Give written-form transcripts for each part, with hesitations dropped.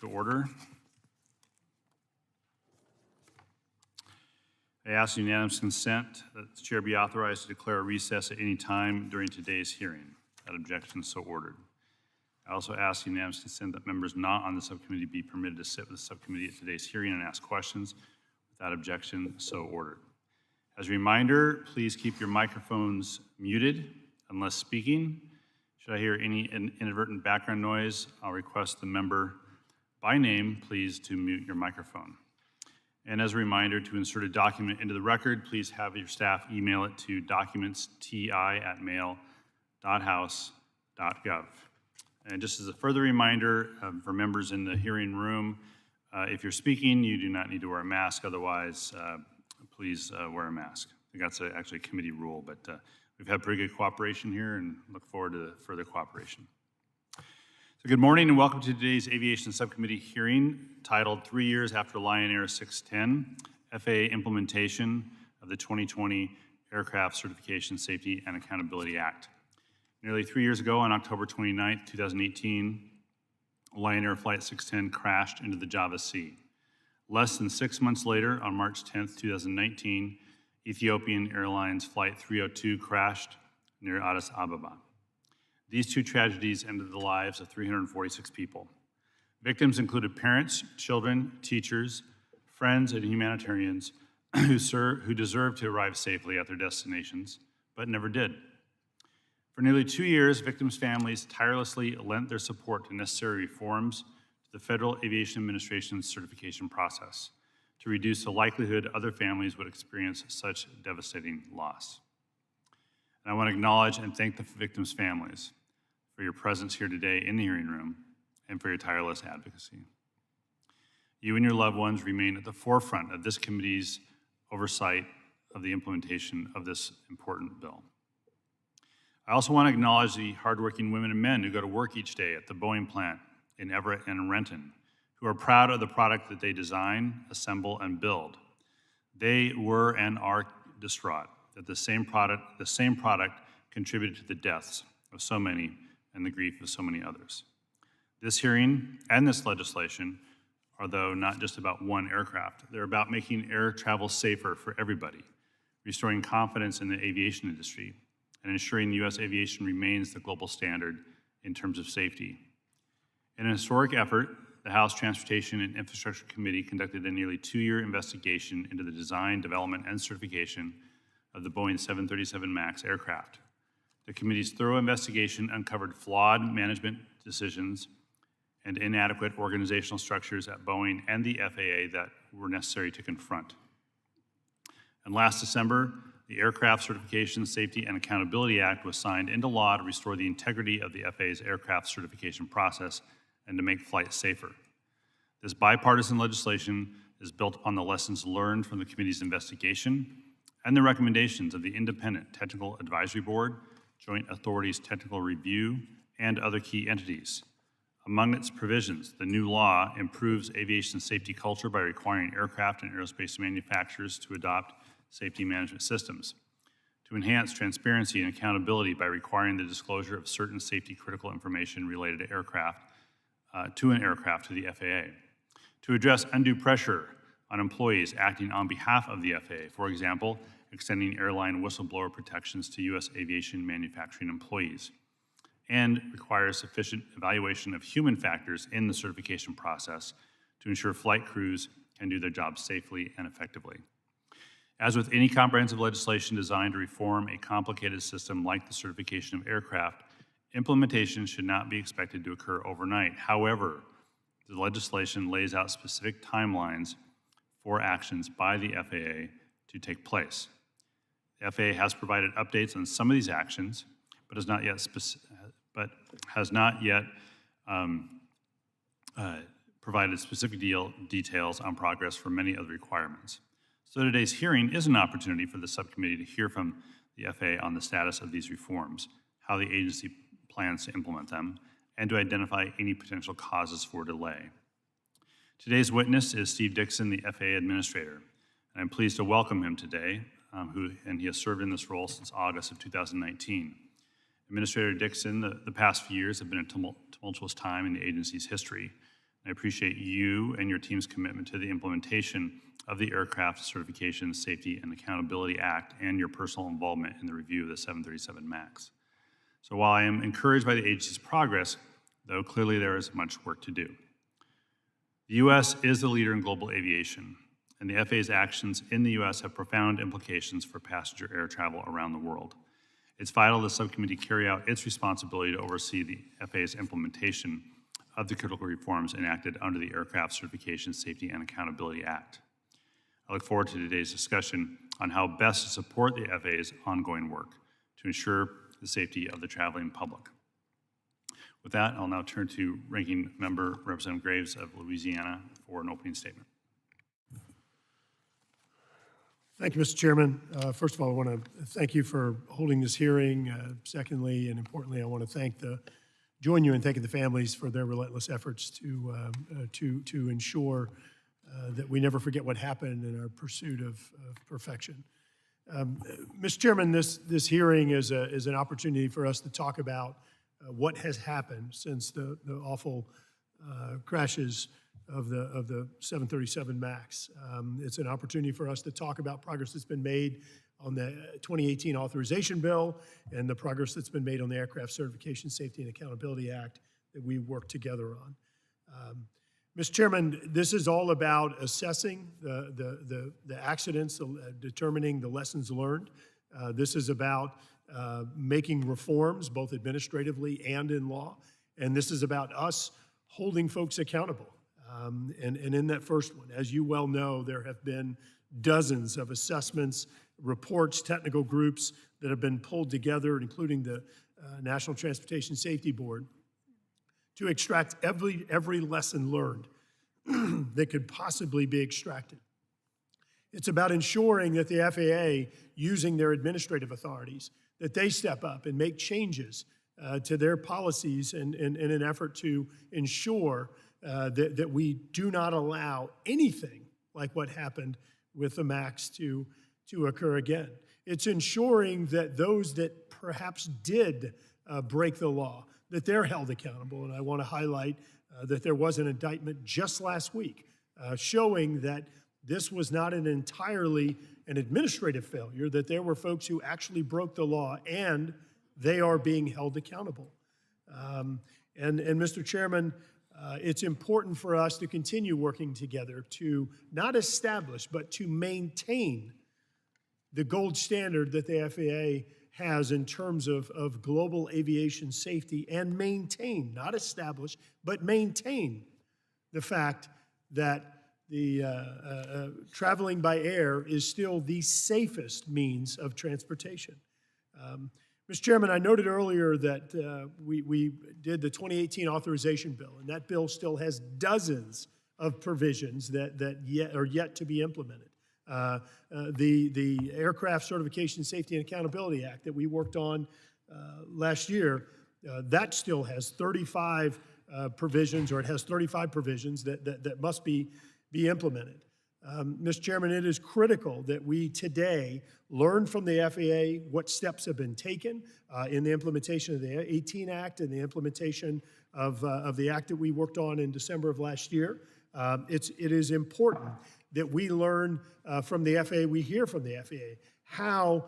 to order. I ask unanimous consent that the chair be authorized to declare a recess at any time during today's hearing. That objection is so ordered. I also ask unanimous consent that members not on the subcommittee be permitted to sit with the subcommittee at today's hearing and ask questions. Without objection, so ordered. As a reminder, please keep your microphones muted unless speaking. Should I hear any inadvertent background noise, I'll request the member by name, please, to mute your microphone. And as a reminder, to insert a document into the record, please have your staff email it to documentsti@mail.house.gov. And just as a further reminder for members in the hearing room, if you're speaking, you do not need to wear a mask. Otherwise, please wear a mask. I think that's actually a committee rule, but we've had pretty good cooperation here and look forward to further cooperation. So good morning and welcome to today's Aviation Subcommittee hearing titled 3 Years After Lion Air 610, FAA Implementation of the 2020 Aircraft Certification, Safety, and Accountability Act. Nearly 3 years ago, on October 29, 2018, Lion Air Flight 610 crashed into the Java Sea. Less than 6 months later, on March 10, 2019, Ethiopian Airlines Flight 302 crashed near Addis Ababa. These two tragedies ended the lives of 346 people. Victims included parents, children, teachers, friends, and humanitarians who deserved to arrive safely at their destinations, but never did. For nearly 2 years, victims' families tirelessly lent their support to necessary reforms to the Federal Aviation Administration's certification process to reduce the likelihood other families would experience such devastating loss. And I want to acknowledge and thank the victims' families for your presence here today in the hearing room and for your tireless advocacy. You and your loved ones remain at the forefront of this committee's oversight of the implementation of this important bill. I also want to acknowledge the hardworking women and men who go to work each day at the Boeing plant in Everett and Renton, who are proud of the product that they design, assemble, and build. They were and are distraught that the same product contributed to the deaths of so many and the grief of so many others. This hearing and this legislation are, though, not just about one aircraft. They're about making air travel safer for everybody, restoring confidence in the aviation industry, and ensuring U.S. aviation remains the global standard in terms of safety. In a historic effort, the House Transportation and Infrastructure Committee conducted a nearly 2-year investigation into the design, development, and certification of the Boeing 737 MAX aircraft. The committee's thorough investigation uncovered flawed management decisions and inadequate organizational structures at Boeing and the FAA that were necessary to confront. And last December, the Aircraft Certification, Safety, and Accountability Act was signed into law to restore the integrity of the FAA's aircraft certification process and to make flights safer. This bipartisan legislation is built upon the lessons learned from the committee's investigation and the recommendations of the Independent Technical Advisory Board, Joint Authorities Technical Review, and other key entities. Among its provisions, the new law improves aviation safety culture by requiring aircraft and aerospace manufacturers to adopt safety management systems, to enhance transparency and accountability by requiring the disclosure of certain safety critical information related to aircraft, to the FAA, to address undue pressure on employees acting on behalf of the FAA, for example, extending airline whistleblower protections to U.S. aviation manufacturing employees, and requires sufficient evaluation of human factors in the certification process to ensure flight crews can do their jobs safely and effectively. As with any comprehensive legislation designed to reform a complicated system like the certification of aircraft, implementation should not be expected to occur overnight. However, the legislation lays out specific timelines for actions by the FAA to take place. The FAA has provided updates on some of these actions, but has not yet provided specific details on progress for many of the requirements. So today's hearing is an opportunity for the subcommittee to hear from the FAA on the status of these reforms, how the agency plans to implement them, and to identify any potential causes for delay. Today's witness is Steve Dixon, the FAA Administrator, and I'm pleased to welcome him today, and he has served in this role since August of 2019. Administrator Dixon, the past few years have been a tumultuous time in the agency's history. I appreciate you and your team's commitment to the implementation of the Aircraft Certification, Safety, and Accountability Act and your personal involvement in the review of the 737 MAX. So while I am encouraged by the agency's progress, though clearly there is much work to do. The U.S. is the leader in global aviation, and the FAA's actions in the U.S. have profound implications for passenger air travel around the world. It's vital the subcommittee carry out its responsibility to oversee the FAA's implementation of the critical reforms enacted under the Aircraft Certification, Safety, and Accountability Act. I look forward to today's discussion on how best to support the FAA's ongoing work to ensure the safety of the traveling public. With that, I'll now turn to Ranking Member Representative Graves of Louisiana for an opening statement. Thank you, Mr. Chairman. First of all, I want to thank you for holding this hearing. Secondly, and importantly, I want to join you in thanking the families for their relentless efforts to ensure that we never forget what happened in our pursuit of perfection. Mr. Chairman, this hearing is an opportunity for us to talk about what has happened since the awful crashes of the 737 MAX. It's an opportunity for us to talk about progress that's been made on the 2018 authorization bill and the progress that's been made on the Aircraft Certification, Safety, and Accountability Act that we worked together on. Mr. Chairman, this is all about assessing the accidents, determining the lessons learned. This is about making reforms, both administratively and in law. And this is about us holding folks accountable. And in that first one, as you well know, there have been dozens of assessments, reports, technical groups that have been pulled together, including the National Transportation Safety Board, to extract every lesson learned that could possibly be extracted. It's about ensuring that the FAA, using their administrative authorities, that they step up and make changes to their policies in an effort to ensure that we do not allow anything like what happened with the MAX to occur again. It's ensuring that those that perhaps did break the law, that they're held accountable. And I want to highlight that there was an indictment just last week showing that this was not entirely an administrative failure, that there were folks who actually broke the law and they are being held accountable. And Mr. Chairman, it's important for us to continue working together to not establish, but to maintain the gold standard that the FAA has in terms of global aviation safety, and maintain, not establish, but maintain the fact that the traveling by air is still the safest means of transportation. Mr. Chairman, I noted earlier that we did the 2018 authorization bill, and that bill still has dozens of provisions that are yet to be implemented. The Aircraft Certification, Safety, and Accountability Act that we worked on last year, that still has 35 provisions, or it has 35 provisions that must be implemented. Mr. Chairman, it is critical that we today learn from the FAA what steps have been taken in the implementation of the 18 Act and the implementation of the Act that we worked on in December of last year. It is important that we learn from the FAA, we hear from the FAA, how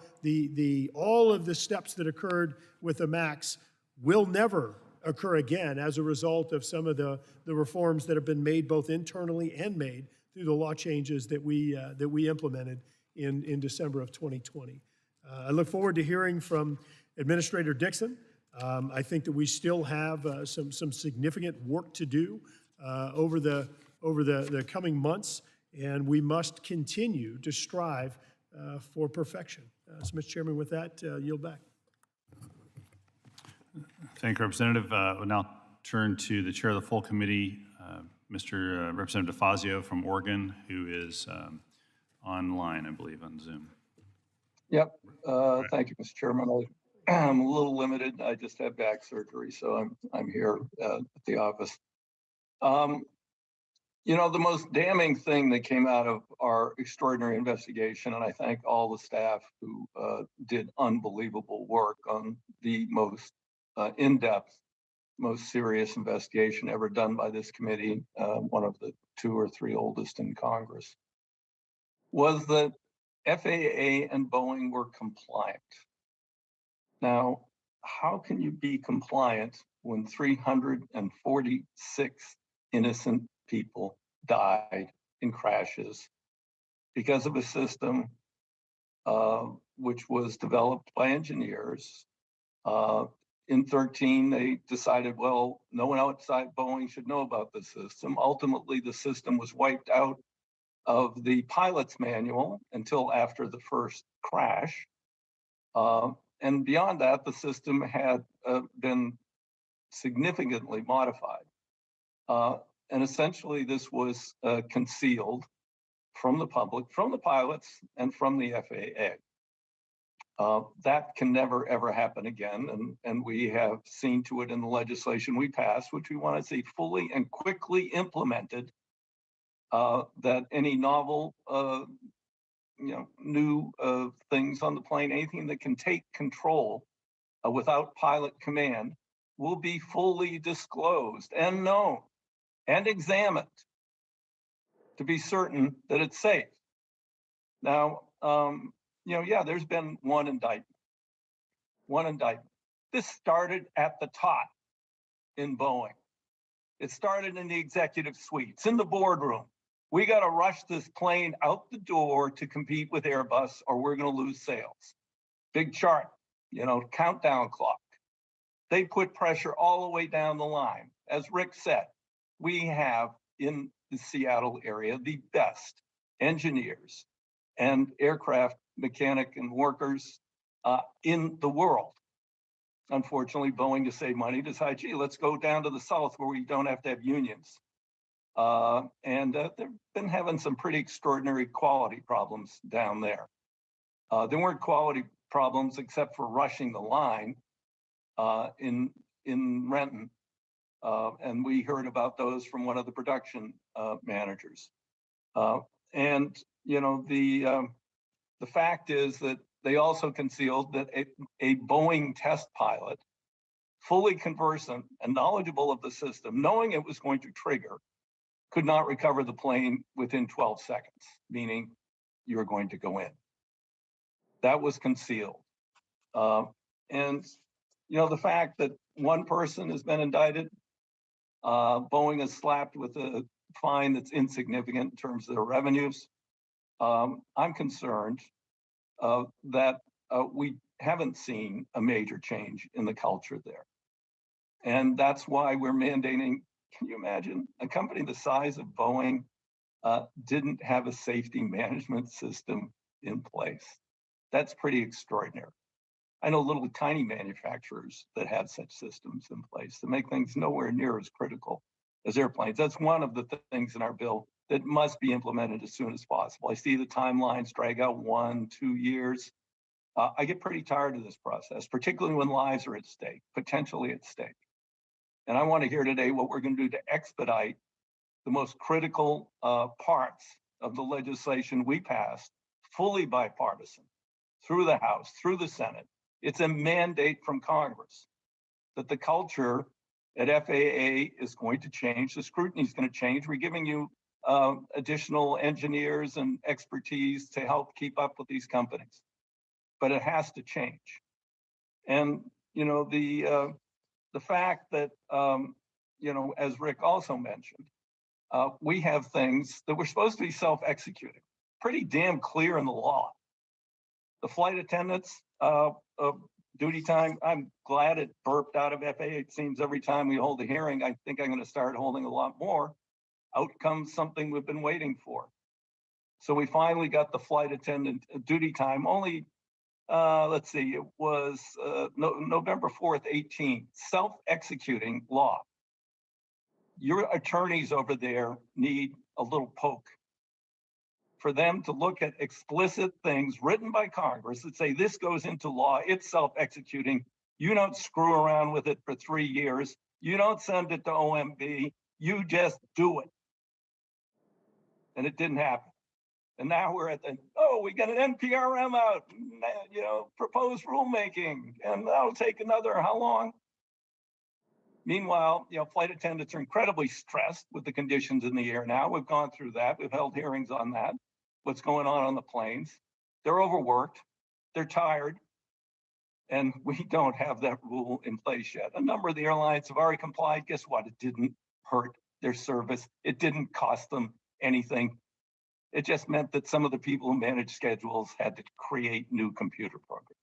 all of the steps that occurred with the MAX will never occur again as a result of some of the reforms that have been made both internally and made through the law changes that we implemented in December of 2020. I look forward to hearing from Administrator Dixon. I think that we still have some significant work to do over the coming months, and we must continue to strive for perfection. So, Mr. Chairman, with that, yield back. Thank you, Representative. We'll now turn to the chair of the full committee, Mr. Representative DeFazio from Oregon, who is online, I believe, on Zoom. Yep. Thank you, Mr. Chairman. I'm a little limited. I just had back surgery, so I'm here at the office. You know, the most damning thing that came out of our extraordinary investigation, and I thank all the staff who did unbelievable work on the most in-depth most serious investigation ever done by this committee, one of the 2 or 3 oldest in Congress, was that FAA and Boeing were compliant. Now, how can you be compliant when 346 innocent people died in crashes because of a system which was developed by engineers? In 13, they decided, well, no one outside Boeing should know about the system. Ultimately, the system was wiped out of the pilot's manual until after the first crash. And beyond that, the system had been significantly modified. And essentially, this was concealed from the public, from the pilots, and from the FAA. That can never, ever happen again. And we have seen to it in the legislation we passed, which we want to see fully and quickly implemented, that any novel, new things on the plane, anything that can take control without pilot command, will be fully disclosed and known and examined to be certain that it's safe. Now, there's been one indictment. This started at the top in Boeing. It started in the executive suites, in the boardroom. We got to rush this plane out the door to compete with Airbus, or we're going to lose sales. Big chart, countdown clock. They put pressure all the way down the line. As Rick said, we have in the Seattle area the best engineers and aircraft mechanic and workers in the world. Unfortunately, Boeing, to save money, decided, gee, let's go down to the south where we don't have to have unions. And they've been having some pretty extraordinary quality problems down there. There weren't quality problems except for rushing the line in Renton. And we heard about those from one of the production managers. And the fact is that they also concealed that a Boeing test pilot, fully conversant and knowledgeable of the system, knowing it was going to trigger, could not recover the plane within 12 seconds, meaning you were going to go in. That was concealed. And the fact that one person has been indicted, Boeing is slapped with a fine that's insignificant in terms of their revenues. I'm concerned that we haven't seen a major change in the culture there. And that's why we're mandating, can you imagine, a company the size of Boeing didn't have a safety management system in place. That's pretty extraordinary. I know little tiny manufacturers that have such systems in place to make things nowhere near as critical as airplanes. That's one of the things in our bill that must be implemented as soon as possible. I see the timelines drag out 1-2 years. I get pretty tired of this process, particularly when lives are at stake, potentially at stake. And I want to hear today what we're going to do to expedite the most critical parts of the legislation we passed, fully bipartisan, through the House, through the Senate. It's a mandate from Congress that the culture at FAA is going to change. The scrutiny is going to change. We're giving you additional engineers and expertise to help keep up with these companies, but it has to change. And the fact that as Rick also mentioned, we have things that were supposed to be self-executing, pretty damn clear in the law. The flight attendants duty time, I'm glad it burped out of FAA. It seems every time we hold a hearing, I think I'm going to start holding a lot more. Out comes something we've been waiting for. So we finally got the flight attendant duty time only, let's see, it was November 4th, 18, self-executing law. Your attorneys over there need a little poke for them to look at explicit things written by Congress that say this goes into law, it's self-executing. You don't screw around with it for 3 years. You don't send it to OMB. You just do it. And it didn't happen. And now we're at we got an NPRM out, proposed rulemaking, and that'll take another, how long? Meanwhile, flight attendants are incredibly stressed with the conditions in the air now. We've gone through that. We've held hearings on that, what's going on the planes. They're overworked, they're tired, and we don't have that rule in place yet. A number of the airlines have already complied. Guess what? It didn't hurt their service. It didn't cost them anything. It just meant that some of the people who manage schedules had to create new computer programs.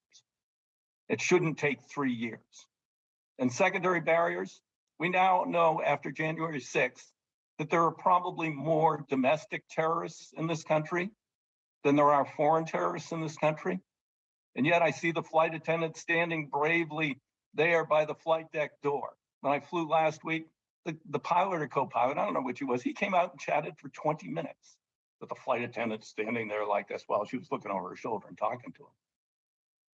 It shouldn't take 3 years. And secondary barriers, we now know after January 6th that there are probably more domestic terrorists in this country than there are foreign terrorists in this country. And yet I see the flight attendant standing bravely there by the flight deck door. When I flew last week, the pilot or co-pilot, I don't know which he was, he came out and chatted for 20 minutes with the flight attendant standing there like this while she was looking over her shoulder and talking to him.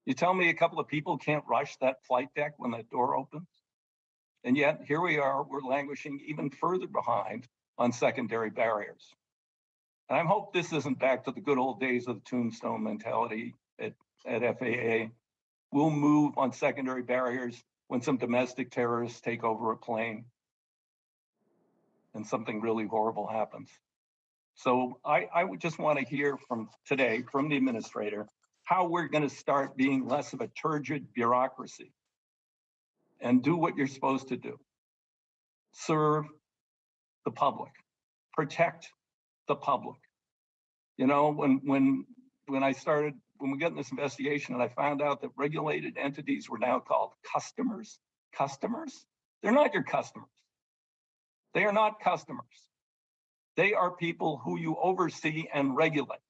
You tell me a couple of people can't rush that flight deck when that door opens? And yet here we are, we're languishing even further behind on secondary barriers. And I hope this isn't back to the good old days of the tombstone mentality at FAA. We'll move on secondary barriers when some domestic terrorists take over a plane and something really horrible happens. So I would just want to hear from today, from the administrator, how we're going to start being less of a turgid bureaucracy and do what you're supposed to do. Serve the public, protect the public. You know, when we got in this investigation and I found out that regulated entities were now called customers, they're not your customers. They are not customers. They are people who you oversee and regulate.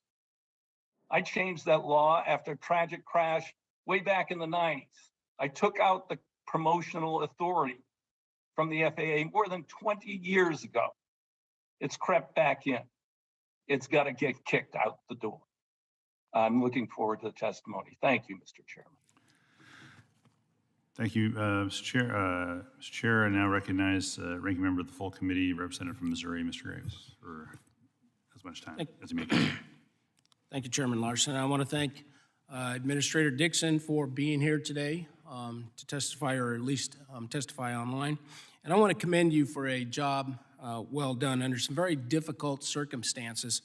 I changed that law after a tragic crash way back in the 90s. I took out the promotional authority from the FAA more than 20 years ago. It's crept back in. It's got to get kicked out the door. I'm looking forward to the testimony. Thank you, Mr. Chairman. Thank you, Mr. Chair. Mr. Chair, I now recognize Ranking Member of the full committee, Representative from Missouri, Mr. Graves, for as much time as he may take. Thank you, Chairman Larson. I want to thank Administrator Dixon for being here today to testify, or at least testify online. And I want to commend you for a job well done under some very difficult circumstances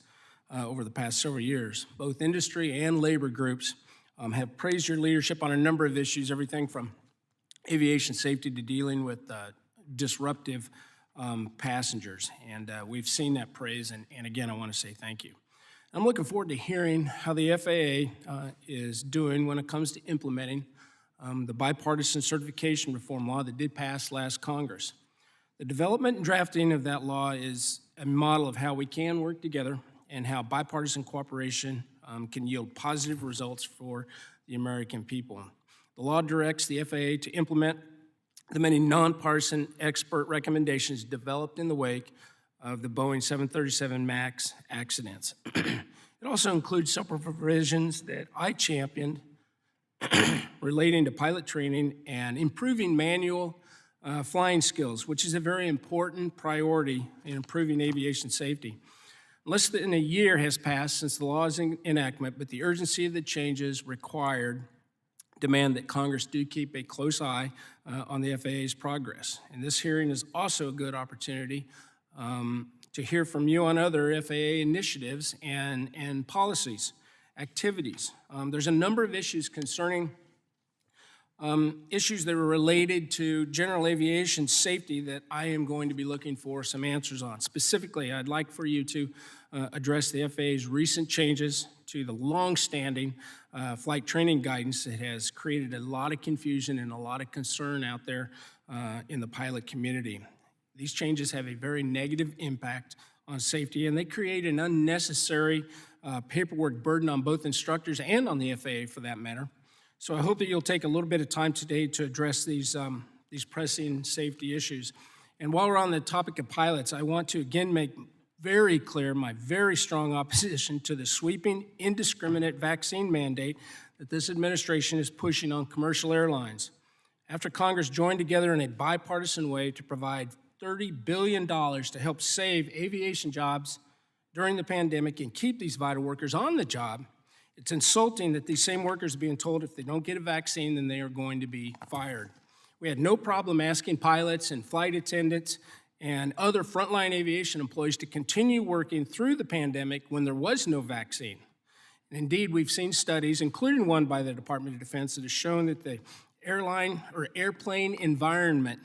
over the past several years. Both industry and labor groups have praised your leadership on a number of issues, everything from aviation safety to dealing with disruptive passengers. And we've seen that praise, and again, I want to say thank you. I'm looking forward to hearing how the FAA is doing when it comes to implementing the bipartisan certification reform law that did pass last Congress. The development and drafting of that law is a model of how we can work together and how bipartisan cooperation can yield positive results for the American people. The law directs the FAA to implement the many nonpartisan expert recommendations developed in the wake of the Boeing 737 MAX accidents. It also includes several provisions that I championed relating to pilot training and improving manual flying skills, which is a very important priority in improving aviation safety. Less than a year has passed since the law's enactment, but the urgency of the changes required demand that Congress do keep a close eye on the FAA's progress. And this hearing is also a good opportunity to hear from you on other FAA initiatives and policies, activities. There's a number of issues concerning issues that are related to general aviation safety that I am going to be looking for some answers on. Specifically, I'd like for you to address the FAA's recent changes to the long-standing flight training guidance that has created a lot of confusion and a lot of concern out there in the pilot community. These changes have a very negative impact on safety, and they create an unnecessary paperwork burden on both instructors and on the FAA for that matter. So I hope that you'll take a little bit of time today to address these pressing safety issues. And while we're on the topic of pilots, I want to again make very clear my very strong opposition to the sweeping, indiscriminate vaccine mandate that this administration is pushing on commercial airlines. After Congress joined together in a bipartisan way to provide $30 billion to help save aviation jobs during the pandemic and keep these vital workers on the job, it's insulting that these same workers are being told if they don't get a vaccine, then they are going to be fired. We had no problem asking pilots and flight attendants and other frontline aviation employees to continue working through the pandemic when there was no vaccine. And indeed, we've seen studies, including one by the Department of Defense, that has shown that the airline or airplane environment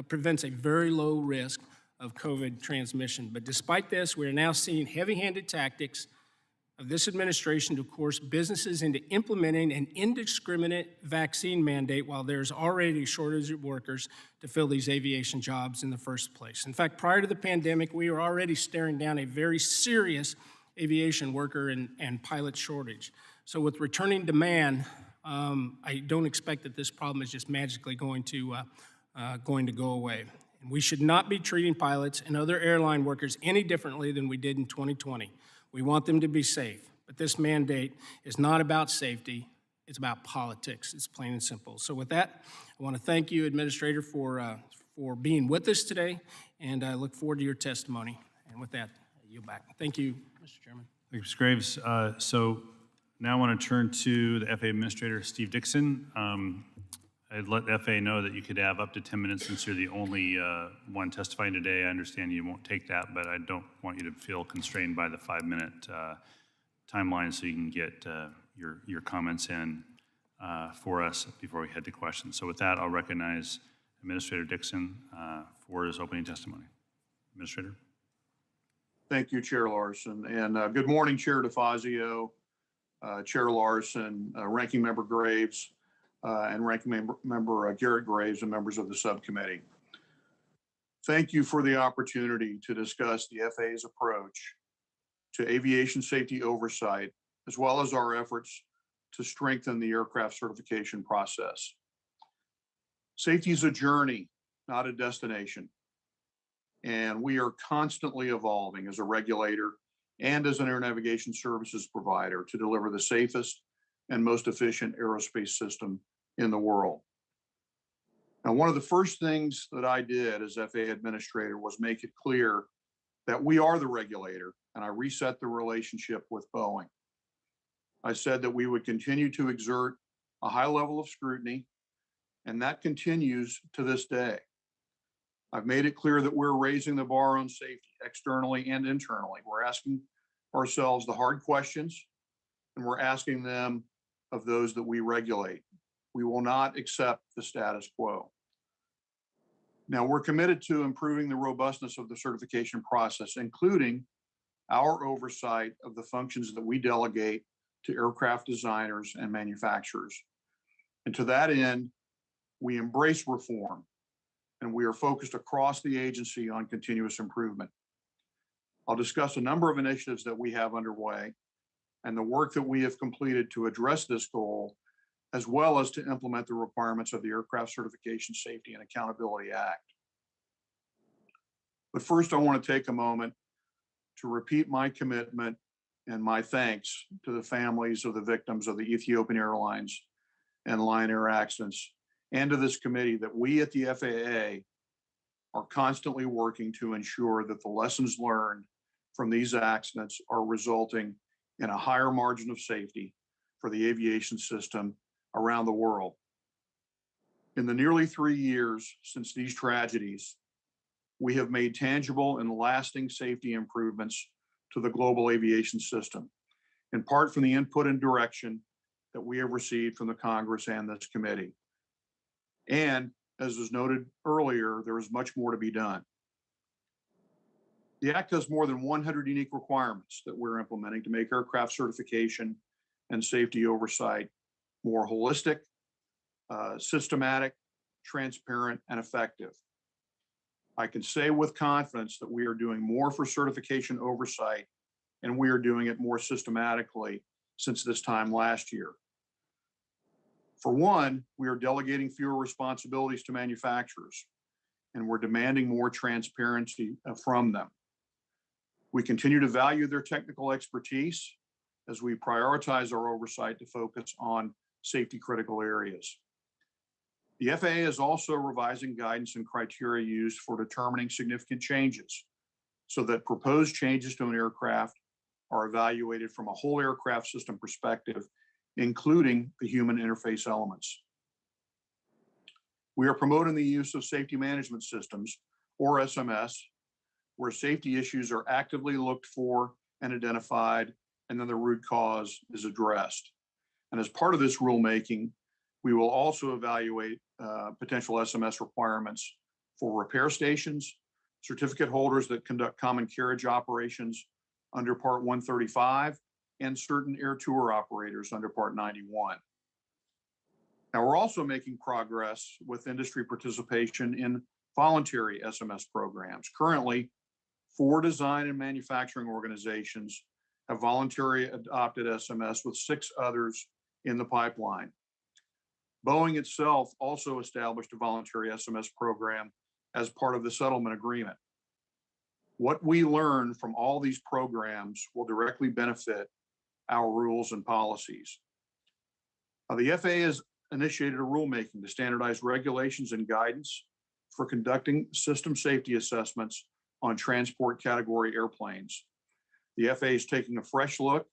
prevents a very low risk of COVID transmission. But despite this, we are now seeing heavy-handed tactics of this administration to coerce businesses into implementing an indiscriminate vaccine mandate while there's already a shortage of workers to fill these aviation jobs in the first place. In fact, prior to the pandemic, we were already staring down a very serious aviation worker and pilot shortage. So with returning demand, I don't expect that this problem is just magically going to go away. And we should not be treating pilots and other airline workers any differently than we did in 2020. We want them to be safe, but this mandate is not about safety, it's about politics. It's plain and simple. So with that, I want to thank you, Administrator, for being with us today, and I look forward to your testimony. And with that, I yield back. Thank you, Mr. Chairman. Thank you, Mr. Graves. So now I want to turn to the FAA Administrator, Steve Dixon. I'd let the FAA know that you could have up to 10 minutes since you're the only one testifying today. I understand you won't take that, but I don't want you to feel constrained by the 5-minute timeline, so you can get your comments in for us before we head to questions. So with that, I'll recognize Administrator Dixon for his opening testimony. Administrator. Thank you, Chair Larson. And good morning, Chair DeFazio, Chair Larson, Ranking Member Graves, and Ranking Member Garrett Graves, and members of the subcommittee. Thank you for the opportunity to discuss the FAA's approach to aviation safety oversight, as well as our efforts to strengthen the aircraft certification process. Safety is a journey, not a destination. And we are constantly evolving as a regulator and as an air navigation services provider to deliver the safest and most efficient aerospace system in the world. Now, one of the first things that I did as FAA Administrator was make it clear that we are the regulator, and I reset the relationship with Boeing. I said that we would continue to exert a high level of scrutiny, and that continues to this day. I've made it clear that we're raising the bar on safety externally and internally. We're asking ourselves the hard questions, and we're asking them of those that we regulate. We will not accept the status quo. Now, we're committed to improving the robustness of the certification process, including our oversight of the functions that we delegate to aircraft designers and manufacturers. And to that end, we embrace reform, and we are focused across the agency on continuous improvement. I'll discuss a number of initiatives that we have underway and the work that we have completed to address this goal, as well as to implement the requirements of the Aircraft Certification Safety and Accountability Act. But first, I want to take a moment to repeat my commitment and my thanks to the families of the victims of the Ethiopian Airlines and Lion Air accidents, and to this committee that we at the FAA are constantly working to ensure that the lessons learned from these accidents are resulting in a higher margin of safety for the aviation system around the world. In the nearly 3 years since these tragedies, we have made tangible and lasting safety improvements to the global aviation system, in part from the input and direction that we have received from the Congress and this committee. And as was noted earlier, there is much more to be done. The Act has more than 100 unique requirements that we're implementing to make aircraft certification and safety oversight more holistic, systematic, transparent, and effective. I can say with confidence that we are doing more for certification oversight, and we are doing it more systematically since this time last year. For one, we are delegating fewer responsibilities to manufacturers, and we're demanding more transparency from them. We continue to value their technical expertise as we prioritize our oversight to focus on safety critical areas. The FAA is also revising guidance and criteria used for determining significant changes so that proposed changes to an aircraft are evaluated from a whole aircraft system perspective, including the human interface elements. We are promoting the use of safety management systems, or SMS, where safety issues are actively looked for and identified, and then the root cause is addressed. And as part of this rulemaking, we will also evaluate potential SMS requirements for repair stations, certificate holders that conduct common carriage operations under Part 135, and certain air tour operators under Part 91. Now, we're also making progress with industry participation in voluntary SMS programs. Currently, 4 design and manufacturing organizations have voluntarily adopted SMS, with 6 others in the pipeline. Boeing itself also established a voluntary SMS program as part of the settlement agreement. What we learn from all these programs will directly benefit our rules and policies. The FAA has initiated a rulemaking to standardize regulations and guidance for conducting system safety assessments on transport category airplanes. The FAA is taking a fresh look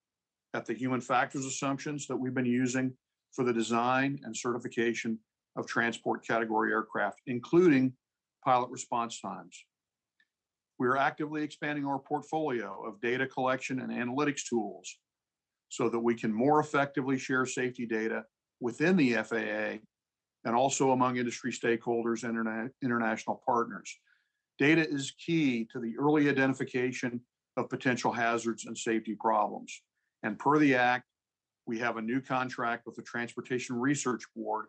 at the human factors assumptions that we've been using for the design and certification of transport category aircraft, including pilot response times. We are actively expanding our portfolio of data collection and analytics tools so that we can more effectively share safety data within the FAA and also among industry stakeholders and international partners. Data is key to the early identification of potential hazards and safety problems. And per the Act, we have a new contract with the Transportation Research Board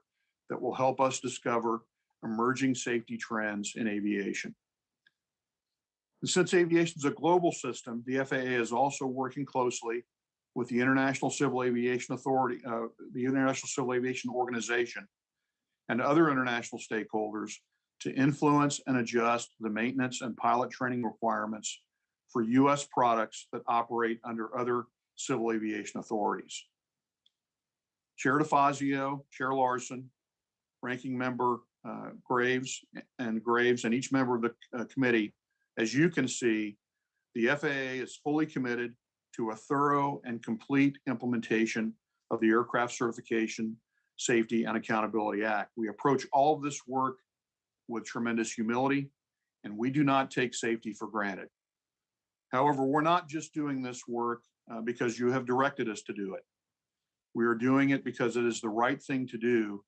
that will help us discover emerging safety trends in aviation. And since aviation is a global system, the FAA is also working closely with the International Civil Aviation Authority, the International Civil Aviation Organization, and other international stakeholders to influence and adjust the maintenance and pilot training requirements for U.S. products that operate under other civil aviation authorities. Chair DeFazio, Chair Larson, Ranking Member Graves, and each member of the committee, as you can see, the FAA is fully committed to a thorough and complete implementation of the Aircraft Certification, Safety, and Accountability Act. We approach all of this work with tremendous humility, and we do not take safety for granted. However, we're not just doing this work because you have directed us to do it. We are doing it because it is the right thing to do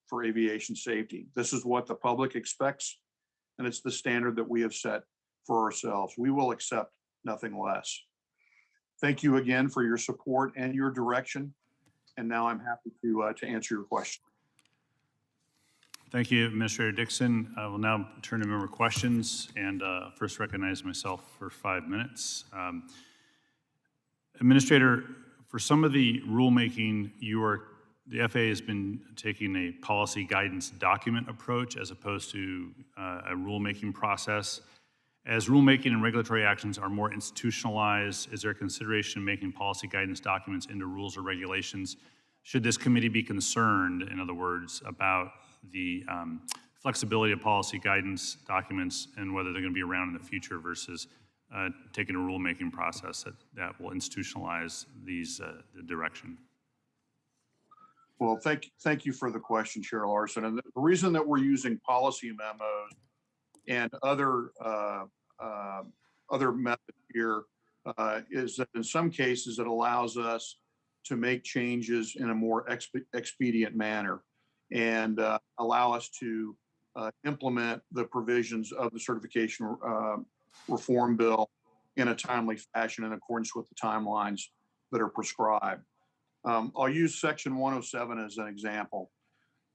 for aviation safety. This is what the public expects, and it's the standard that we have set for ourselves. We will accept nothing less. Thank you again for your support and your direction. And now I'm happy to answer your question. Thank you, Administrator Dixon. I will now turn to member questions and first recognize myself for 5 minutes. Administrator, for some of the rulemaking, the FAA has been taking a policy guidance document approach as opposed to a rulemaking process. As rulemaking and regulatory actions are more institutionalized, is there a consideration of making policy guidance documents into rules or regulations? Should this committee be concerned, in other words, about the flexibility of policy guidance documents and whether they're going to be around in the future versus taking a rulemaking process that will institutionalize these the direction? Well, thank you for the question, Chair Larson. And the reason that we're using policy memos and other methods here is that in some cases it allows us to make changes in a more expedient manner and allow us to implement the provisions of the certification reform bill in a timely fashion in accordance with the timelines that are prescribed. I'll use Section 107 as an example.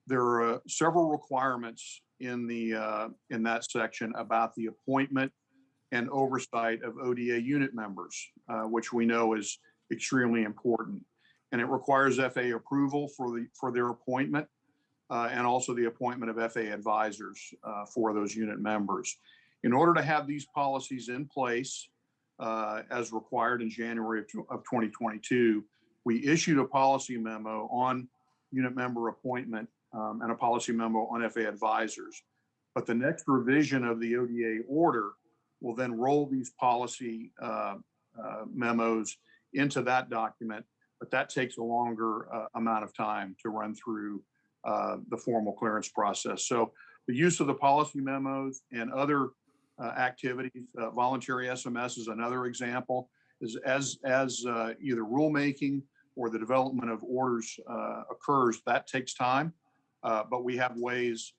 There are several requirements in that section about the appointment and oversight of ODA unit members, which we know is extremely important. And it requires FAA approval for their appointment and also the appointment of FAA advisors for those unit members. In order to have these policies in place as required in January of 2022, we issued a policy memo on unit member appointment and a policy memo on FAA advisors. But the next revision of the ODA order will then roll these policy memos into that document, but that takes a longer amount of time to run through the formal clearance process. So the use of the policy memos and other activities, voluntary SMS is another example, is as either rulemaking or the development of orders occurs, that takes time, but we have ways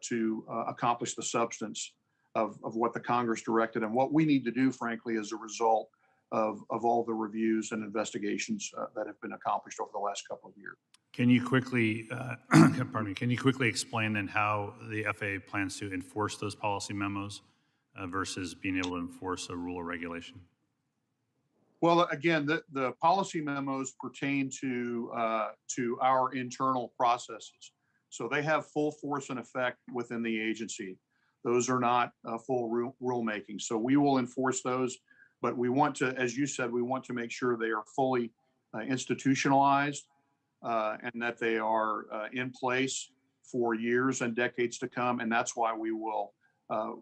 to accomplish the substance of what the Congress directed and what we need to do, frankly, as a result of all the reviews and investigations that have been accomplished over the last couple of years. Can you quickly, pardon me, can you quickly explain then how the FAA plans to enforce those policy memos versus being able to enforce a rule or regulation? Well, again, the policy memos pertain to our internal processes. So they have full force and effect within the agency. Those are not full rulemaking. So we will enforce those, but we want to, as you said, we want to make sure they are fully institutionalized and that they are in place for years and decades to come. And that's why we will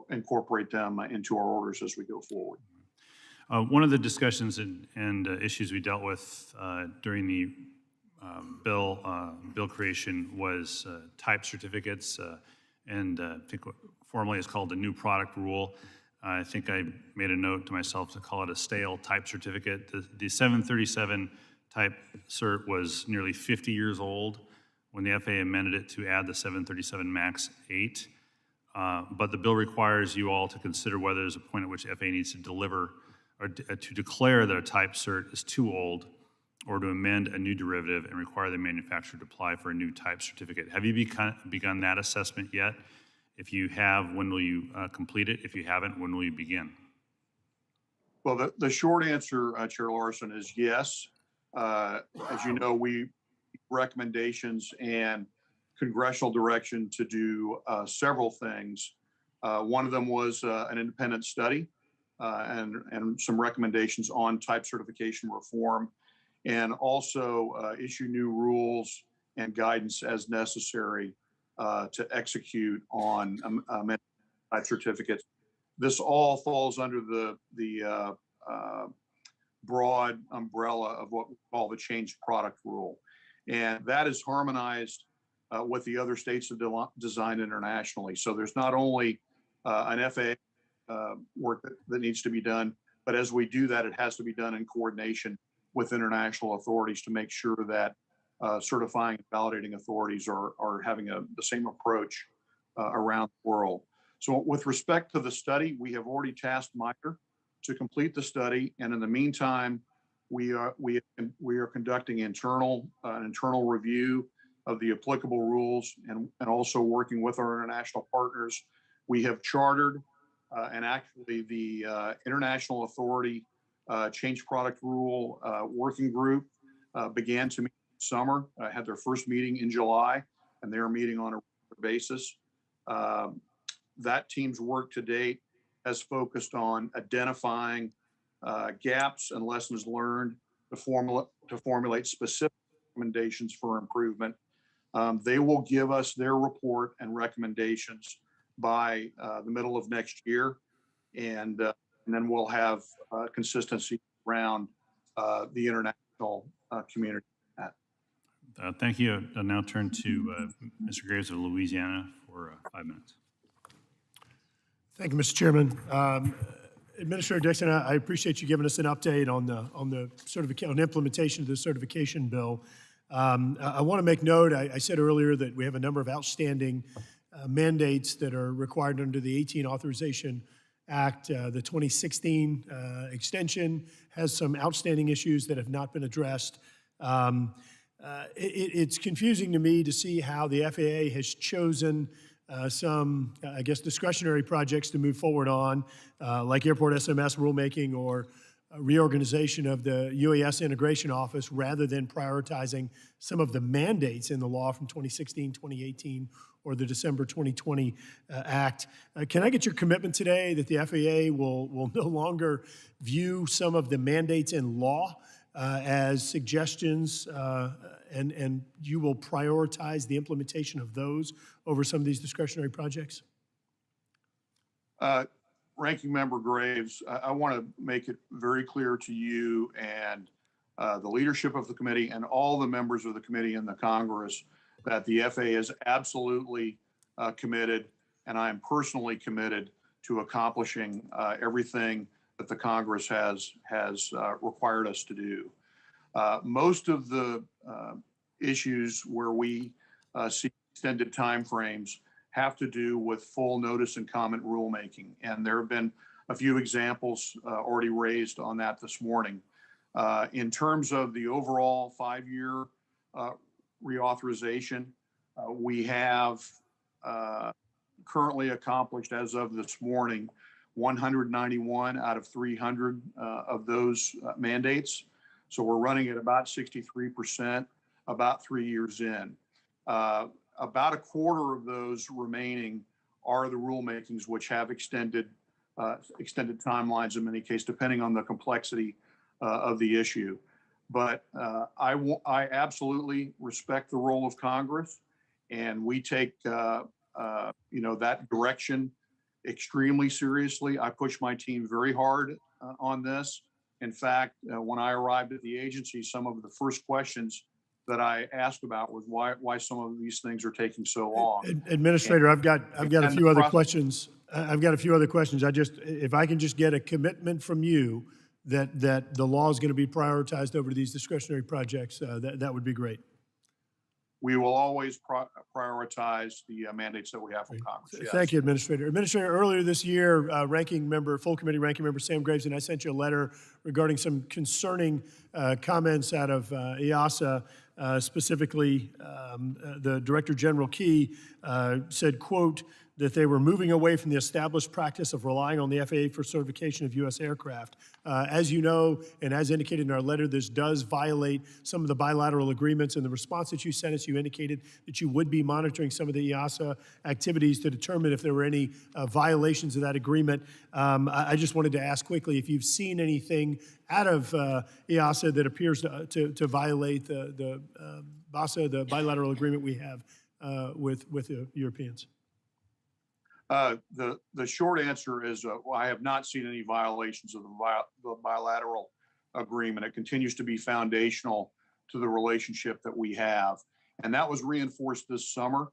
incorporate them into our orders as we go forward. One of the discussions and issues we dealt with during the bill creation was type certificates, and I think what formally is called the new product rule. I think I made a note to myself to call it a stale type certificate. The 737 type cert was nearly 50 years old when the FAA amended it to add the 737 MAX 8. But the bill requires you all to consider whether there's a point at which FAA needs to deliver or to declare that a type cert is too old, or to amend a new derivative and require the manufacturer to apply for a new type certificate. Have you begun that assessment yet? If you have, when will you complete it? If you haven't, when will you begin? Well, the short answer, Chair Larson, is yes. As you know, we recommendations and congressional direction to do several things. One of them was an independent study and some recommendations on type certification reform, and also issue new rules and guidance as necessary to execute on type certificates. This all falls under the broad umbrella of what we call the changed product rule. And that is harmonized with the other states of design internationally. So there's not only an FAA work that needs to be done, but as we do that, it has to be done in coordination with international authorities to make sure that certifying and validating authorities are having the same approach around the world. So with respect to the study, we have already tasked MITRE to complete the study, and in the meantime, we are conducting internal review of the applicable rules and also working with our international partners. We have chartered and actually the International Authority Change Product Rule Working Group began to meet this summer, had their first meeting in July, and they're meeting on a regular basis. That team's work to date has focused on identifying gaps and lessons learned to formulate specific recommendations for improvement. They will give us their report and recommendations by the middle of next year, and then we'll have consistency around the international community. Thank you. I'll now turn to Mr. Graves of Louisiana for 5 minutes. Thank you, Mr. Chairman. Administrator Dixon, I appreciate you giving us an update on the certification, on implementation of the certification bill. I want to make note, I said earlier that we have a number of outstanding mandates that are required under the 18 Authorization Act. The 2016 extension has some outstanding issues that have not been addressed. It's confusing to me to see how the FAA has chosen some, I guess, discretionary projects to move forward on, like airport SMS rulemaking or reorganization of the UAS Integration Office, rather than prioritizing some of the mandates in the law from 2016, 2018, or the December 2020 Act. Can I get your commitment today that the FAA will no longer view some of the mandates in law as suggestions, and you will prioritize the implementation of those over some of these discretionary projects? Ranking Member Graves, I want to make it very clear to you and the leadership of the committee and all the members of the committee and the Congress that the FAA is absolutely committed, and I am personally committed to accomplishing everything that the Congress has required us to do. Most of the issues where we see extended timeframes have to do with full notice and comment rulemaking, and there have been a few examples already raised on that this morning. In terms of the overall 5-year reauthorization, we have currently accomplished, as of this morning, 191 out of 300 of those mandates. So we're running at about 63%, about 3 years in. About a quarter of those remaining are the rulemakings, which have extended timelines in many cases, depending on the complexity of the issue. But I absolutely respect the role of Congress, and we take that direction extremely seriously. I push my team very hard on this. In fact, when I arrived at the agency, some of the first questions that I asked about was why some of these things are taking so long. Administrator, I've got a few other questions. If I can just get a commitment from you that the law is going to be prioritized over these discretionary projects, that would be great. We will always prioritize the mandates that we have from Congress. Yes. Thank you, Administrator. Administrator, earlier this year, full committee ranking member Sam Graves and I sent you a letter regarding some concerning comments out of EASA. Specifically, the Director General Key said, quote, that they were moving away from the established practice of relying on the FAA for certification of U.S. aircraft. As you know, and as indicated in our letter, this does violate some of the bilateral agreements. In the response that you sent us, you indicated that you would be monitoring some of the EASA activities to determine if there were any violations of that agreement. I just wanted to ask quickly if you've seen anything out of EASA that appears to violate the BASA, the bilateral agreement we have with the Europeans. The short answer is I have not seen any violations of the bilateral agreement. It continues to be foundational to the relationship that we have, and that was reinforced this summer.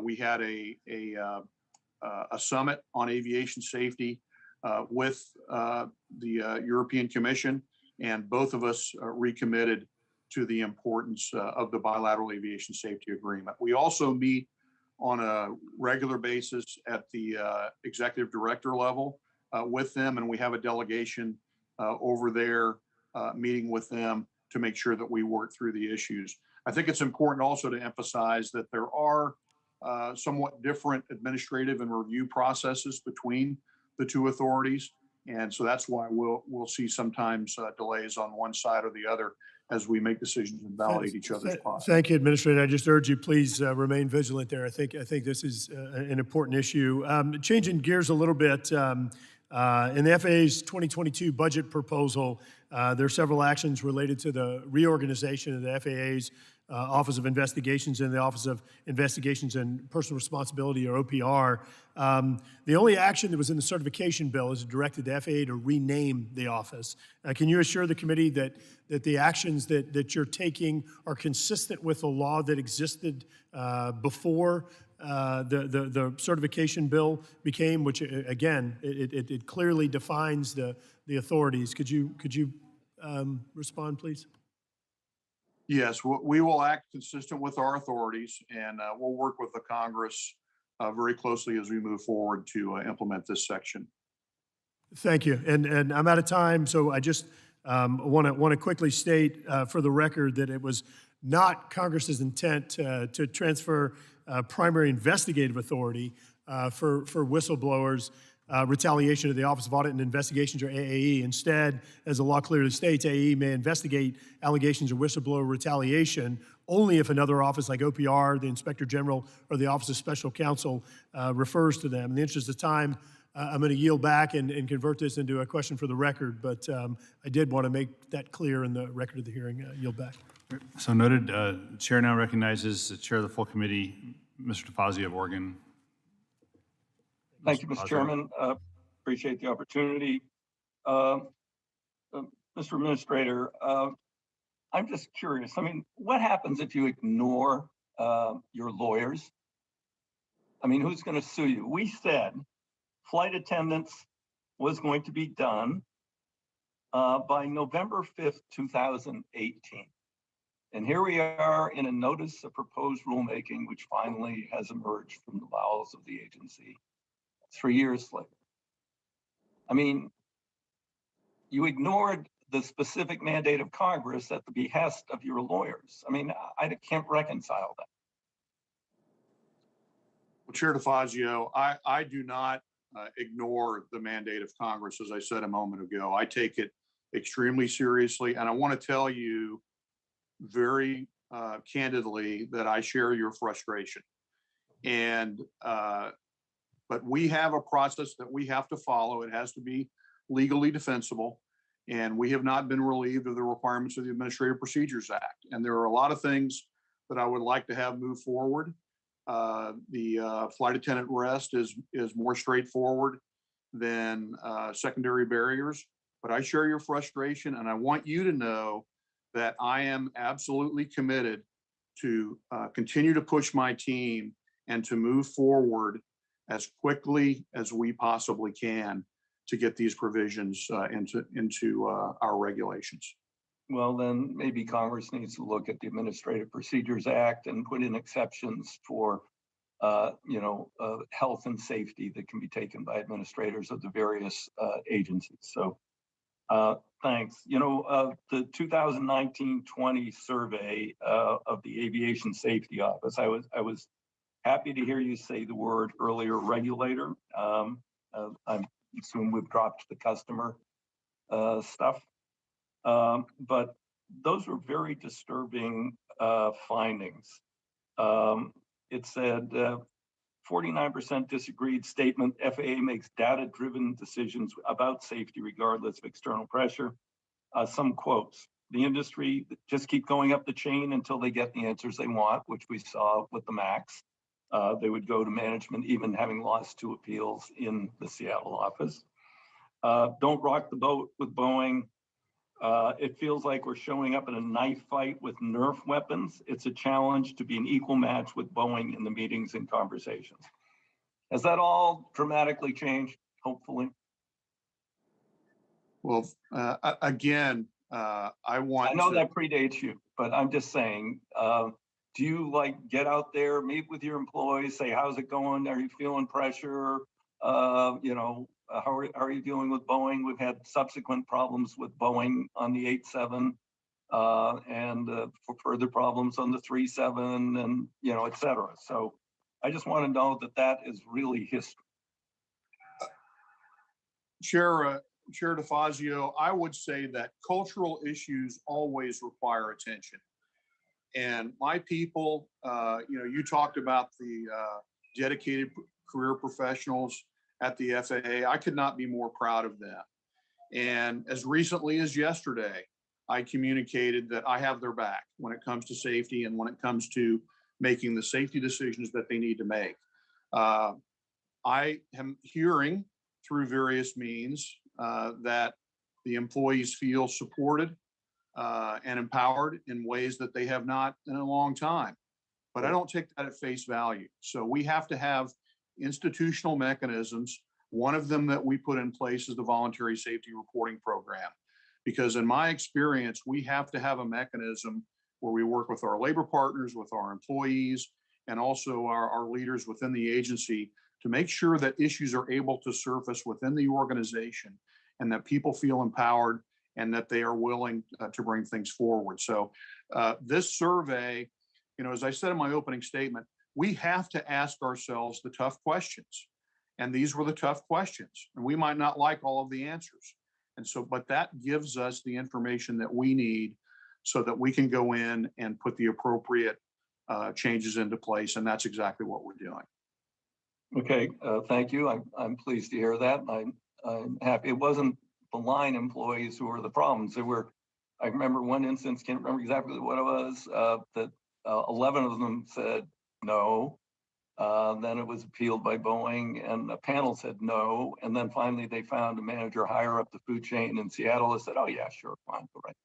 We had a summit on aviation safety with the European Commission, and both of us recommitted to the importance of the bilateral aviation safety agreement. We also meet on a regular basis at the executive director level with them, and we have a delegation over there meeting with them to make sure that we work through the issues. I think it's important also to emphasize that there are somewhat different administrative and review processes between the two authorities, and so that's why we'll see sometimes delays on one side or the other as we make decisions and validate each other's process. Thank you, Administrator. I just urge you, please remain vigilant there. I think this is an important issue. Changing gears a little bit, in the FAA's 2022 budget proposal, there are several actions related to the reorganization of the FAA's Office of Investigations and the Office of Investigations and Personal Responsibility, or OPR. The only action that was in the certification bill is directed the FAA to rename the office. Can you assure the committee that the actions that you're taking are consistent with the law that existed before the certification bill became, which again, it clearly defines the authorities. Could you respond, please? Yes, we will act consistent with our authorities, and we'll work with the Congress very closely as we move forward to implement this section. Thank you. And I'm out of time, so I just want to quickly state for the record that it was not Congress's intent to transfer primary investigative authority for whistleblowers retaliation to the Office of Audit and Investigations, or AAE. Instead, as the law clearly states, AAE may investigate allegations of whistleblower retaliation only if another office like OPR, the Inspector General, or the Office of Special Counsel refers to them. In the interest of time, I'm going to yield back and convert this into a question for the record, but I did want to make that clear in the record of the hearing. Yield back. So noted. Chair now recognizes the Chair of the full committee, Mr. DeFazio of Oregon. Thank you, Mr. Chairman. Appreciate the opportunity. Mr. Administrator, I'm just curious. I mean, what happens if you ignore your lawyers. I mean, who's going to sue you? We said flight attendants was going to be done by November 5th, 2018. And here we are in a notice of proposed rulemaking, which finally has emerged from the bowels of the agency 3 years later. I mean, you ignored the specific mandate of Congress at the behest of your lawyers. I mean, I can't reconcile that. Well, Chair DeFazio, I do not ignore the mandate of Congress, as I said a moment ago. I take it extremely seriously, and I want to tell you very candidly that I share your frustration. And but we have a process that we have to follow. It has to be legally defensible, and we have not been relieved of the requirements of the Administrative Procedures Act. And there are a lot of things that I would like to have move forward. The flight attendant rest is more straightforward than secondary barriers, but I share your frustration, and I want you to know that I am absolutely committed to continue to push my team and to move forward as quickly as we possibly can to get these provisions into our regulations. Well, then maybe Congress needs to look at the Administrative Procedures Act and put in exceptions for, health and safety that can be taken by administrators of the various agencies. So, thanks. The 2019-20 survey of the Aviation Safety Office, I was happy to hear you say the word earlier, regulator. I assume we've dropped the customer stuff. But those were very disturbing findings. It said 49% disagreed statement. FAA makes data-driven decisions about safety regardless of external pressure. Some quotes. The industry just keep going up the chain until they get the answers they want, which we saw with the MAX. They would go to management, even having lost 2 appeals in the Seattle office. Don't rock the boat with Boeing. It feels like we're showing up in a knife fight with Nerf weapons. It's a challenge to be an equal match with Boeing in the meetings and conversations. Has that all dramatically changed, hopefully? Well, again, I know that predates you, but I'm just saying, do you get out there, meet with your employees, say, how's it going? Are you feeling pressure? How are you dealing with Boeing? We've had subsequent problems with Boeing on the 87 and for further problems on the 37 and, et cetera. So I just want to know that is really history. Chair DeFazio, I would say that cultural issues always require attention. And my people, you talked about the dedicated career professionals at the FAA. I could not be more proud of them. And as recently as yesterday, I communicated that I have their back when it comes to safety and when it comes to making the safety decisions that they need to make. I am hearing through various means that the employees feel supported and empowered in ways that they have not in a long time. But I don't take that at face value. So we have to have institutional mechanisms. One of them that we put in place is the Voluntary Safety Reporting Program. Because in my experience, we have to have a mechanism where we work with our labor partners, with our employees, and also our leaders within the agency to make sure that issues are able to surface within the organization and that people feel empowered and that they are willing to bring things forward. So this survey, as I said in my opening statement, we have to ask ourselves the tough questions. And these were the tough questions. And we might not like all of the answers. And so, but that gives us the information that we need so that we can go in and put the appropriate changes into place. And that's exactly what we're doing. Okay, thank you. I'm pleased to hear that. I'm happy. It wasn't the line employees who were the problems. I remember one instance, can't remember exactly what it was, that 11 of them said no. Then it was appealed by Boeing and a panel said no. And then finally they found a manager higher up the food chain in Seattle that said, oh yeah, sure, fine, all right.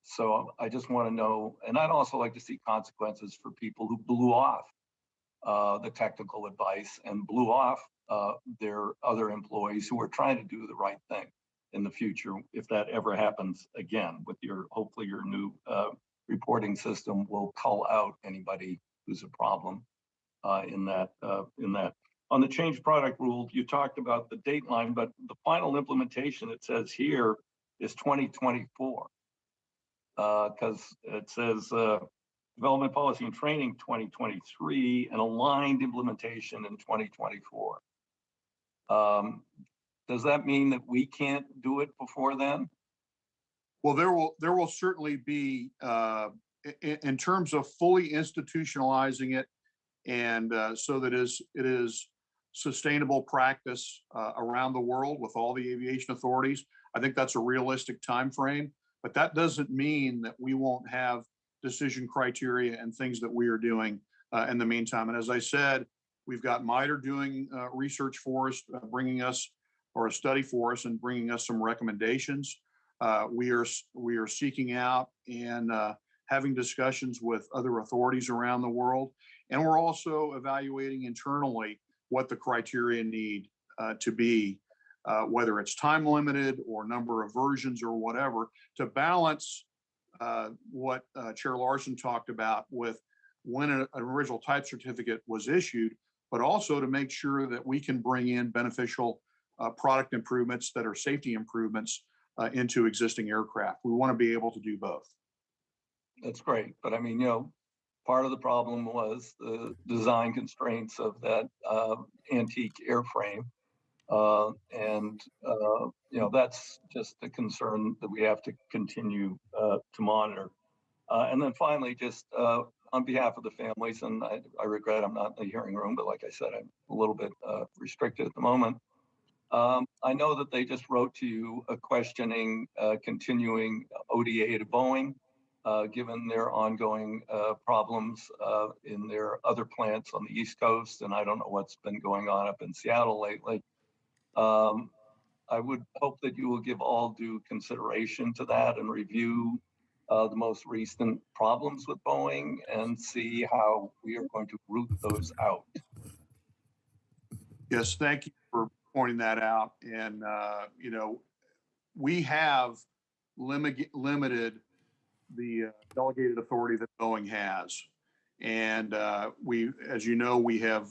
So I just want to know, and I'd also like to see consequences for people who blew off the technical advice and blew off their other employees who are trying to do the right thing in the future, if that ever happens again with hopefully your new reporting system will cull out anybody who's a problem in that. On the change product rule, you talked about the date line, but the final implementation, it says here, is 2024. Because it says development policy and training 2023 and aligned implementation in 2024. Does that mean that we can't do it before then? Well, there will certainly be, in terms of fully institutionalizing it and so that it is sustainable practice around the world with all the aviation authorities. I think that's a realistic time frame, but that doesn't mean that we won't have decision criteria and things that we are doing in the meantime. And as I said, we've got MITRE doing research for us, bringing us, or a study for us and bringing us some recommendations. We are seeking out and having discussions with other authorities around the world. And we're also evaluating internally what the criteria need to be, whether it's time limited or number of versions or whatever, to balance what Chair Larson talked about with when an original type certificate was issued, but also to make sure that we can bring in beneficial product improvements that are safety improvements into existing aircraft. We want to be able to do both. That's great. But I mean, part of the problem was the design constraints of that antique airframe. That's just a concern that we have to continue to monitor. And then finally, just on behalf of the families, and I regret I'm not in the hearing room, but like I said, I'm a little bit restricted at the moment. I know that they just wrote to you questioning continuing ODA to Boeing, given their ongoing problems in their other plants on the East Coast, and I don't know what's been going on up in Seattle lately. I would hope that you will give all due consideration to that and review the most recent problems with Boeing and see how we are going to root those out. Yes, thank you for pointing that out. And, we have limited the delegated authority that Boeing has. And as you know, we have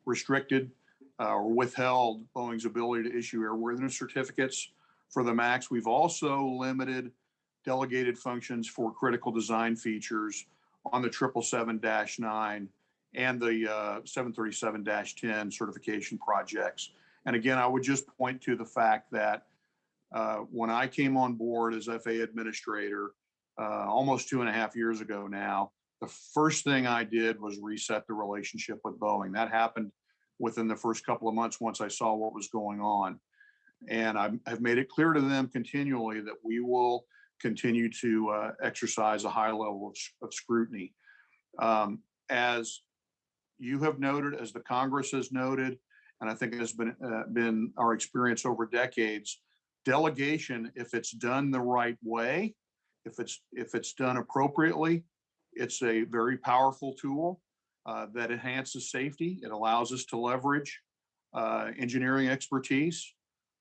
restricted or withheld Boeing's ability to issue airworthiness certificates for the MAX. We've also limited delegated functions for critical design features on the 777-9 and the 737-10 certification projects. And again, I would just point to the fact that when I came on board as FAA administrator almost 2.5 years ago now, the first thing I did was reset the relationship with Boeing. That happened within the first couple of months once I saw what was going on. And I've made it clear to them continually that we will continue to exercise a high level of scrutiny. As you have noted, as the Congress has noted, and I think it has been our experience over decades, delegation, if it's done the right way, if it's done appropriately, it's a very powerful tool that enhances safety. It allows us to leverage engineering expertise,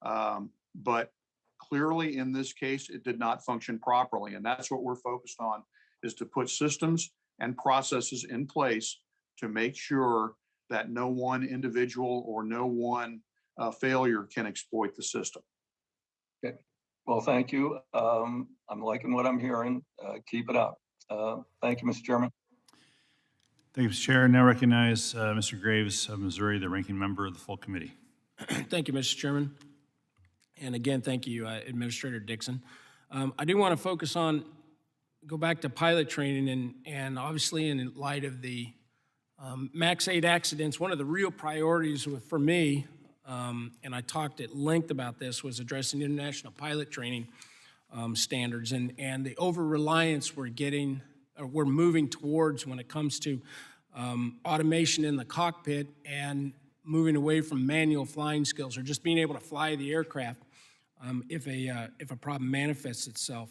but clearly in this case, it did not function properly. And that's what we're focused on, is to put systems and processes in place to make sure that no one individual or no one failure can exploit the system. Okay. Well, thank you. I'm liking what I'm hearing. Keep it up. Thank you, Mr. Chairman. Thank you, Mr. Chair. Now recognize Mr. Graves of Missouri, the ranking member of the full committee. Thank you, Mr. Chairman. And again, thank you, Administrator Dixon. I do want to go back to pilot training, and obviously in light of the MAX 8 accidents, one of the real priorities for me, and I talked at length about this, was addressing international pilot training standards and the over-reliance we're moving towards when it comes to automation in the cockpit and moving away from manual flying skills or just being able to fly the aircraft if a problem manifests itself.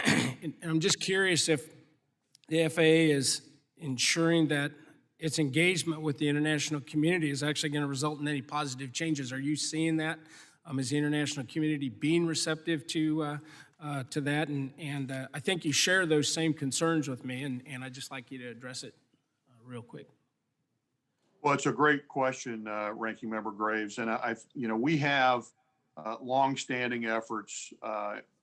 And I'm just curious if the FAA is ensuring that its engagement with the international community is actually going to result in any positive changes. Are you seeing that? Is the international community being receptive to that? And I think you share those same concerns with me, and I'd just like you to address it real quick. Well, it's a great question, Ranking Member Graves, and we have longstanding efforts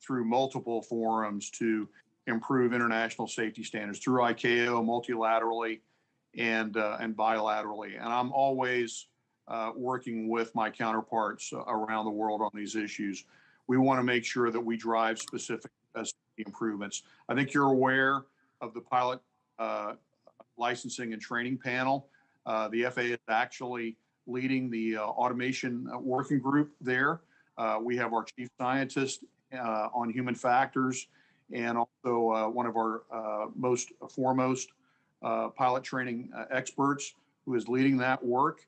through multiple forums to improve international safety standards through ICAO, multilaterally, and bilaterally. And I'm always working with my counterparts around the world on these issues. We want to make sure that we drive specific safety improvements. I think you're aware of the pilot licensing and training panel. The FAA is actually leading the automation working group there. We have our chief scientist on human factors, and also one of our most foremost pilot training experts who is leading that work.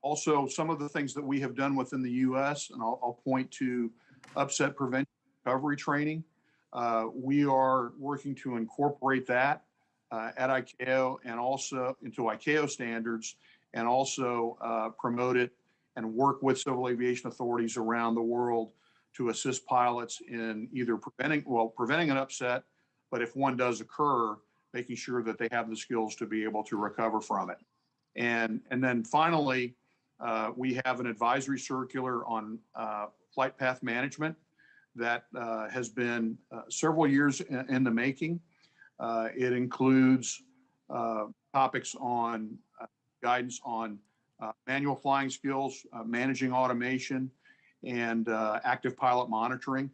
Also, some of the things that we have done within the U.S., and I'll point to upset prevention recovery training. We are working to incorporate that at ICAO and also into ICAO standards, and also promote it and work with civil aviation authorities around the world to assist pilots in either preventing an upset, but if one does occur, making sure that they have the skills to be able to recover from it. And then finally, we have an advisory circular on flight path management that has been several years in the making. It includes topics on guidance on manual flying skills, managing automation, and active pilot monitoring.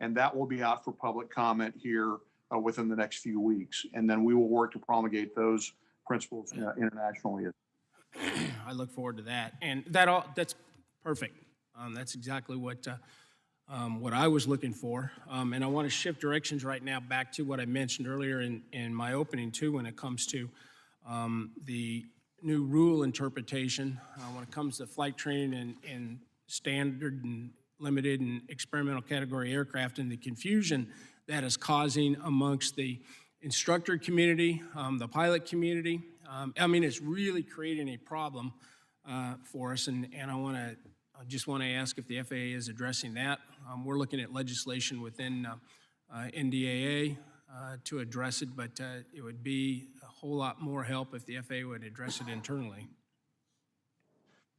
And that will be out for public comment here within the next few weeks. And then we will work to promulgate those principles internationally. I look forward to that. And that's perfect. That's exactly what I was looking for. And I want to shift directions right now back to what I mentioned earlier in my opening too, when it comes to the new rule interpretation, when it comes to flight training and standard and limited and experimental category aircraft, and the confusion that is causing amongst the instructor community, the pilot community. It's really creating a problem for us, and I just want to ask if the FAA is addressing that. We're looking at legislation within NDAA to address it, but it would be a whole lot more help if the FAA would address it internally.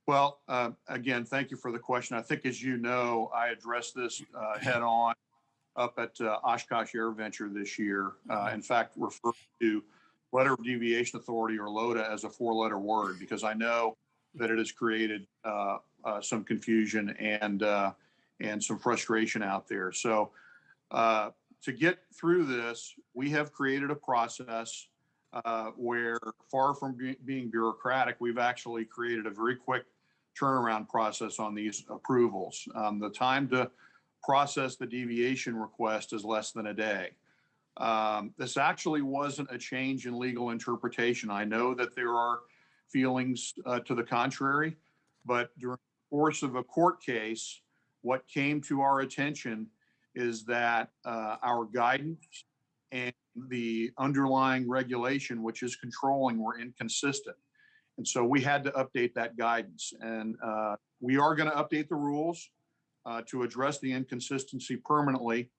Well, again, thank you for the question. I think, as you know, I addressed this head on up at Oshkosh Air Venture this year. In fact, referred to Letter of Deviation Authority, or LODA, as a four-letter word, because I know that it has created some confusion and some frustration out there. So to get through this, we have created a process where, far from being bureaucratic, we've actually created a very quick turnaround process on these approvals. The time to process the deviation request is less than a day. This actually wasn't a change in legal interpretation. I know that there are feelings to the contrary, but during the course of a court case, what came to our attention is that our guidance and the underlying regulation, which is controlling, were inconsistent. And so we had to update that guidance. And we are going to update the rules to address the inconsistency permanently.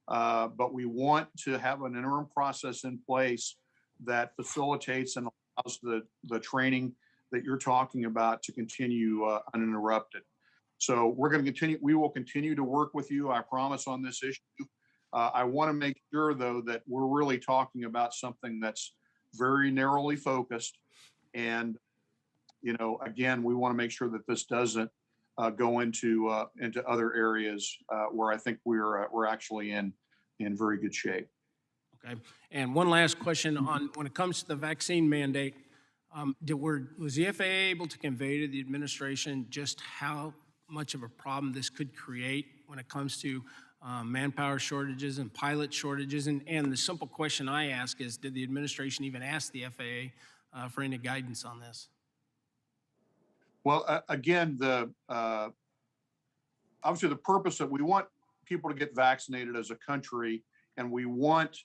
But we want to have an interim process in place that facilitates and allows the training that you're talking about to continue uninterrupted. So we're going to continue. We will continue to work with you, I promise, on this issue. I want to make sure, though, that we're really talking about something that's very narrowly focused. And, again, we want to make sure that this doesn't go into other areas where I think we're actually in very good shape. Okay. And one last question on when it comes to the vaccine mandate. Was the FAA able to convey to the administration just how much of a problem this could create when it comes to manpower shortages and pilot shortages? And the simple question I ask is, did the administration even ask the FAA for any guidance on this? Well, again, obviously the purpose that we want people to get vaccinated as a country and we want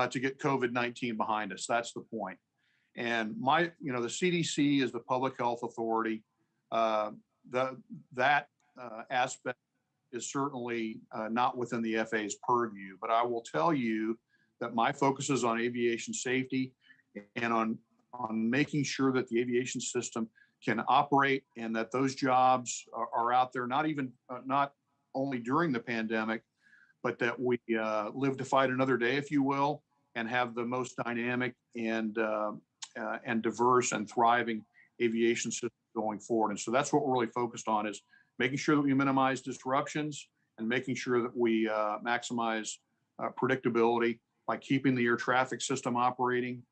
to get COVID-19 behind us. That's the point. And the CDC is the public health authority. That aspect is certainly not within the FAA's purview, but I will tell you that my focus is on aviation safety and on making sure that the aviation system can operate and that those jobs are out there, not only during the pandemic, but that we live to fight another day, if you will, and have the most dynamic and diverse and thriving aviation system going forward. And so that's what we're really focused on, is making sure that we minimize disruptions and making sure that we maximize predictability by keeping the air traffic system operating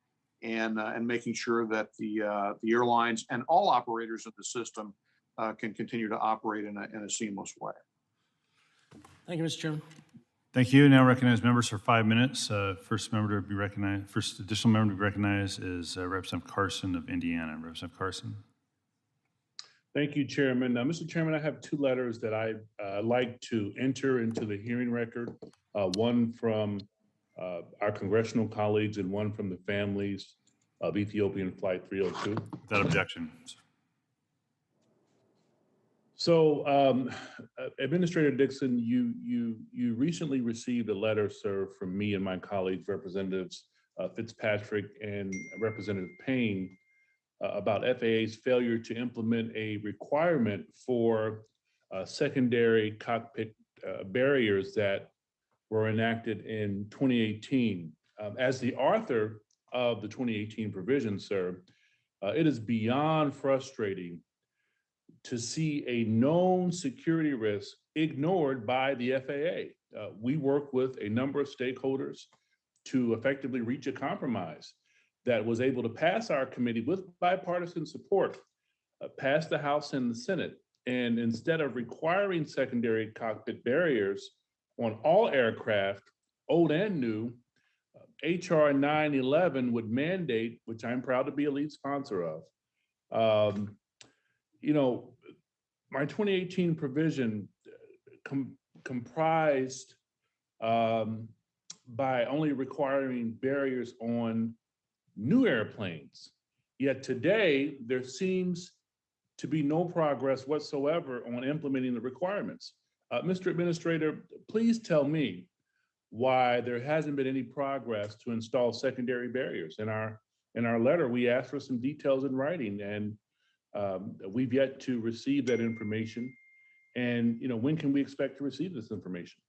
and making sure that the airlines and all operators of the system can continue to operate in a seamless way. Thank you, Mr. Chairman. Thank you. Now recognize members for 5 minutes. First additional member to be recognized is Representative Carson of Indiana. Representative Carson. Thank you, Chairman. Mr. Chairman, I have 2 letters that I'd like to enter into the hearing record, one from our congressional colleagues and one from the families of Ethiopian Flight 302. Without objection. So, Administrator Dixon, you recently received a letter, sir, from me and my colleagues, Representatives Fitzpatrick and Representative Payne, about FAA's failure to implement a requirement for secondary cockpit barriers that were enacted in 2018. As the author of the 2018 provision, sir, it is beyond frustrating to see a known security risk ignored by the FAA. We work with a number of stakeholders to effectively reach a compromise that was able to pass our committee with bipartisan support, pass the House and the Senate. And instead of requiring secondary cockpit barriers on all aircraft, old and new, HR 911 would mandate, which I'm proud to be a lead sponsor of. My 2018 provision comprised by only requiring barriers on new airplanes. Yet today, there seems to be no progress whatsoever on implementing the requirements. Mr. Administrator, please tell me why there hasn't been any progress to install secondary barriers. In our letter, we asked for some details in writing, and we've yet to receive that information. And when can we expect to receive this information?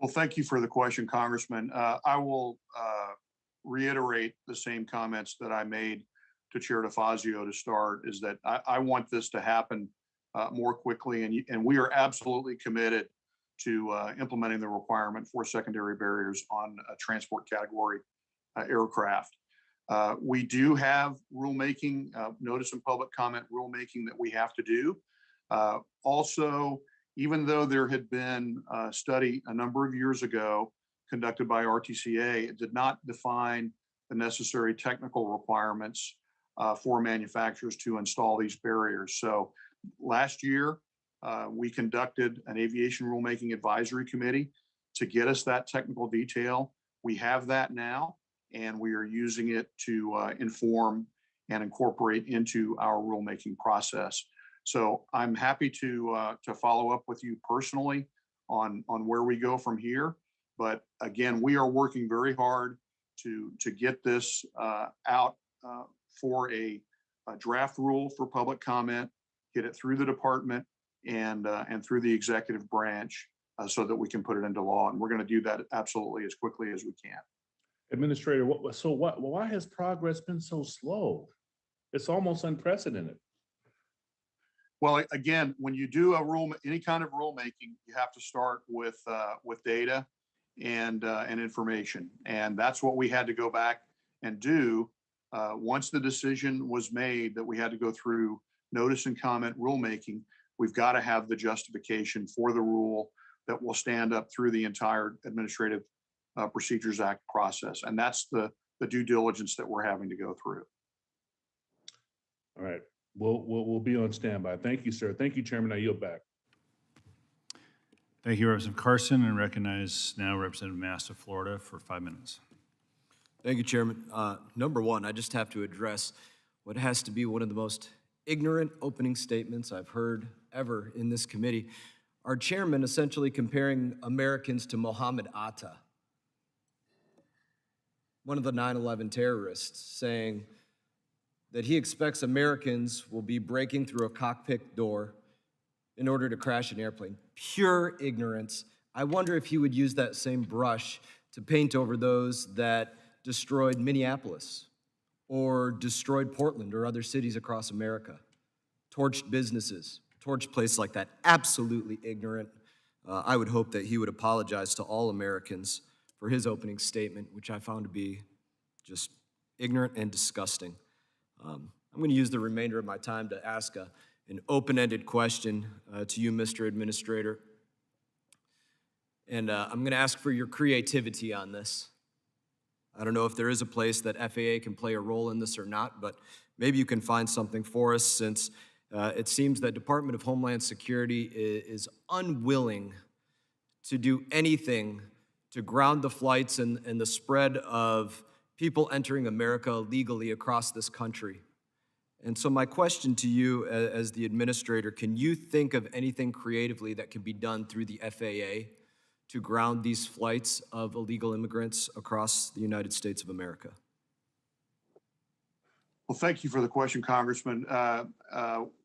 Well, thank you for the question, Congressman. I will reiterate the same comments that I made to Chair DeFazio to start, is that I want this to happen more quickly, and we are absolutely committed to implementing the requirement for secondary barriers on a transport category aircraft. We do have rulemaking, notice and public comment rulemaking that we have to do. Also, even though there had been a study a number of years ago conducted by RTCA, it did not define the necessary technical requirements for manufacturers to install these barriers. So last year, we conducted an aviation rulemaking advisory committee to get us that technical detail. We have that now, and we are using it to inform and incorporate into our rulemaking process. So I'm happy to follow up with you personally on where we go from here. But again, we are working very hard to get this out for a draft rule for public comment, get it through the department and through the executive branch so that we can put it into law. And we're going to do that absolutely as quickly as we can. Administrator, why has progress been so slow? It's almost unprecedented. Well, again, when you do any kind of rulemaking, you have to start with data and information, and that's what we had to go back and do once the decision was made that we had to go through notice and comment rulemaking. We've got to have the justification for the rule that will stand up through the entire Administrative Procedures Act process, and that's the due diligence that we're having to go through. All right. We'll be on standby. Thank you, sir. Thank you, Chairman. I yield back. Thank you, Representative Carson, and recognize now Representative Mast of Florida for 5 minutes. Thank you, Chairman. Number one, I just have to address what has to be one of the most ignorant opening statements I've heard ever in this committee. Our chairman essentially comparing Americans to Mohammed Atta, one of the 9/11 terrorists, saying that he expects Americans will be breaking through a cockpit door in order to crash an airplane. Pure ignorance. I wonder if he would use that same brush to paint over those that destroyed Minneapolis or destroyed Portland or other cities across America, torched businesses, torched places like that. Absolutely ignorant. I would hope that he would apologize to all Americans for his opening statement, which I found to be just ignorant and disgusting. I'm going to use the remainder of my time to ask an open-ended question to you, Mr. Administrator. And I'm going to ask for your creativity on this. I don't know if there is a place that FAA can play a role in this or not, but maybe you can find something for us, since it seems that Department of Homeland Security is unwilling to do anything to ground the flights and the spread of people entering America illegally across this country. And so my question to you as the administrator, can you think of anything creatively that can be done through the FAA to ground these flights of illegal immigrants across the United States of America? Well, thank you for the question, Congressman.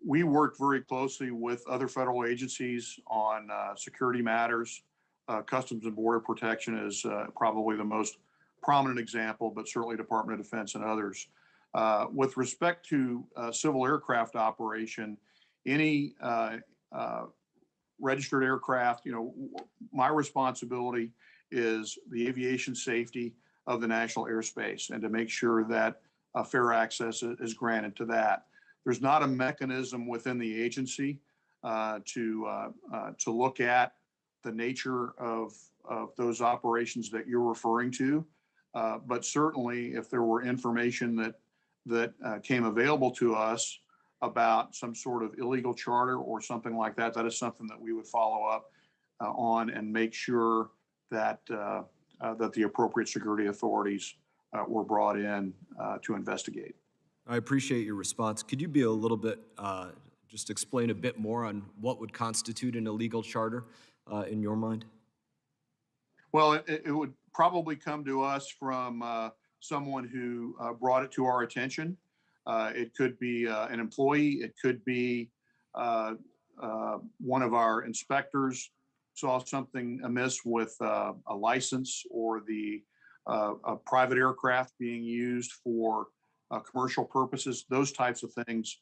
We work very closely with other federal agencies on security matters. Customs and Border Protection is probably the most prominent example, but certainly Department of Defense and others. With respect to civil aircraft operation, any registered aircraft, my responsibility is the aviation safety of the national airspace and to make sure that fair access is granted to that. There's not a mechanism within the agency to look at the nature of those operations that you're referring to. But certainly if there were information that came available to us about some sort of illegal charter or something like that, that is something that we would follow up on and make sure that that the appropriate security authorities were brought in to investigate. I appreciate your response. Could you be a little bit, just explain a bit more on what would constitute an illegal charter in your mind? Well, it would probably come to us from someone who brought it to our attention. It could be an employee. It could be one of our inspectors saw something amiss with a license or a private aircraft being used for commercial purposes. Those types of things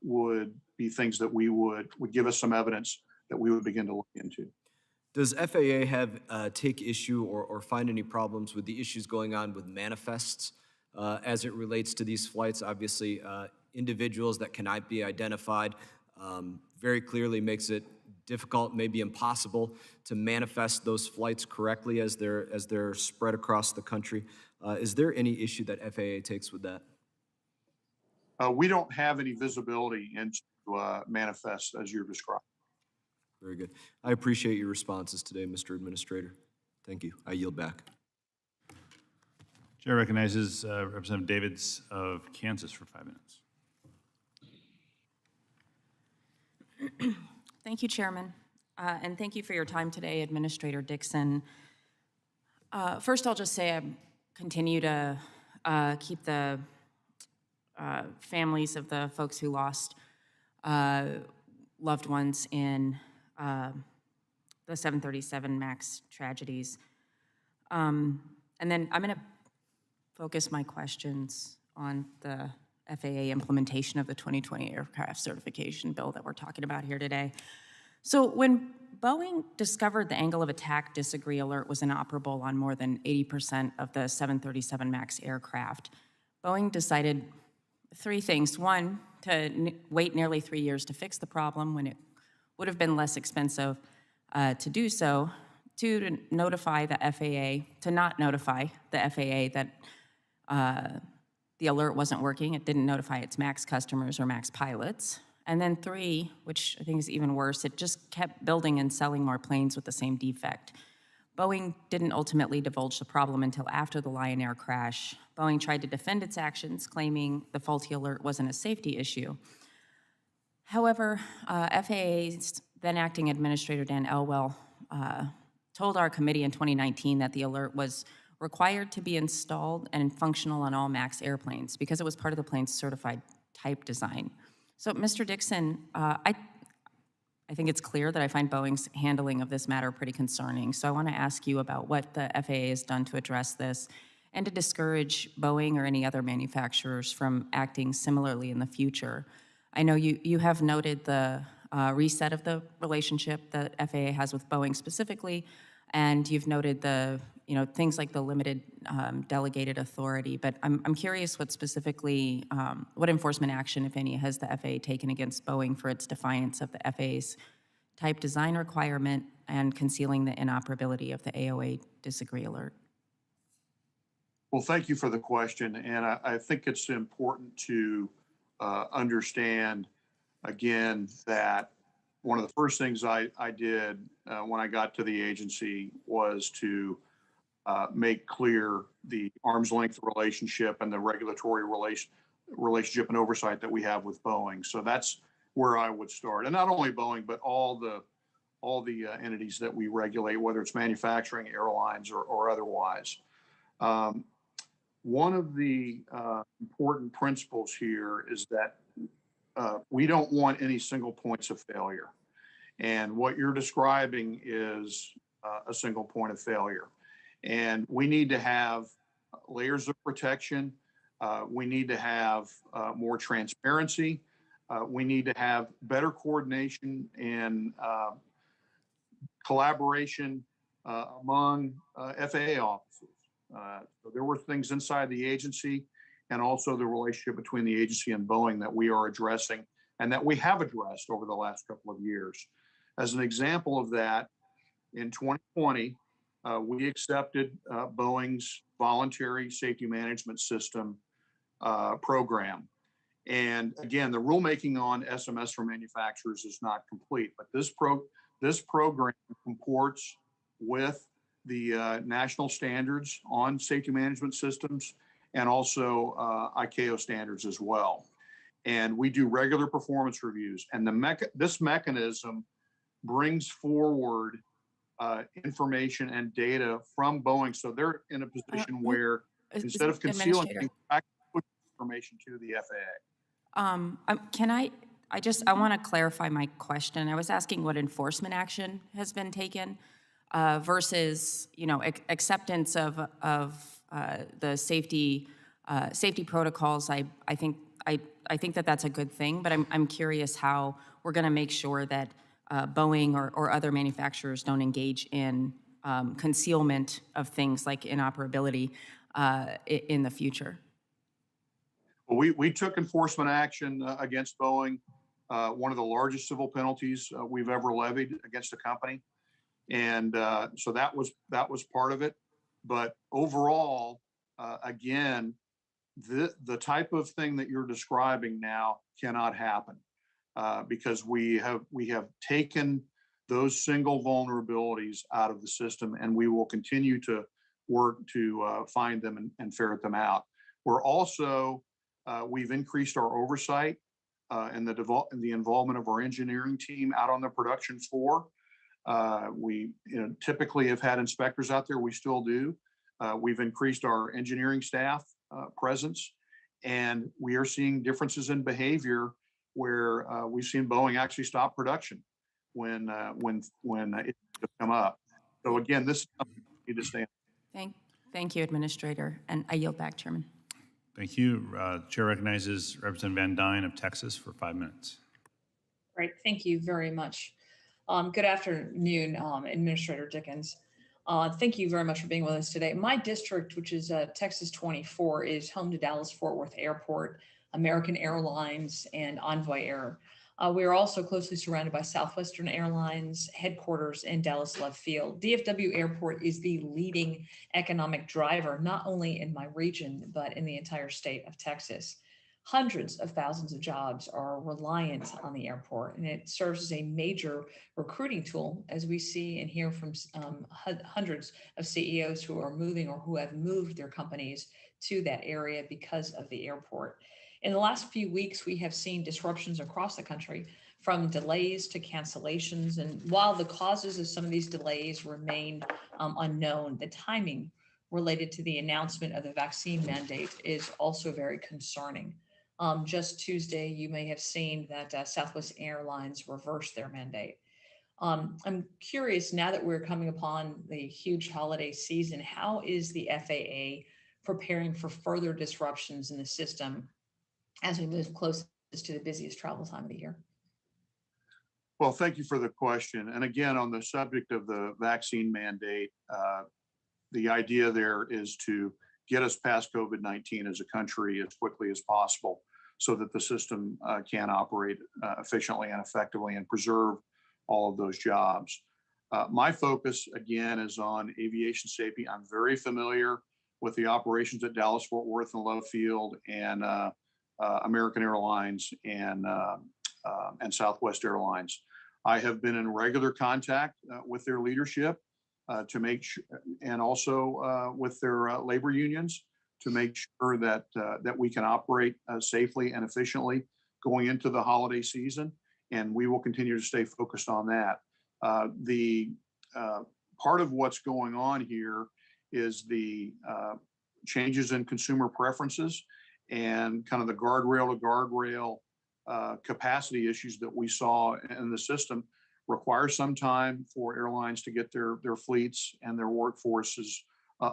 would be things that would give us some evidence that we would begin to look into. Does FAA have take issue or find any problems with the issues going on with manifests as it relates to these flights? Obviously, individuals that cannot be identified very clearly makes it difficult, maybe impossible, to manifest those flights correctly as they're spread across the country. Is there any issue that FAA takes with that? We don't have any visibility into manifests as you're describing. Very good. I appreciate your responses today, Mr. Administrator. Thank you. I yield back. Chair recognizes Representative Davids of Kansas for 5 minutes. Thank you, Chairman, and thank you for your time today, Administrator Dixon. First, I'll just say I continue to keep the families of the folks who lost loved ones in the 737 MAX tragedies. And then I'm going to focus my questions on the FAA implementation of the 2020 aircraft certification bill that we're talking about here today. So when Boeing discovered the angle of attack disagree alert was inoperable on more than 80% of the 737 MAX aircraft, Boeing decided three things. One, to wait nearly 3 years to fix the problem when it would have been less expensive to do so. Two, to notify the FAA, to not notify the FAA that the alert wasn't working. It didn't notify its MAX customers or MAX pilots. And then 3, which I think is even worse, it just kept building and selling more planes with the same defect. Boeing didn't ultimately divulge the problem until after the Lion Air crash. Boeing tried to defend its actions, claiming the faulty alert wasn't a safety issue. However, FAA's then acting administrator, Dan Elwell, told our committee in 2019 that the alert was required to be installed and functional on all MAX airplanes because it was part of the plane's certified type design. So, Mr. Dixon, I think it's clear that I find Boeing's handling of this matter pretty concerning. So I want to ask you about what the FAA has done to address this and to discourage Boeing or any other manufacturers from acting similarly in the future. I know you have noted the reset of the relationship that FAA has with Boeing specifically, and you've noted the things like the limited delegated authority. But I'm curious what specifically, what enforcement action, if any, has the FAA taken against Boeing for its defiance of the FAA's type design requirement and concealing the inoperability of the AOA disagree alert? Well, thank you for the question. And I think it's important to understand, again, that one of the first things I did when I got to the agency was to make clear the arm's length relationship and the regulatory relationship and oversight that we have with Boeing. So that's where I would start. And not only Boeing, but all the entities that we regulate, whether it's manufacturing, airlines, or otherwise. One of the important principles here is that we don't want any single points of failure. And what you're describing is a single point of failure. And we need to have layers of protection. We need to have more transparency. We need to have better coordination and collaboration among FAA offices. So there were things inside the agency and also the relationship between the agency and Boeing that we are addressing and that we have addressed over the last couple of years. As an example of that, in 2020, we accepted Boeing's Voluntary Safety Management System program. And again, the rulemaking on SMS for manufacturers is not complete, but this program comports with the national standards on safety management systems and also ICAO standards as well. And we do regular performance reviews. And this mechanism brings forward information and data from Boeing. So they're in a position where instead of concealing things, actually put information to the FAA. I want to clarify my question. I was asking what enforcement action has been taken versus, acceptance of the safety protocols. I think that that's a good thing, but I'm curious how we're going to make sure that Boeing or other manufacturers don't engage in concealment of things like inoperability in the future. Well, we took enforcement action against Boeing, one of the largest civil penalties we've ever levied against a company. And so that was part of it. But overall, again, the type of thing that you're describing now cannot happen because we have taken those single vulnerabilities out of the system, and we will continue to work to find them and ferret them out. We're also we've increased our oversight and the involvement of our engineering team out on the production floor. We typically have had inspectors out there. We still do. We've increased our engineering staff presence, and we are seeing differences in behavior where we've seen Boeing actually stop production when it come up. So again, this is something we need to stand. Thank you, Administrator, and I yield back, Chairman. Thank you. Chair recognizes Representative Van Dyne of Texas for 5 minutes. Great, thank you very much. Good afternoon, Administrator Dickens. Thank you very much for being with us today. My district, which is Texas 24, is home to Dallas-Fort Worth Airport, American Airlines, and Envoy Air. We are also closely surrounded by Southwestern Airlines headquarters in Dallas Love Field. DFW Airport is the leading economic driver, not only in my region, but in the entire state of Texas. Hundreds of thousands of jobs are reliant on the airport, and it serves as a major recruiting tool, as we see and hear from hundreds of CEOs who are moving or who have moved their companies to that area because of the airport. In the last few weeks, we have seen disruptions across the country, from delays to cancellations. And while the causes of some of these delays remain unknown, the timing related to the announcement of the vaccine mandate is also very concerning. Just Tuesday, you may have seen that Southwest Airlines reversed their mandate. I'm curious, now that we're coming upon the huge holiday season, how is the FAA preparing for further disruptions in the system as we move closest to the busiest travel time of the year? Well, thank you for the question. And again, on the subject of the vaccine mandate, the idea there is to get us past COVID-19 as a country as quickly as possible so that the system can operate efficiently and effectively and preserve all of those jobs. My focus, again, is on aviation safety. I'm very familiar with the operations at Dallas, Fort Worth, and Love Field, and American Airlines and Southwest Airlines. I have been in regular contact with their leadership to make sure, and also with their labor unions, to make sure that that we can operate safely and efficiently going into the holiday season, and we will continue to stay focused on that. The part of what's going on here is the changes in consumer preferences and kind of the guardrail to guardrail capacity issues that we saw in the system require some time for airlines to get their fleets and their workforces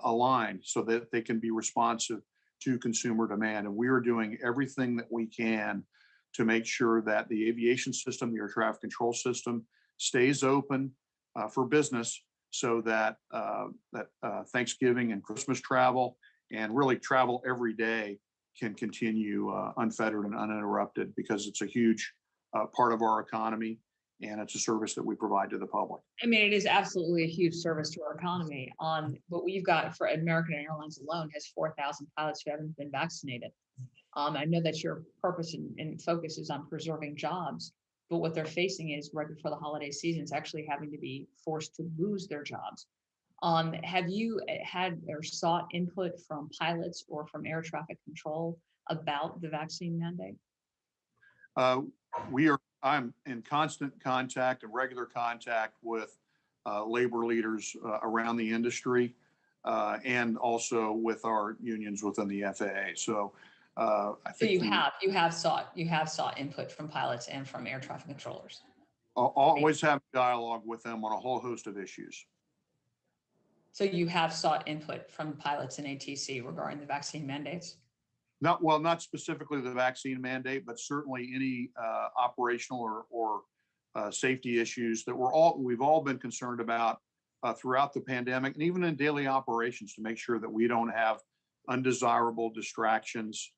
aligned so that they can be responsive to consumer demand. And we are doing everything that we can to make sure that the aviation system, the air traffic control system, stays open for business so that Thanksgiving and Christmas travel and really travel every day can continue unfettered and uninterrupted, because it's a huge part of our economy and it's a service that we provide to the public. I mean, it is absolutely a huge service to our economy. What we've got for American Airlines alone has 4,000 pilots who haven't been vaccinated. I know that your purpose and focus is on preserving jobs, but what they're facing is right before the holiday season is actually having to be forced to lose their jobs. Have you had or sought input from pilots or from air traffic control about the vaccine mandate? I'm in constant contact and regular contact with labor leaders around the industry and also with our unions within the FAA. So I think you have sought input from pilots and from air traffic controllers. Always have dialogue with them on a whole host of issues. So you have sought input from pilots and ATC regarding the vaccine mandates? Not specifically the vaccine mandate, but certainly any operational or safety issues that we've all been concerned about throughout the pandemic, and even in daily operations, to make sure that we don't have undesirable distractions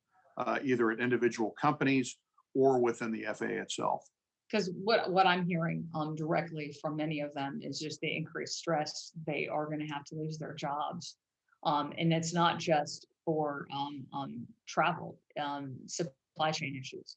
either at individual companies or within the FAA itself. Because what I'm hearing directly from many of them is just the increased stress. They are going to have to lose their jobs. And it's not just for travel, supply chain issues.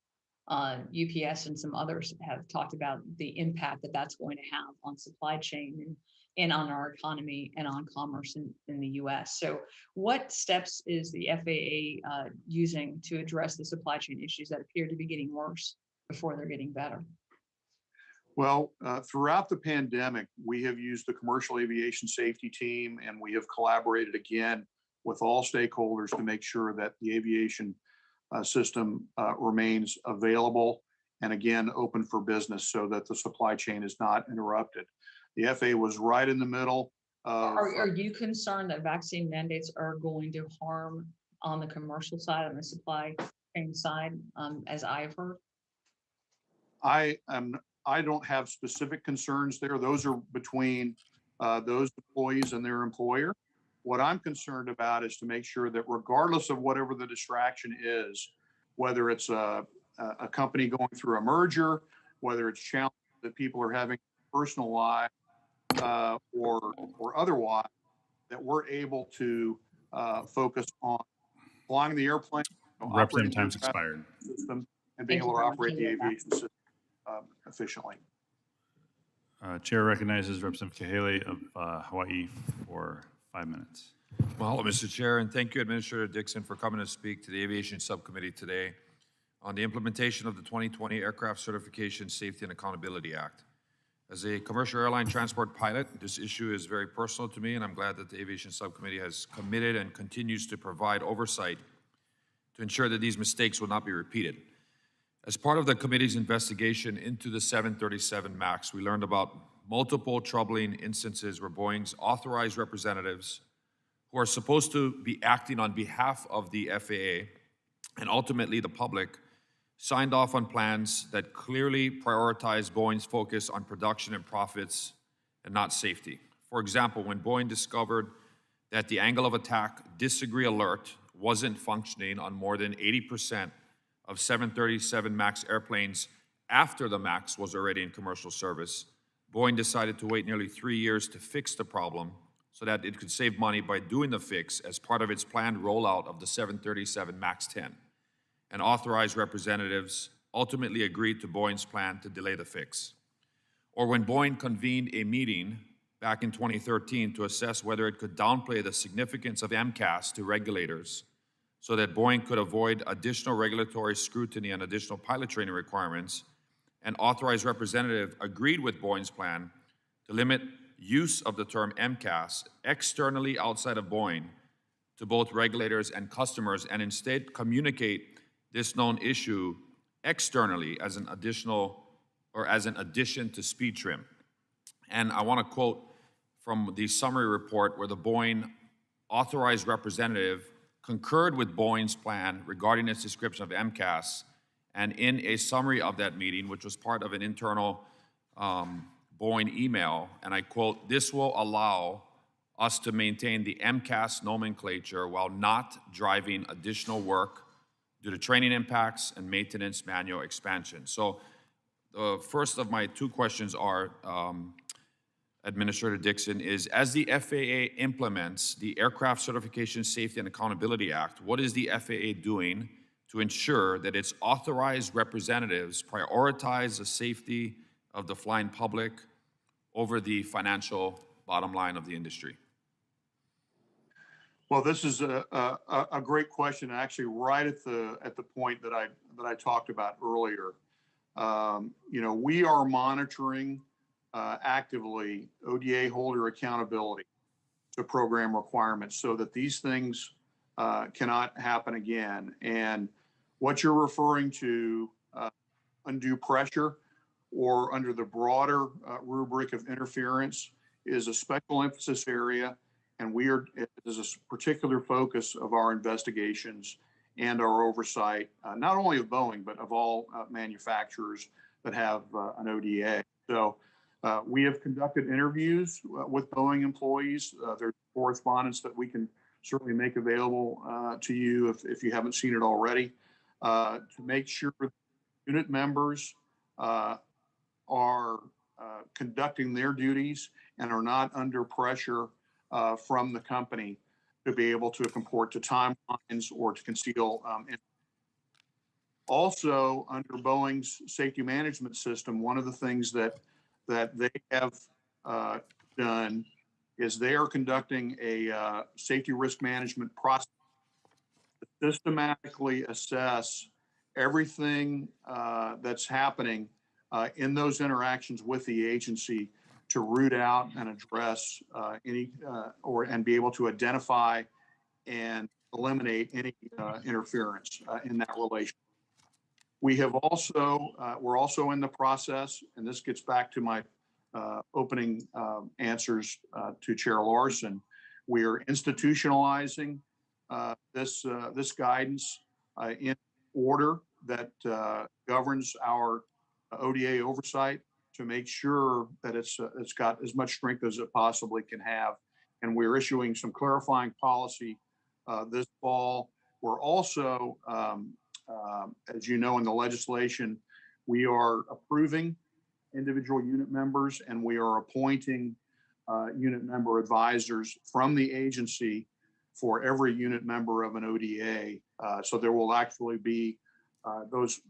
UPS and some others have talked about the impact that that's going to have on supply chain and on our economy and on commerce in the US. So what steps is the FAA using to address the supply chain issues that appear to be getting worse before they're getting better? Well, throughout the pandemic, we have used the commercial aviation safety team, and we have collaborated again with all stakeholders to make sure that the aviation system remains available and again open for business so that the supply chain is not interrupted. The FAA was right in the middle of. Are you concerned that vaccine mandates are going to harm on the commercial side, on the supply chain side, as I've heard? I don't have specific concerns there. Those are between those employees and their employer. What I'm concerned about is to make sure that regardless of whatever the distraction is, whether it's a company going through a merger, whether it's challenges that people are having in their personal life or otherwise, that we're able to focus on flying the airplane operating Representative, time's the traffic expired. system and being Thank able you to very much. operate the aviation system efficiently. Chair recognizes Representative Kahale of Hawaii for 5 minutes. Mahalo, Mr. Chair, and thank you, Administrator Dixon, for coming to speak to the Aviation Subcommittee today on the implementation of the 2020 Aircraft Certification, Safety, and Accountability Act. As a commercial airline transport pilot, this issue is very personal to me, and I'm glad that the Aviation Subcommittee has committed and continues to provide oversight to ensure that these mistakes will not be repeated. As part of the committee's investigation into the 737 MAX, we learned about multiple troubling instances where Boeing's authorized representatives, who are supposed to be acting on behalf of the FAA and ultimately the public, signed off on plans that clearly prioritize Boeing's focus on production and profits and not safety. For example, when Boeing discovered that the angle of attack disagree alert wasn't functioning on more than 80% of 737 MAX airplanes after the MAX was already in commercial service, Boeing decided to wait nearly 3 years to fix the problem so that it could save money by doing the fix as part of its planned rollout of the 737 MAX 10. And authorized representatives ultimately agreed to Boeing's plan to delay the fix. Or when Boeing convened a meeting back in 2013 to assess whether it could downplay the significance of MCAS to regulators so that Boeing could avoid additional regulatory scrutiny and additional pilot training requirements, an authorized representative agreed with Boeing's plan to limit use of the term MCAS externally outside of Boeing to both regulators and customers, and instead communicate this known issue externally as an additional or as an addition to speed trim. And I want to quote from the summary report where the Boeing authorized representative concurred with Boeing's plan regarding its description of MCAS, and in a summary of that meeting, which was part of an internal Boeing email, and I quote, "This will allow us to maintain the MCAS nomenclature while not driving additional work due to training impacts and maintenance manual expansion." So the first of my two questions are, Administrator Dixon, is as the FAA implements the Aircraft Certification, Safety, and Accountability Act, what is the FAA doing to ensure that its authorized representatives prioritize the safety of the flying public over the financial bottom line of the industry? Well, this is a great question, actually right at the point that I talked about earlier. We are monitoring actively ODA holder accountability to program requirements so that these things cannot happen again. And what you're referring to, undue pressure or under the broader rubric of interference, is a special emphasis area. And it is a particular focus of our investigations and our oversight, not only of Boeing, but of all manufacturers that have an ODA. So we have conducted interviews with Boeing employees. There's correspondence that we can certainly make available to you if you haven't seen it already, to make sure unit members are conducting their duties and are not under pressure from the company to be able to comport to timelines or to conceal. Also, under Boeing's safety management system, one of the things that they have done is they are conducting a safety risk management process to systematically assess everything that's happening in those interactions with the agency to root out and address and be able to identify and eliminate any interference in that relationship. We're also in the process, and this gets back to my opening answers to Chair Larson. We are institutionalizing this guidance in order that governs our ODA oversight to make sure that it's got as much strength as it possibly can have. And we're issuing some clarifying policy this fall. We're also, as you know, in the legislation, we are approving individual unit members, and we are appointing unit member advisors from the agency for every unit member of an ODA. So there will actually be those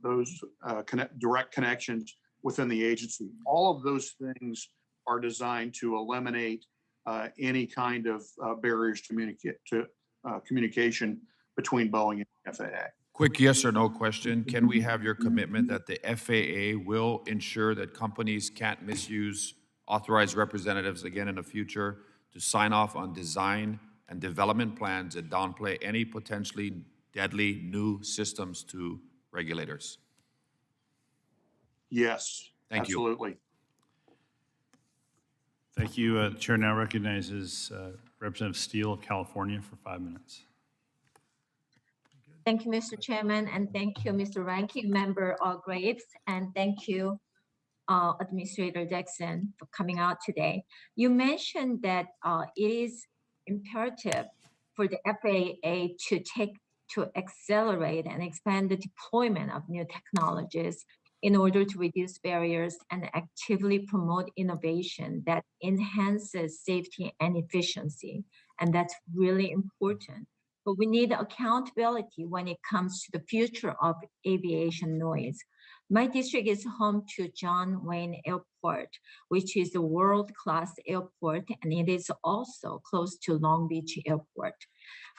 direct connections within the agency. All of those things are designed to eliminate any kind of barriers to communication between Boeing and FAA. Quick yes or no question. Can we have your commitment that the FAA will ensure that companies can't misuse authorized representatives again in the future to sign off on design and development plans that downplay any potentially deadly new systems to regulators? Yes, Thank you. absolutely. Thank you. The chair now recognizes Representative Steele of California for 5 minutes. Thank you, Mr. Chairman, and thank you, Mr. Ranking Member Graves, and thank you, Administrator Dixon, for coming out today. You mentioned that it is imperative for the FAA to accelerate and expand the deployment of new technologies in order to reduce barriers and actively promote innovation that enhances safety and efficiency. And that's really important. But we need accountability when it comes to the future of aviation noise. My district is home to John Wayne Airport, which is a world-class airport, and it is also close to Long Beach Airport.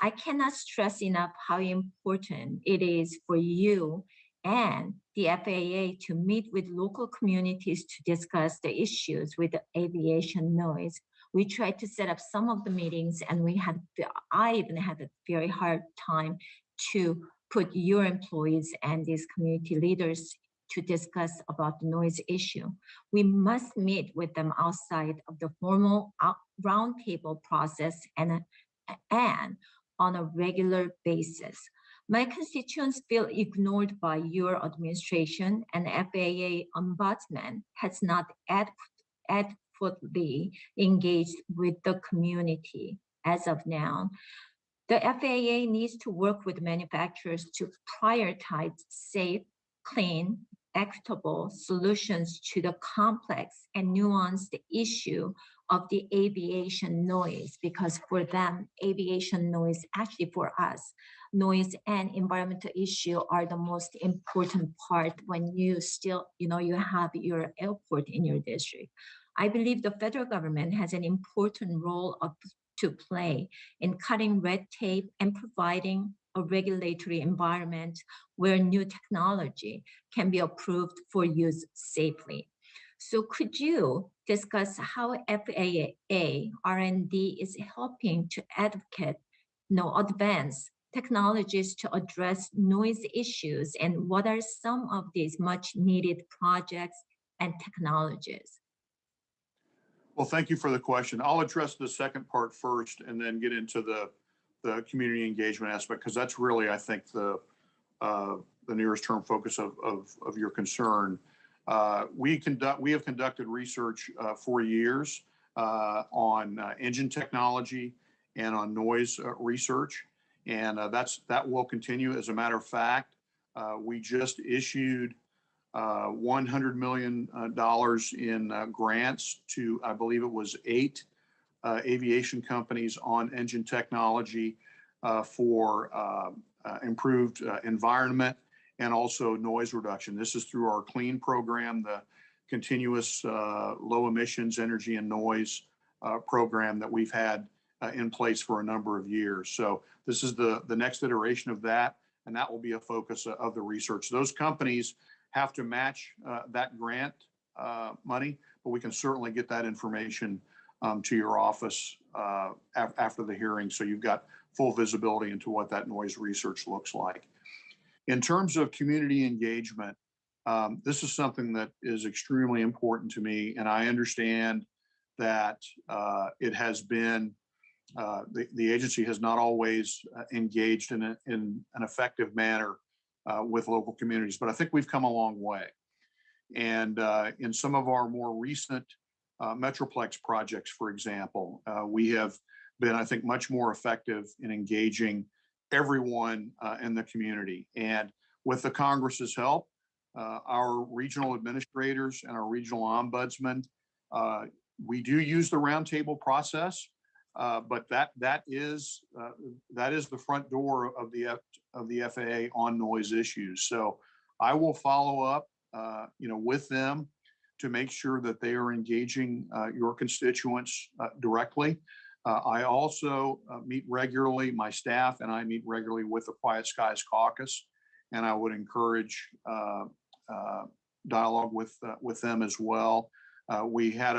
I cannot stress enough how important it is for you and the FAA to meet with local communities to discuss the issues with the aviation noise. We tried to set up some of the meetings, and I even had a very hard time to put your employees and these community leaders to discuss about the noise issue. We must meet with them outside of the formal roundtable process and on a regular basis. My constituents feel ignored by your administration, and FAA Ombudsman has not adequately engaged with the community as of now. The FAA needs to work with manufacturers to prioritize safe, clean, equitable solutions to the complex and nuanced issue of the aviation noise, because for them, aviation noise, actually for us, noise and environmental issue are the most important part when you still, you have your airport in your district. I believe the federal government has an important role to play in cutting red tape and providing a regulatory environment where new technology can be approved for use safely. So could you discuss how FAA R&D is helping to advance technologies to address noise issues, and what are some of these much needed projects and technologies? Well, thank you for the question. I'll address the second part first and then get into the community engagement aspect, because that's really, I think, the nearest term focus of your concern. We have conducted research for years on engine technology and on noise research, and that will continue. As a matter of fact, we just issued $100 million in grants to, I believe it was 8 aviation companies on engine technology for improved environment and also noise reduction. This is through our CLEAN program, the continuous low emissions energy and noise program that we've had in place for a number of years. So this is the next iteration of that, and that will be a focus of the research. Those companies have to match that grant money, but we can certainly get that information to your office after the hearing, so you've got full visibility into what that noise research looks like. In terms of community engagement, this is something that is extremely important to me, and I understand that it has been, the agency has not always engaged in an effective manner with local communities, but I think we've come a long way. And in some of our more recent Metroplex projects, for example, we have been, I think, much more effective in engaging everyone in the community. And with the Congress's help, our regional administrators and our regional ombudsman, we do use the roundtable process. But that is the front door of the FAA on noise issues. So I will follow up, with them to make sure that they are engaging your constituents directly. I also meet regularly, my staff and I meet regularly with the Quiet Skies Caucus, and I would encourage dialogue with them as well. We had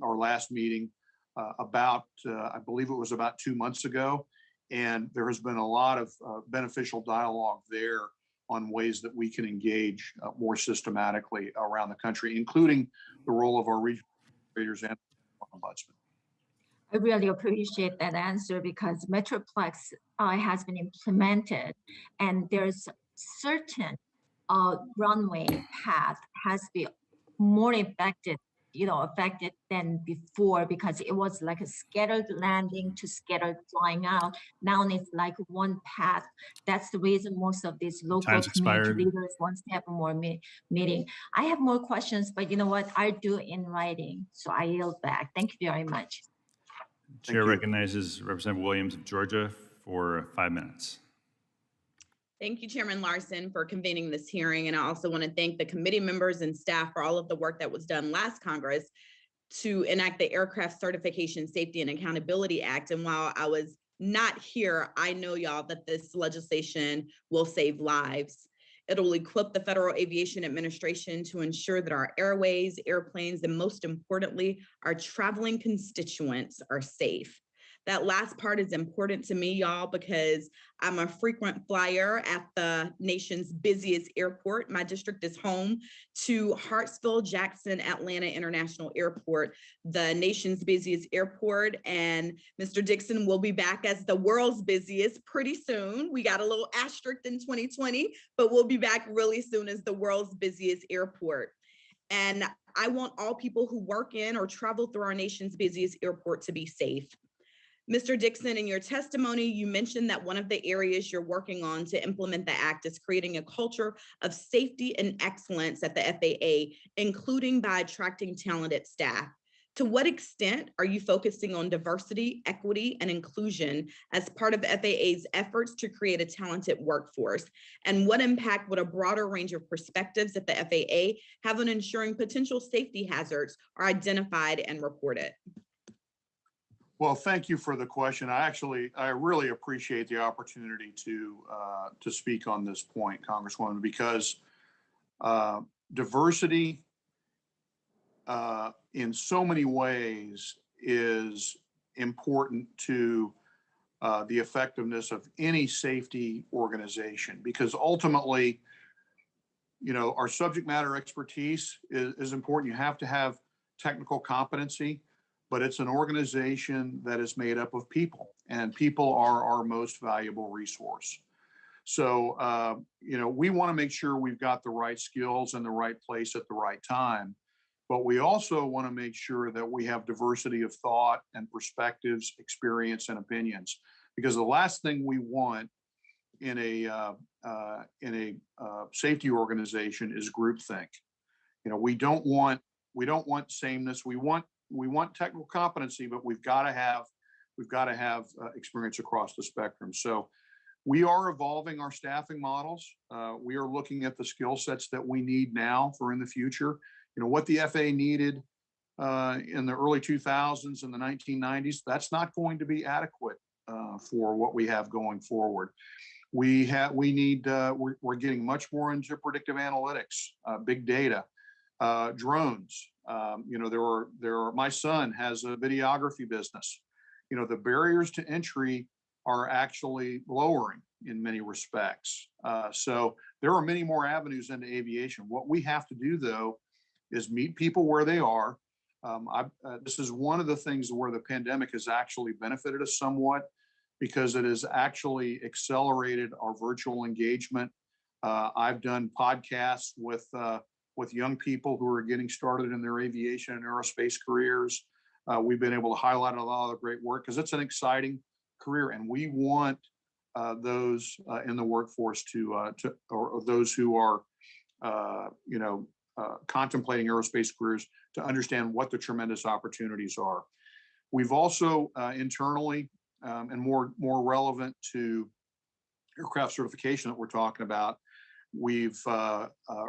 our last meeting I believe it was about 2 months ago, and there has been a lot of beneficial dialogue there on ways that we can engage more systematically around the country, including the role of our regional administrators and ombudsman. I really appreciate that answer because Metroplex has been implemented and there's certain runway path has been more affected than before because it was like a scattered landing to scattered flying out. Now it's like one path. That's the reason most of these local Time's community expired. leaders want to have more meeting. I have more questions, but you know what? I do in writing, so I yield back. Thank you very much. Chair recognizes Representative Williams of Georgia for 5 minutes. Thank you, Chairman Larson, for convening this hearing. And I also want to thank the committee members and staff for all of the work that was done last Congress to enact the Aircraft Certification, Safety, and Accountability Act. And while I was not here, I know, y'all, that this legislation will save lives. It'll equip the Federal Aviation Administration to ensure that our airways, airplanes, and most importantly, our traveling constituents are safe. That last part is important to me, y'all, because I'm a frequent flyer at the nation's busiest airport. My district is home to Hartsfield Jackson Atlanta International Airport, the nation's busiest airport. And Mr. Dixon will be back as the world's busiest pretty soon. We got a little asterisk in 2020, but we'll be back really soon as the world's busiest airport. And I want all people who work in or travel through our nation's busiest airport to be safe. Mr. Dixon, in your testimony, you mentioned that one of the areas you're working on to implement the act is creating a culture of safety and excellence at the FAA, including by attracting talented staff. To what extent are you focusing on diversity, equity, and inclusion as part of FAA's efforts to create a talented workforce? And what impact would a broader range of perspectives at the FAA have on ensuring potential safety hazards are identified and reported? Well, thank you for the question. I really appreciate the opportunity to speak on this point, Congresswoman, because diversity in so many ways is important to the effectiveness of any safety organization, because ultimately, our subject matter expertise is important. You have to have technical competency, but it's an organization that is made up of people, and people are our most valuable resource. So, we want to make sure we've got the right skills in the right place at the right time, but we also want to make sure that we have diversity of thought and perspectives, experience, and opinions, because the last thing we want in a safety organization is groupthink. We don't want sameness. We want technical competency, but we've got to have experience across the spectrum. So we are evolving our staffing models. We are looking at the skill sets that we need now for in the future. What the FAA needed in the early 2000s and the 1990s, that's not going to be adequate for what we have going forward. We're getting much more into predictive analytics, big data, drones. My son has a videography business. The barriers to entry are actually lowering in many respects. So there are many more avenues into aviation. What we have to do, though, is meet people where they are. This is one of the things where the pandemic has actually benefited us somewhat, because it has actually accelerated our virtual engagement. I've done podcasts with young people who are getting started in their aviation and aerospace careers. We've been able to highlight a lot of the great work because it's an exciting career, and we want those in the workforce or those who are, contemplating aerospace careers to understand what the tremendous opportunities are. We've also internally and more relevant to aircraft certification that we're talking about, we've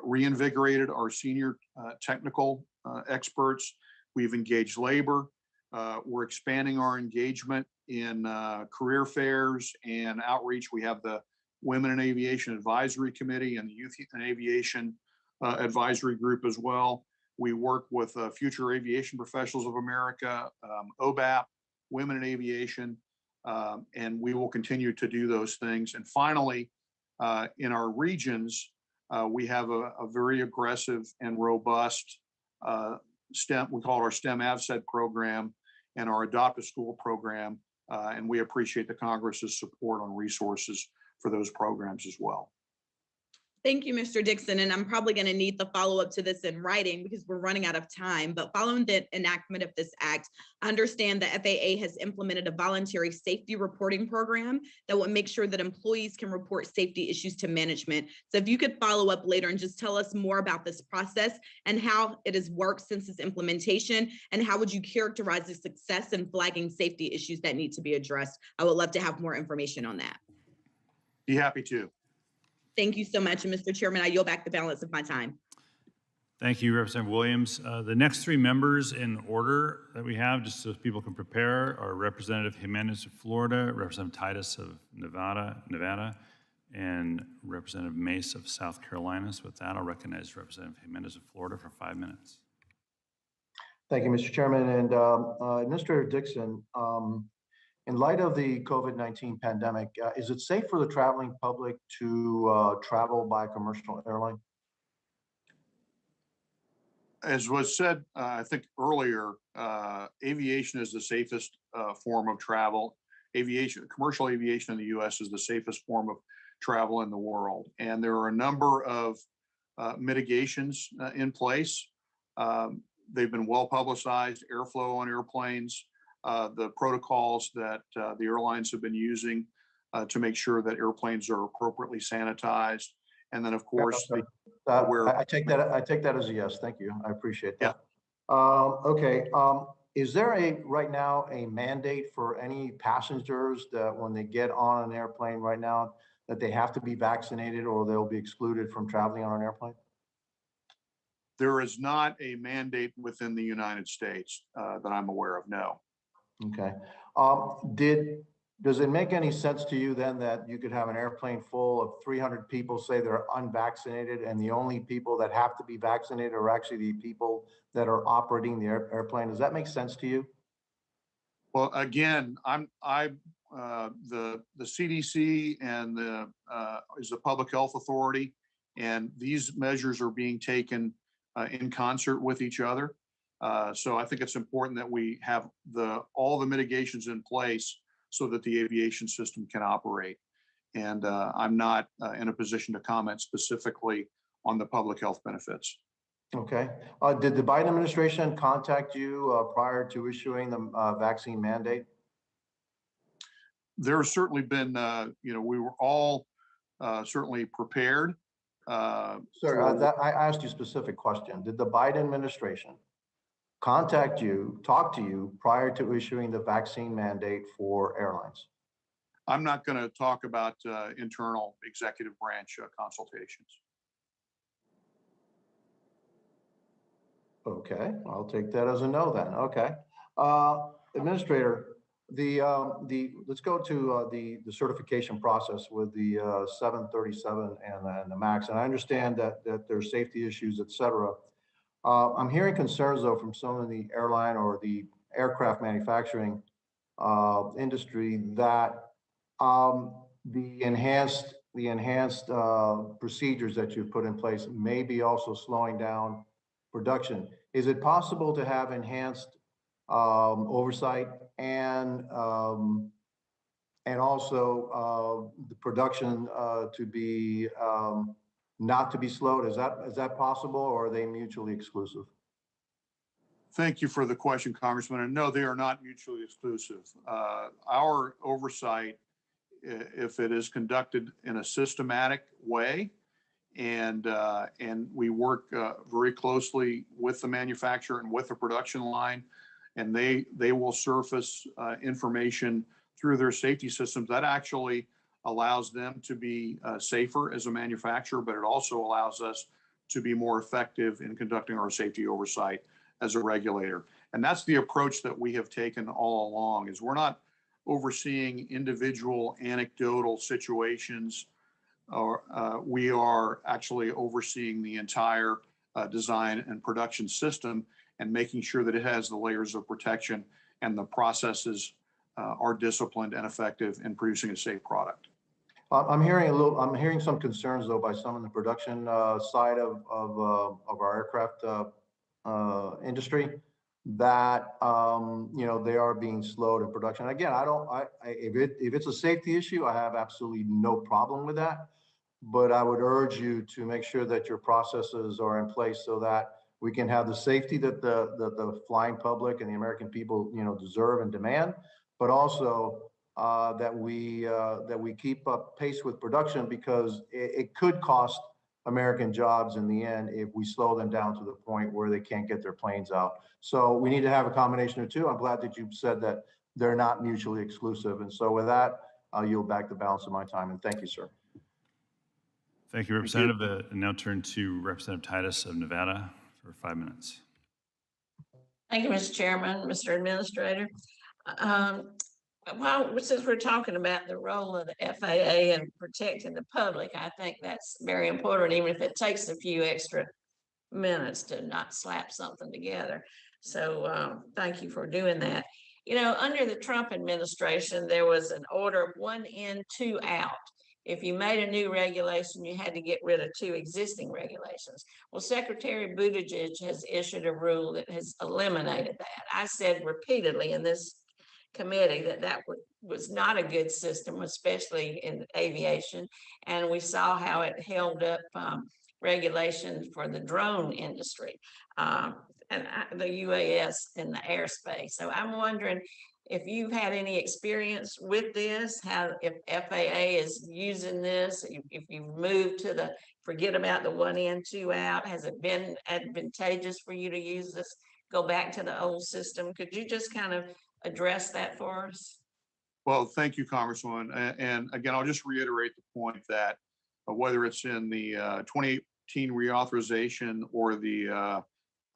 reinvigorated our senior technical experts. We've engaged labor. We're expanding our engagement in career fairs and outreach. We have the Women in Aviation Advisory Committee and the Youth in Aviation Advisory Group as well. We work with Future Aviation Professionals of America, OBAP, Women in Aviation, and we will continue to do those things. And finally, in our regions, we have a very aggressive and robust STEM, we call it our STEM AVSED program and our Adopt a School program. And we appreciate the Congress's support on resources for those programs as well. Thank you, Mr. Dixon. And I'm probably going to need the follow-up to this in writing because we're running out of time. But following the enactment of this act, I understand the FAA has implemented a voluntary safety reporting program that will make sure that employees can report safety issues to management. So if you could follow up later and just tell us more about this process and how it has worked since its implementation, and how would you characterize the success in flagging safety issues that need to be addressed? I would love to have more information on that. Be happy to. Thank you so much. And Mr. Chairman, I yield back the balance of my time. Thank you, Representative Williams. The next three members in order that we have, just so people can prepare, are Representative Jimenez of Florida, Representative Titus of Nevada, and Representative Mace of South Carolina. So with that, I'll recognize Representative Jimenez of Florida for 5 minutes. Thank you, Mr. Chairman. And Administrator Dixon, in light of the COVID-19 pandemic, is it safe for the traveling public to travel by commercial airline? As was said, I think earlier, aviation is the safest form of travel. Commercial aviation in the U.S. is the safest form of travel in the world. And there are a number of mitigations in place. They've been well publicized: airflow on airplanes, the protocols that the airlines have been using to make sure that airplanes are appropriately sanitized. And then, of course, I take that as a yes. Thank you. I appreciate that. Yeah. Okay. Is there right now a mandate for any passengers that when they get on an airplane right now that they have to be vaccinated or they'll be excluded from traveling on an airplane? There is not a mandate within the United States that I'm aware of, no. Okay. Does it make any sense to you then that you could have an airplane full of 300 people, say they're unvaccinated, and the only people that have to be vaccinated are actually the people that are operating the airplane? Does that make sense to you? Well, again, the CDC and is the public health authority, and these measures are being taken in concert with each other. So I think it's important that we have all the mitigations in place so that the aviation system can operate. And I'm not in a position to comment specifically on the public health benefits. Okay. Did the Biden administration contact you prior to issuing the vaccine mandate? There's certainly been, we were all certainly prepared. Sir, I asked you a specific question. Did the Biden administration contact you, talk to you prior to issuing the vaccine mandate for airlines? I'm not going to talk about internal executive branch consultations. Okay, I'll take that as a no then. Okay. Administrator, let's go to the certification process with the 737 and the MAX. And I understand that there's safety issues, et cetera. I'm hearing concerns though from some of the airline or the aircraft manufacturing industry that the enhanced procedures that you've put in place may be also slowing down production. Is it possible to have enhanced oversight and also the production to be not to be slowed? Is that possible, or are they mutually exclusive? Thank you for the question, Congressman. And no, they are not mutually exclusive. Our oversight, if it is conducted in a systematic way, and we work very closely with the manufacturer and with the production line, and they will surface information through their safety systems. That actually allows them to be safer as a manufacturer, but it also allows us to be more effective in conducting our safety oversight as a regulator. And that's the approach that we have taken all along, is we're not overseeing individual anecdotal situations, or we are actually overseeing the entire design and production system and making sure that it has the layers of protection and the processes are disciplined and effective in producing a safe product. I'm hearing some concerns though by some in the production side of our aircraft industry that they are being slowed in production. Again, if it's a safety issue, I have absolutely no problem with that. But I would urge you to make sure that your processes are in place so that we can have the safety that the flying public and the American people deserve and demand, but also that we keep up pace with production, because it could cost American jobs in the end if we slow them down to the point where they can't get their planes out. So we need to have a combination of two. I'm glad that you said that they're not mutually exclusive. And so with that, I'll yield back the balance of my time, and thank you, sir. Thank you, Representative. And now turn to Representative Titus of Nevada for 5 minutes. Thank you, Mr. Chairman, Mr. Administrator. Since we're talking about the role of the FAA in protecting the public, I think that's very important, even if it takes a few extra minutes to not slap something together. So thank you for doing that. Under the Trump administration, there was an order of 1 in, 2 out. If you made a new regulation, you had to get rid of 2 existing regulations. Well, Secretary Buttigieg has issued a rule that has eliminated that. I said repeatedly in this committee that was not a good system, especially in aviation. And we saw how it held up regulations for the drone industry and the UAS in the airspace. So I'm wondering if you've had any experience with this, if FAA is using this, if you've moved to forget about the 1 in, 2 out, has it been advantageous for you to use this, go back to the old system? Could you just kind of address that for us? Well, thank you, Congresswoman. And again, I'll just reiterate the point that whether it's in the 2018 reauthorization or the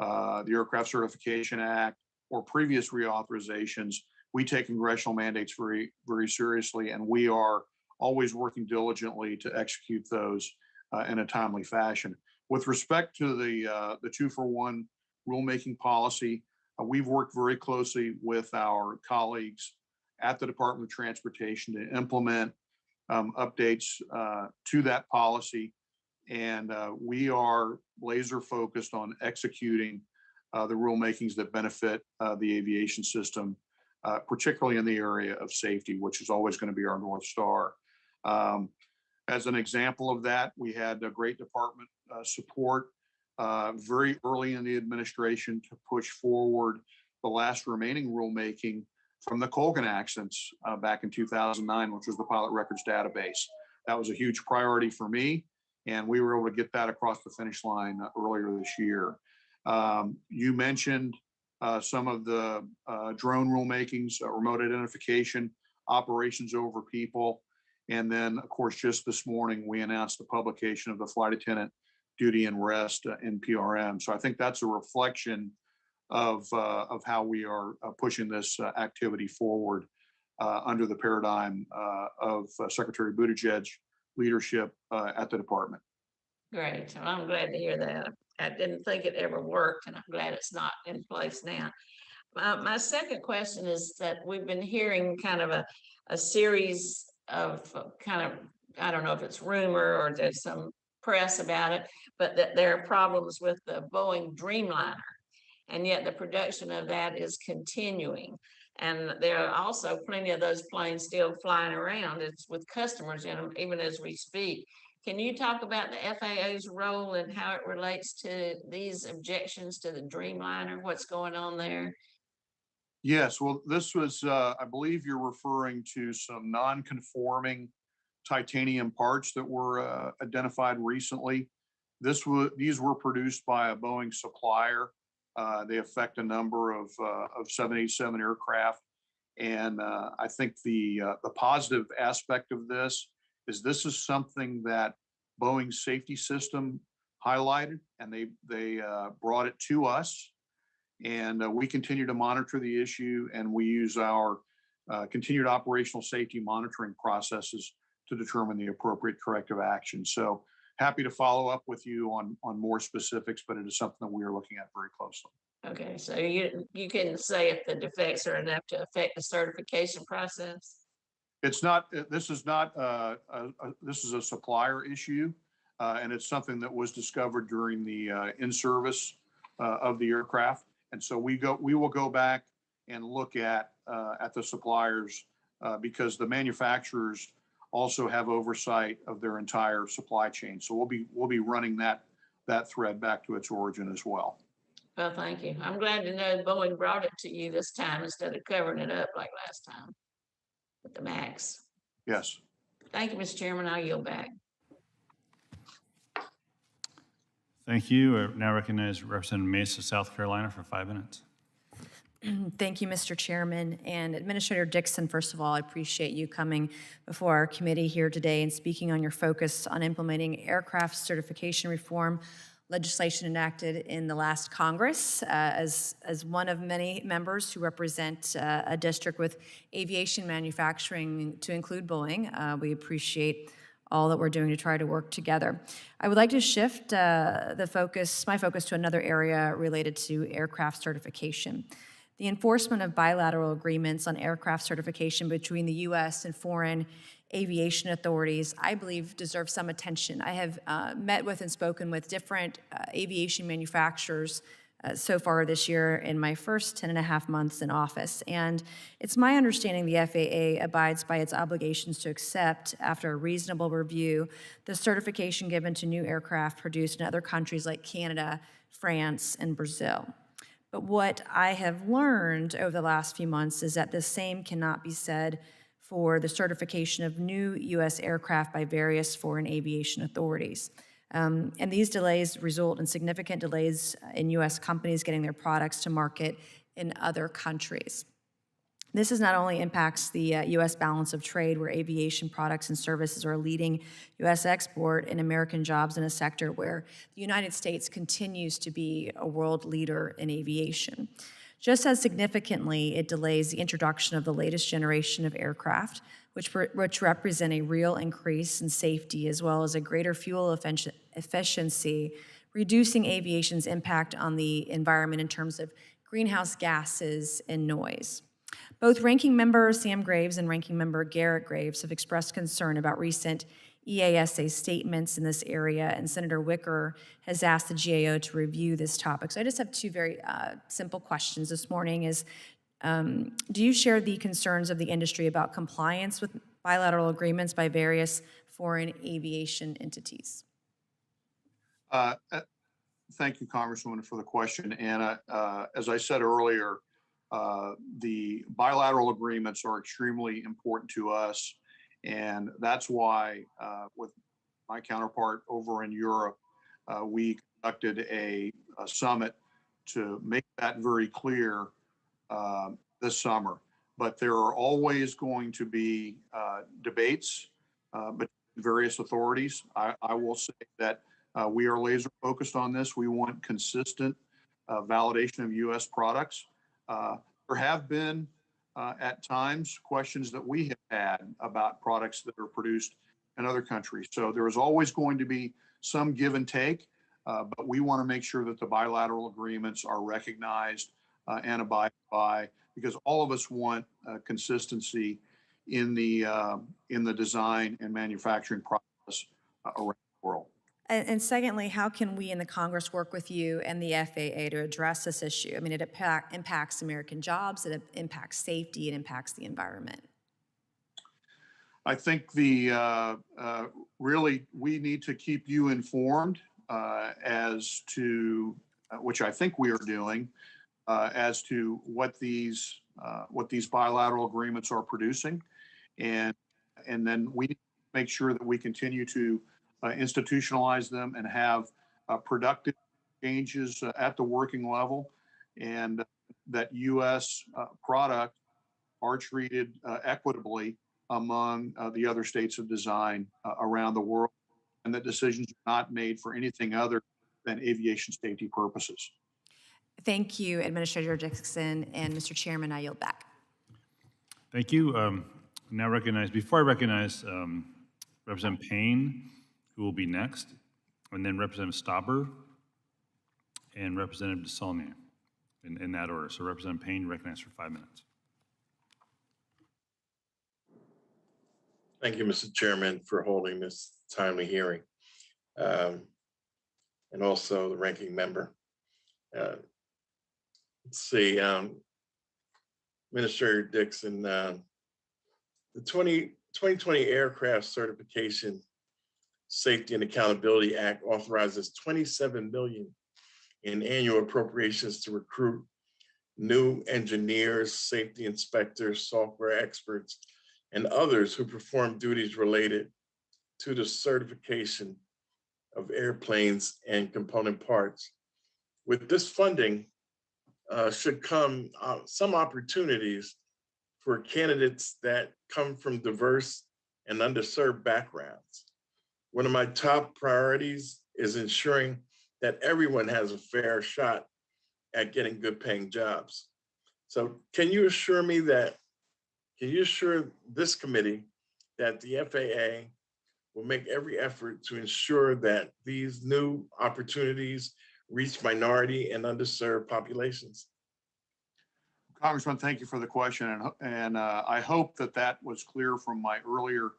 Aircraft Certification Act or previous reauthorizations, we take congressional mandates very, very seriously, and we are always working diligently to execute those in a timely fashion. With respect to the 2-for-1 rulemaking policy, we've worked very closely with our colleagues at the Department of Transportation to implement updates to that policy, and we are laser focused on executing the rulemakings that benefit the aviation system, particularly in the area of safety, which is always going to be our North Star. As an example of that, we had a great department support very early in the administration to push forward the last remaining rulemaking from the Colgan accidents back in 2009, which was the pilot records database. That was a huge priority for me, and we were able to get that across the finish line earlier this year. You mentioned some of the drone rulemakings, remote identification, operations over people. And then, of course, just this morning, we announced the publication of the flight attendant duty and rest in PRM. So I think that's a reflection of how we are pushing this activity forward under the paradigm of Secretary Buttigieg's leadership at the department. Great. Well, I'm glad to hear that. I didn't think it ever worked, and I'm glad it's not in place now. My second question is that we've been hearing kind of a series of I don't know if it's rumor or there's some press about it, but that there are problems with the Boeing Dreamliner, and yet the production of that is continuing. And there are also plenty of those planes still flying around. It's with customers in them, even as we speak. Can you talk about the FAA's role and how it relates to these objections to the Dreamliner? What's going on there? Yes, well, this was, I believe you're referring to some non-conforming titanium parts that were identified recently. These were produced by a Boeing supplier They affect a number of 787 aircraft. And I think the positive aspect of this is something that Boeing's safety system highlighted, and they brought it to us. And we continue to monitor the issue, and we use our continued operational safety monitoring processes to determine the appropriate corrective action. So happy to follow up with you on more specifics, but it is something that we are looking at very closely. Okay, so you can say if the defects are enough to affect the certification process? It's not, this is not, this is a supplier issue, and it's something that was discovered during the in-service of the aircraft. And so we will go back and look at the suppliers because the manufacturers also have oversight of their entire supply chain. So we'll be running that thread back to its origin as well. Well, thank you. I'm glad to know Boeing brought it to you this time instead of covering it up like last time with the MAX. Yes. Thank you, Mr. Chairman. I'll yield back. Thank you. I now recognize Representative Mace of South Carolina for 5 minutes. Thank you, Mr. Chairman. And Administrator Dixon, first of all, I appreciate you coming before our committee here today and speaking on your focus on implementing aircraft certification reform legislation enacted in the last Congress. As one of many members who represent a district with aviation manufacturing to include Boeing, we appreciate all that we're doing to try to work together. I would like to shift my focus to another area related to aircraft certification. The enforcement of bilateral agreements on aircraft certification between the U.S. and foreign aviation authorities, I believe, deserves some attention. I have met with and spoken with different aviation manufacturers so far this year in my first 10.5 months in office. And it's my understanding the FAA abides by its obligations to accept, after a reasonable review, the certification given to new aircraft produced in other countries like Canada, France, and Brazil. But what I have learned over the last few months is that the same cannot be said for the certification of new U.S. aircraft by various foreign aviation authorities. And these delays result in significant delays in U.S. companies getting their products to market in other countries. This not only impacts the U.S. balance of trade, where aviation products and services are a leading U.S. export and American jobs in a sector where the United States continues to be a world leader in aviation. Just as significantly, it delays the introduction of the latest generation of aircraft, which represent a real increase in safety as well as a greater fuel efficiency, reducing aviation's impact on the environment in terms of greenhouse gases and noise. Both Ranking Member Sam Graves and Ranking Member Garrett Graves have expressed concern about recent EASA statements in this area, and Senator Wicker has asked the GAO to review this topic. So I just have two very simple questions this morning is, do you share the concerns of the industry about compliance with bilateral agreements by various foreign aviation entities? Thank you, Congresswoman, for the question. And as I said earlier, the bilateral agreements are extremely important to us. And that's why with my counterpart over in Europe, we conducted a summit to make that very clear this summer. But there are always going to be debates between various authorities. I will say that we are laser focused on this. We want consistent validation of U.S. products. There have been at times questions that we have had about products that are produced in other countries. So there is always going to be some give and take, but we want to make sure that the bilateral agreements are recognized and abided by, because all of us want consistency in the design and manufacturing process around the world. And secondly, how can we in the Congress work with you and the FAA to address this issue? I mean, it impacts American jobs, it impacts safety, it impacts the environment. I think really we need to keep you informed as to, which I think we are doing, as to what these bilateral agreements are producing. And then we need to make sure that we continue to institutionalize them and have productive changes at the working level. and that U.S. Product are treated equitably among the other states of design around the world, and that decisions are not made for anything other than aviation safety purposes. Thank you, Administrator Dixon, and Mr. Chairman, I yield back. Thank you. Before I recognize Representative Payne, who will be next, and then Representative Stauber and Representative DeSaulnier, in that order. So Representative Payne, recognized for 5 minutes. Thank you, Mr. Chairman, for holding this timely hearing. And also the ranking member. Let's see, Administrator Dixon, the 2020 Aircraft Certification Safety and Accountability Act authorizes $27 million in annual appropriations to recruit new engineers, safety inspectors, software experts, and others who perform duties related to the certification of airplanes and component parts. With this funding should come some opportunities for candidates that come from diverse and underserved backgrounds. One of my top priorities is ensuring that everyone has a fair shot at getting good paying jobs. So can you assure this committee that the FAA will make every effort to ensure that these new opportunities reach minority and underserved populations? Congressman, thank you for the question. And I hope that that was clear from my earlier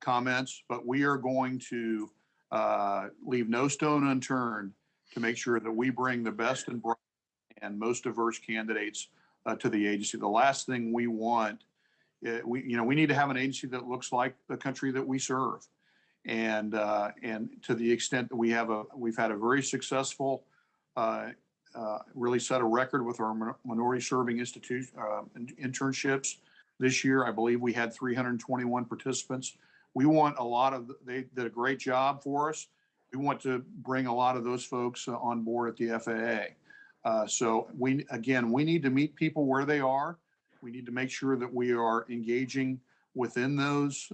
comments, but we are going to leave no stone unturned to make sure that we bring the best and brightest and most diverse candidates to the agency. The last thing we want, we need to have an agency that looks like the country that we serve. And to the extent that we've had a very successful, really set a record with our minority serving internships. This year, I believe we had 321 participants. We want they did a great job for us. We want to bring a lot of those folks on board at the FAA. So we need to meet people where they are. We need to make sure that we are engaging within those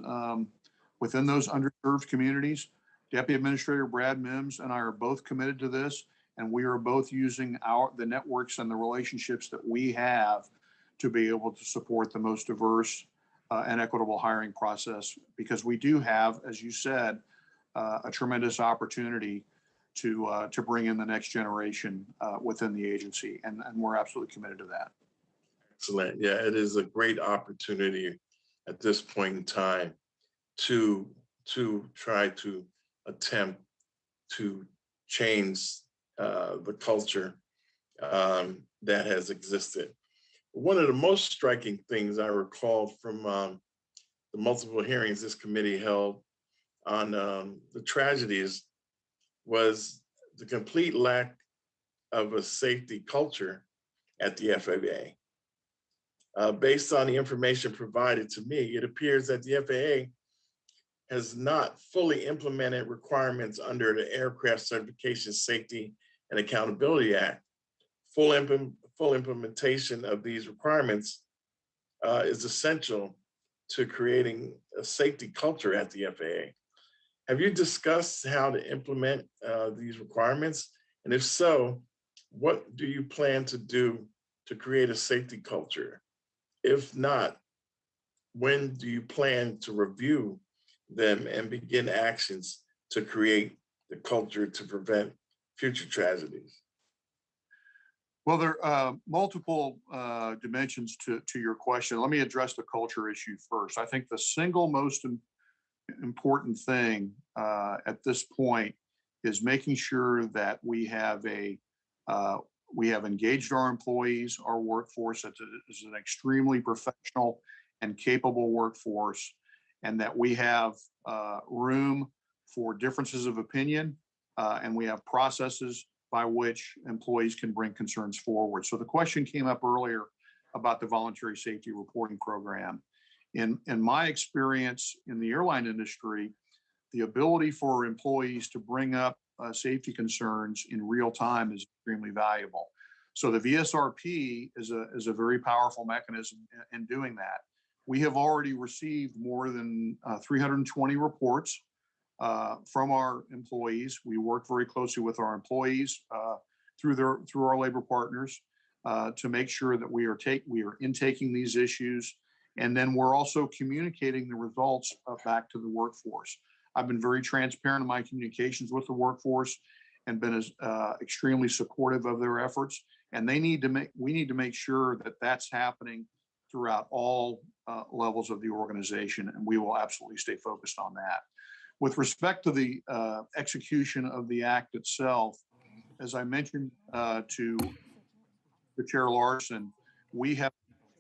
underserved communities. Deputy Administrator Brad Mims and I are both committed to this, and we are both using the networks and the relationships that we have to be able to support the most diverse and equitable hiring process, because we do have, as you said, a tremendous opportunity to bring in the next generation within the agency, and we're absolutely committed to that. Excellent. Yeah, it is a great opportunity at this point in time to try to attempt to change the culture that has existed. One of the most striking things I recall from the multiple hearings this committee held on the tragedies was the complete lack of a safety culture at the FAA. Based on the information provided to me, it appears that the FAA has not fully implemented requirements under the Aircraft Certification Safety and Accountability Act. Full implementation of these requirements is essential to creating a safety culture at the FAA. Have you discussed how to implement these requirements? And if so, what do you plan to do to create a safety culture? If not, when do you plan to review them and begin actions to create the culture to prevent future tragedies? Well, there are multiple dimensions to your question. Let me address the culture issue first. I think the single most important thing at this point is making sure that we have engaged our employees, our workforce. That is an extremely professional and capable workforce, and that we have room for differences of opinion, and we have processes by which employees can bring concerns forward. So the question came up earlier about the voluntary safety reporting program. In my experience in the airline industry, the ability for employees to bring up safety concerns in real time is extremely valuable. So the VSRP is a very powerful mechanism in doing that. We have already received more than 320 reports from our employees. We work very closely with our employees through our labor partners to make sure that we are intaking these issues, and then we're also communicating the results back to the workforce. I've been very transparent in my communications with the workforce and been extremely supportive of their efforts. And we need to make sure that that's happening throughout all levels of the organization, and we will absolutely stay focused on that. With respect to the execution of the act itself, as I mentioned to the Chair Larson, we have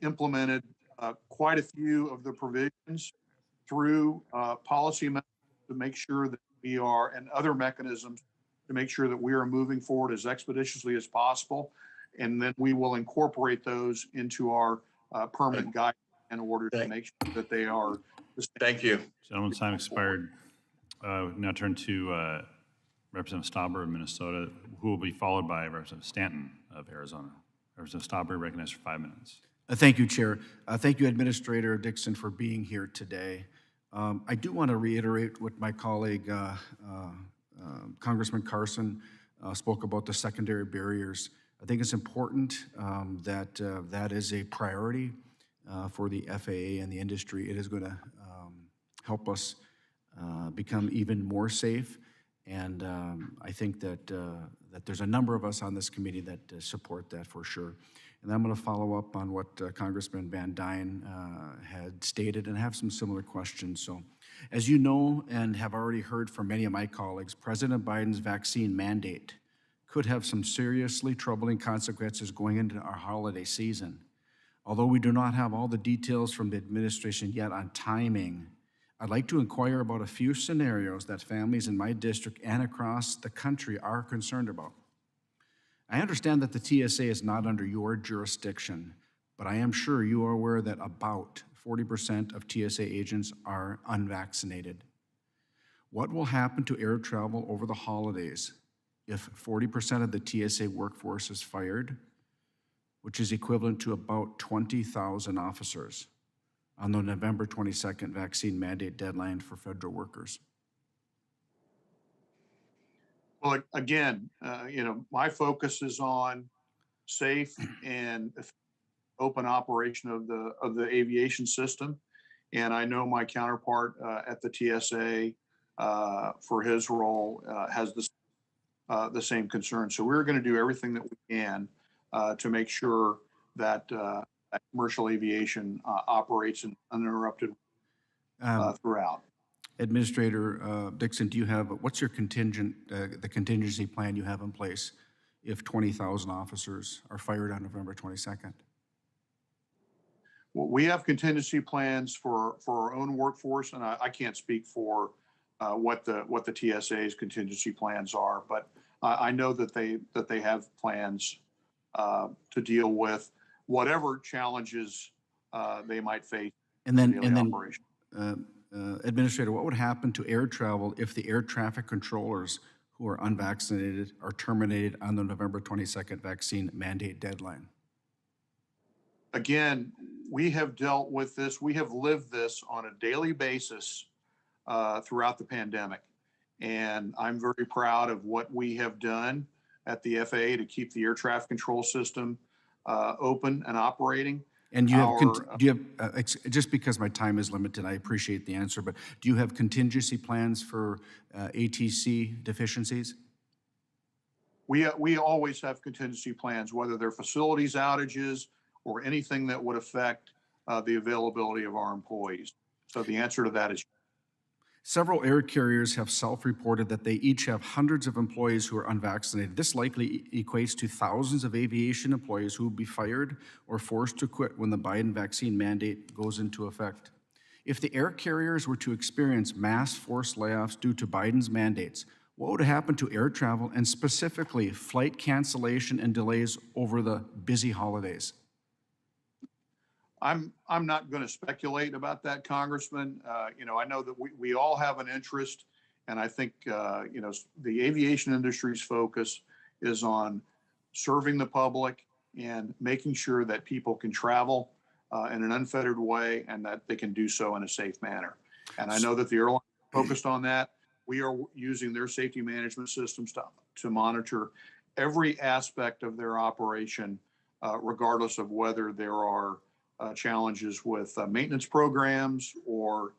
implemented quite a few of the provisions through policy to make sure that we are, and other mechanisms to make sure that we are moving forward as expeditiously as possible. And then we will incorporate those into our permanent guide in order to make sure that they are. Thank you. Gentleman's time expired. Now turn to Representative Stauber of Minnesota, who will be followed by Representative Stanton of Arizona. Representative Stauber, recognized for 5 minutes. Thank you, Chair. Thank you, Administrator Dixon, for being here today. I do want to reiterate what my colleague, Congressman Carson, spoke about the secondary barriers. I think it's important that that is a priority for the FAA and the industry. It is going to help us become even more safe. And I think that there's a number of us on this committee that support that for sure. And I'm going to follow up on what Congressman Van Duyn had stated and have some similar questions. So, as you know and have already heard from many of my colleagues, President Biden's vaccine mandate could have some seriously troubling consequences going into our holiday season. Although we do not have all the details from the administration yet on timing, I'd like to inquire about a few scenarios that families in my district and across the country are concerned about. I understand that the TSA is not under your jurisdiction, but I am sure you are aware that about 40% of TSA agents are unvaccinated. What will happen to air travel over the holidays if 40% of the TSA workforce is fired, which is equivalent to about 20,000 officers on the November 22nd vaccine mandate deadline for federal workers? Well, again, my focus is on safe and open operation of the aviation system, and I know my counterpart at the TSA for his role has the same concern. So we're going to do everything that we can to make sure that commercial aviation operates uninterrupted throughout. Administrator Dixon, do you have, what's your the contingency plan you have in place if 20,000 officers are fired on November 22nd? Well, we have contingency plans for our own workforce, and I can't speak for what the TSA's contingency plans are, but I know that they have plans to deal with whatever challenges they might face. And then, operation. Administrator, what would happen to air travel if the air traffic controllers who are unvaccinated are terminated on the November 22nd vaccine mandate deadline? Again, we have dealt with this. We have lived this on a daily basis throughout the pandemic. And I'm very proud of what we have done at the FAA to keep the air traffic control system open and operating. And do you have, just because my time is limited, I appreciate the answer, but do you have contingency plans for ATC deficiencies? We always have contingency plans, whether they're facilities outages or anything that would affect the availability of our employees. So the answer to that is Several air carriers have self-reported that they each have hundreds of employees who are unvaccinated. This likely equates to thousands of aviation employees who will be fired or forced to quit when the Biden vaccine mandate goes into effect. If the air carriers were to experience mass forced layoffs due to Biden's mandates, what would happen to air travel and specifically flight cancellation and delays over the busy holidays? I'm not going to speculate about that, Congressman. I know that we all have an interest, and I think the aviation industry's focus is on serving the public and making sure that people can travel in an unfettered way and that they can do so in a safe manner. And I know that the airline is focused on that. We are using their safety management systems to monitor every aspect of their operation, regardless of whether there are challenges with maintenance programs or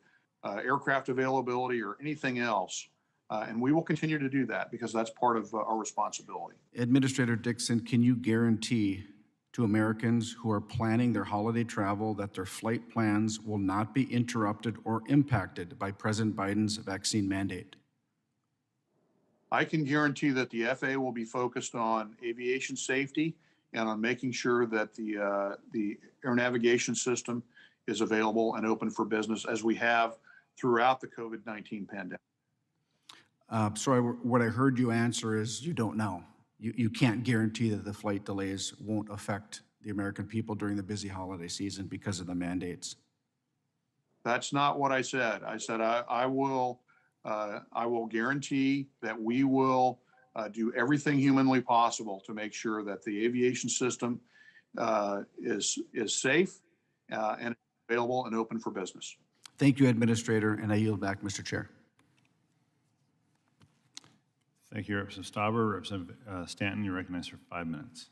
aircraft availability or anything else. And we will continue to do that because that's part of our responsibility. Administrator Dixon, can you guarantee to Americans who are planning their holiday travel that their flight plans will not be interrupted or impacted by President Biden's vaccine mandate? I can guarantee that the FAA will be focused on aviation safety and on making sure that the air navigation system is available and open for business as we have throughout the COVID-19 pandemic. What I heard you answer is you don't know. You can't guarantee that the flight delays won't affect the American people during the busy holiday season because of the mandates. That's not what I said. I said I will guarantee that we will do everything humanly possible to make sure that the aviation system is safe and available and open for business. Thank you, Administrator, and I yield back, Mr. Chair. Thank you, Representative Stauber. Representative Stanton, you're recognized for 5 minutes.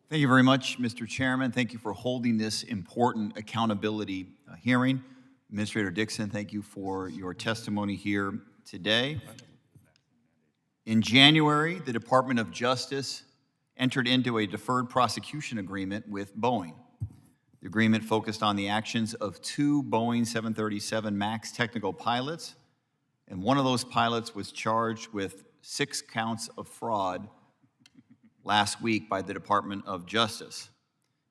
Thank you very much, Mr. Chairman. Thank you for holding this important accountability hearing. Administrator Dixon, thank you for your testimony here today. In January, the Department of Justice entered into a deferred prosecution agreement with Boeing. The agreement focused on the actions of 2 Boeing 737 MAX technical pilots, and one of those pilots was charged with 6 counts of fraud last week by the Department of Justice.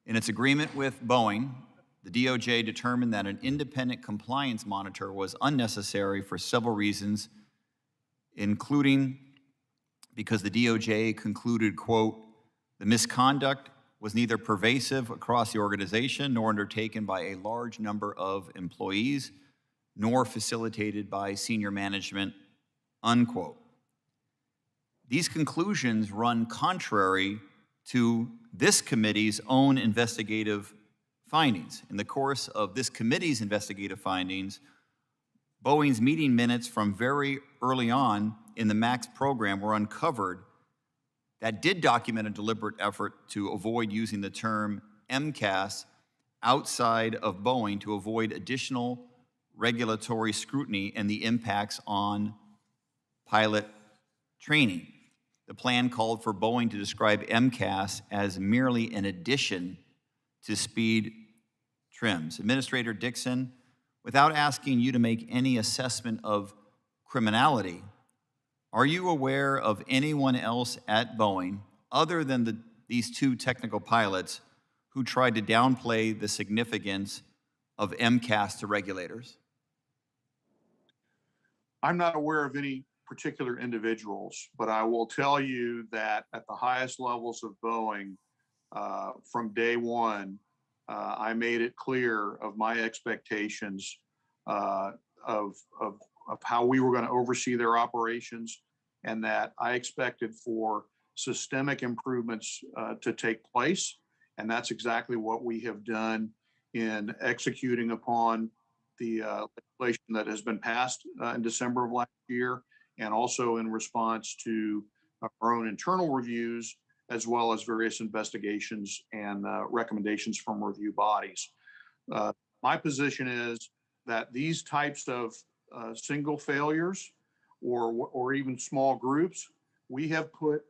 In its agreement with Boeing, the DOJ determined that an independent compliance monitor was unnecessary for several reasons, including because the DOJ concluded, quote, the misconduct was neither pervasive across the organization nor undertaken by a large number of employees, nor facilitated by senior management, unquote. These conclusions run contrary to this committee's own investigative findings. In the course of this committee's investigative findings, Boeing's meeting minutes from very early on in the MAX program were uncovered that did document a deliberate effort to avoid using the term MCAS outside of Boeing to avoid additional regulatory scrutiny and the impacts on pilot training. The plan called for Boeing to describe MCAS as merely an addition to speed trims. Administrator Dixon, without asking you to make any assessment of criminality, are you aware of anyone else at Boeing, other than these 2 technical pilots, who tried to downplay the significance of MCAS to regulators? I'm not aware of any particular individuals, but I will tell you that at the highest levels of Boeing, from day one, I made it clear of my expectations of how we were going to oversee their operations, and that I expected for systemic improvements to take place. And that's exactly what we have done in executing upon the legislation that has been passed in December of last year, and also in response to our own internal reviews, as well as various investigations and recommendations from review bodies. My position is that these types of single failures or even small groups, we have put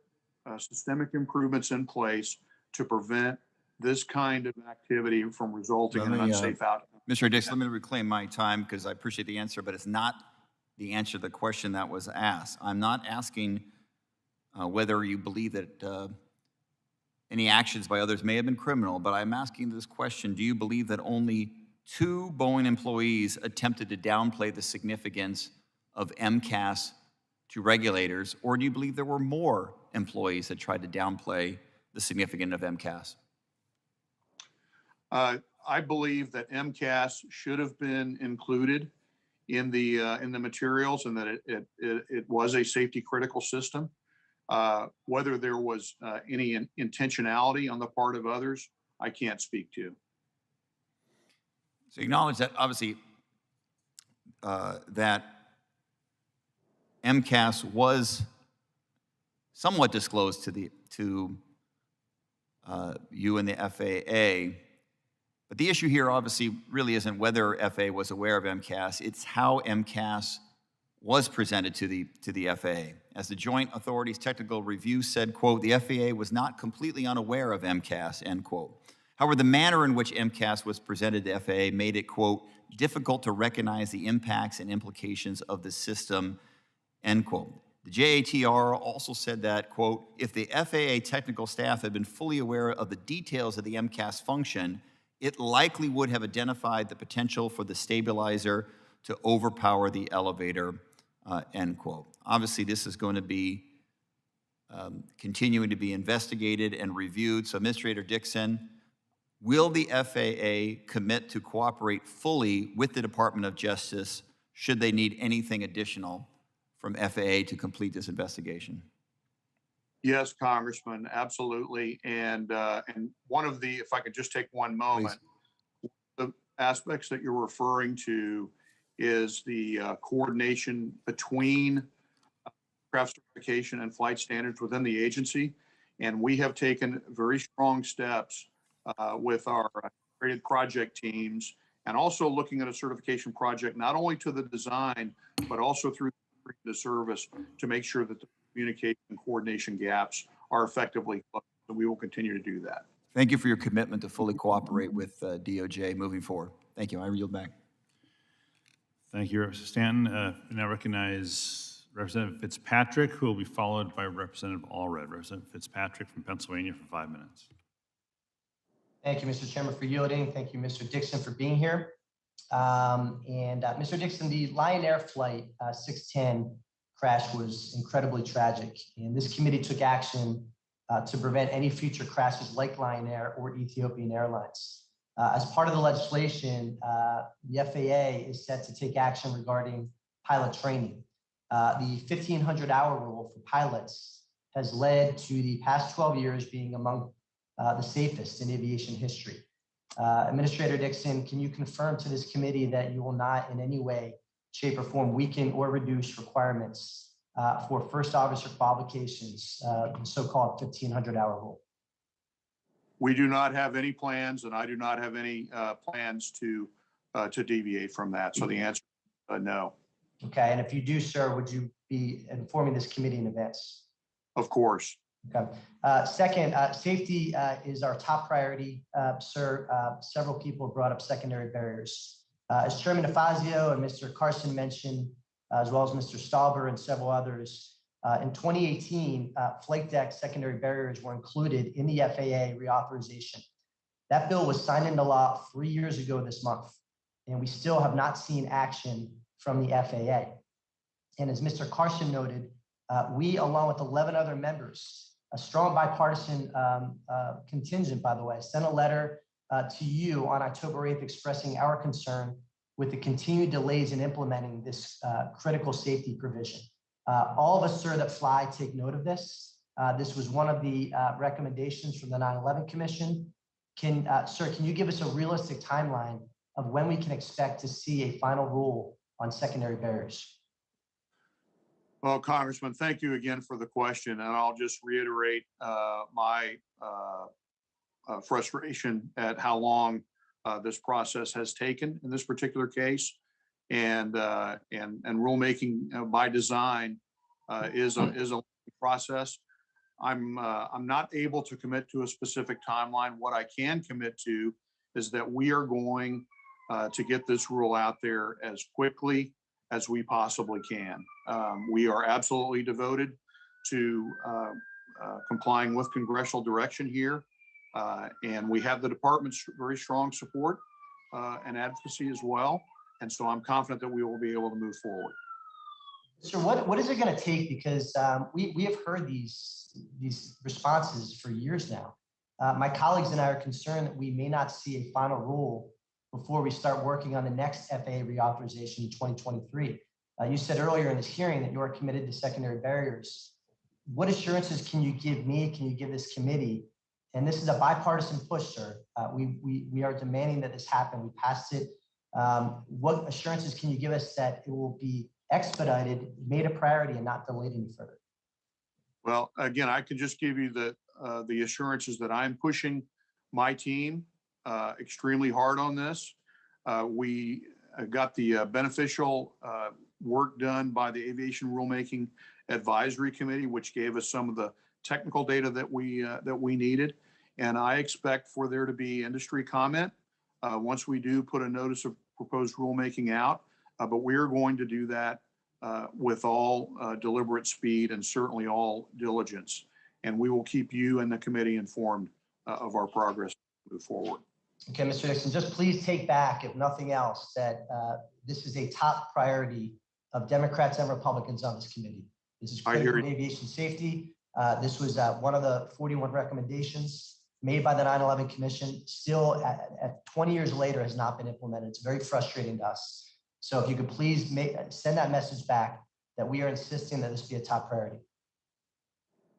systemic improvements in place to prevent this kind of activity from resulting in an unsafe outcome. Mr. Dixon, let me reclaim my time because I appreciate the answer, but it's not the answer to the question that was asked. I'm not asking whether you believe that any actions by others may have been criminal, but I'm asking this question: do you believe that only 2 Boeing employees attempted to downplay the significance of MCAS to regulators, or do you believe there were more employees that tried to downplay the significance of MCAS? I believe that MCAS should have been included in the materials, and that it was a safety critical system. Whether there was any intentionality on the part of others, I can't speak to. So acknowledge that obviously that MCAS was somewhat disclosed to you and the FAA, but the issue here obviously really isn't whether FAA was aware of MCAS, it's how MCAS was presented to the FAA. As the Joint Authorities Technical Review said, quote, the FAA was not completely unaware of MCAS, end quote. However, the manner in which MCAS was presented to FAA made it, quote, difficult to recognize the impacts and implications of the system, end quote. The JATR also said that, quote, if the FAA technical staff had been fully aware of the details of the MCAS function, it likely would have identified the potential for the stabilizer to overpower the elevator, end quote. Obviously, this is going to be continuing to be investigated and reviewed. So, Administrator Dixon, will the FAA commit to cooperate fully with the Department of Justice should they need anything additional from FAA to complete this investigation? Yes, Congressman, absolutely. And one of the, if I could just take one moment, please. The aspects that you're referring to is the coordination between craft certification and flight standards within the agency. And we have taken very strong steps with our created project teams and also looking at a certification project, not only to the design, but also through the service to make sure that the communication and coordination gaps are effectively closed. And we will continue to do that. Thank you for your commitment to fully cooperate with DOJ moving forward. Thank you. I yield back. Thank you, Representative Stanton. I now recognize Representative Fitzpatrick, who will be followed by Representative Allred. Representative Fitzpatrick from Pennsylvania for 5 minutes. Thank you, Mr. Chairman, for yielding. Thank you, Mr. Dixon, for being here. Mr. Dixon, the Lion Air Flight 610 crash was incredibly tragic, and this committee took action to prevent any future crashes like Lion Air or Ethiopian Airlines. As part of the legislation, the FAA is set to take action regarding pilot training. The 1,500-hour rule for pilots has led to the past 12 years being among the safest in aviation history. Administrator Dixon, can you confirm to this committee that you will not in any way, shape, or form weaken or reduce requirements for first officer qualifications, the so-called 1,500-hour rule? We do not have any plans, and I do not have any plans to deviate from that. So the answer is no. Okay, and if you do, sir, would you be informing this committee in advance? Of course. Okay. Second, safety is our top priority, sir. Several people brought up secondary barriers. As Chairman DeFazio and Mr. Carson mentioned, as well as Mr. Stauber and several others, in 2018, flight deck secondary barriers were included in the FAA reauthorization. That bill was signed into law 3 years ago this month, and we still have not seen action from the FAA. And as Mr. Carson noted, we, along with 11 other members, a strong bipartisan contingent, by the way, sent a letter to you on October 8th expressing our concern with the continued delays in implementing this critical safety provision. All of us, sir, that fly take note of this. This was one of the recommendations from the 9/11 Commission. Sir, can you give us a realistic timeline of when we can expect to see a final rule on secondary barriers? Well, Congressman, thank you again for the question. And I'll just reiterate my frustration at how long this process has taken in this particular case. And rulemaking by design is a process. I'm not able to commit to a specific timeline. What I can commit to is that we are going to get this rule out there as quickly as we possibly can. We are absolutely devoted to complying with congressional direction here. And we have the department's very strong support and advocacy as well. And so I'm confident that we will be able to move forward. Sir, what is it going to take? Because we have heard these responses for years now. My colleagues and I are concerned that we may not see a final rule before we start working on the next FAA reauthorization in 2023. You said earlier in this hearing that you are committed to secondary barriers. what assurances can you give me, can you give this committee? And this is a bipartisan push, sir. We are demanding that this happen. We passed it. What assurances can you give us that it will be expedited, made a priority, and not delayed any further? Well, again, I could just give you the assurances that I'm pushing my team extremely hard on this. We got the beneficial work done by the Aviation Rulemaking Advisory Committee, which gave us some of the technical data that we needed. And I expect for there to be industry comment once we do put a notice of proposed rulemaking out. But we are going to do that with all deliberate speed and certainly all diligence. And we will keep you and the committee informed of our progress move forward. Okay, Mr. Dixon, just please take back, if nothing else, that this is a top priority of Democrats and Republicans on this committee. This is critical to aviation safety. This was one of the 41 recommendations made by the 9/11 Commission. Still, at 20 years later, has not been implemented. It's very frustrating to us. So if you could please send that message back that we are insisting that this be a top priority.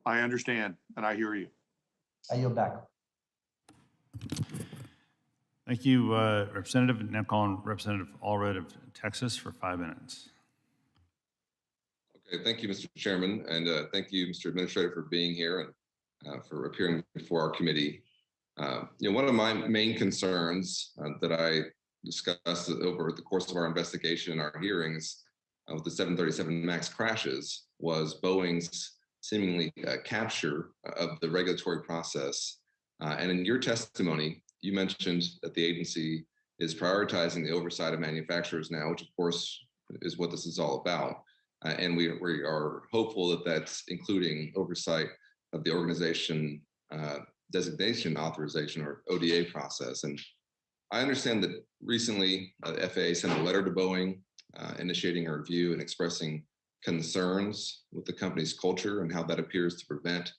I understand, and I hear you. I yield back. Thank you, Representative. Now calling Representative Allred of Texas for 5 minutes. Okay, thank you, Mr. Chairman, and thank you, Mr. Administrator, for being here and for appearing before our committee. One of my main concerns that I discussed over the course of our investigation and our hearings with the 737 MAX crashes was Boeing's seemingly capture of the regulatory process. And in your testimony, you mentioned that the agency is prioritizing the oversight of manufacturers now, which of course is what this is all about. And we are hopeful that that's including oversight of the organization designation authorization or ODA process. And I understand that recently the FAA sent a letter to Boeing initiating a review and expressing concerns with the company's culture and how that appears to prevent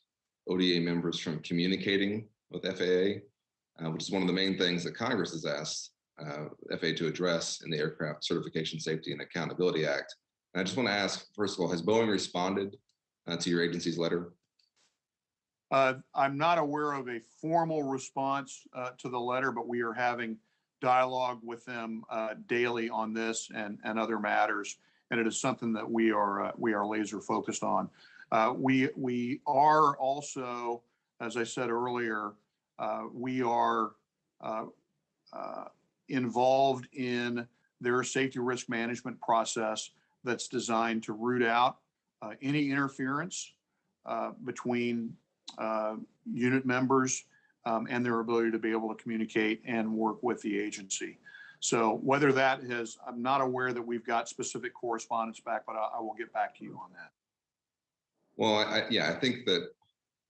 ODA members from communicating with FAA, which is one of the main things that Congress has asked FAA to address in the Aircraft Certification, Safety, and Accountability Act. And I just want to ask, first of all, has Boeing responded to your agency's letter? I'm not aware of a formal response to the letter, but we are having dialogue with them daily on this and other matters, and it is something that we are laser focused on. We are also, as I said earlier, we are involved in their safety risk management process that's designed to root out any interference between unit members and their ability to be able to communicate and work with the agency. So whether that has, I'm not aware that we've got specific correspondence back, but I will get back to you on that. Well, I think that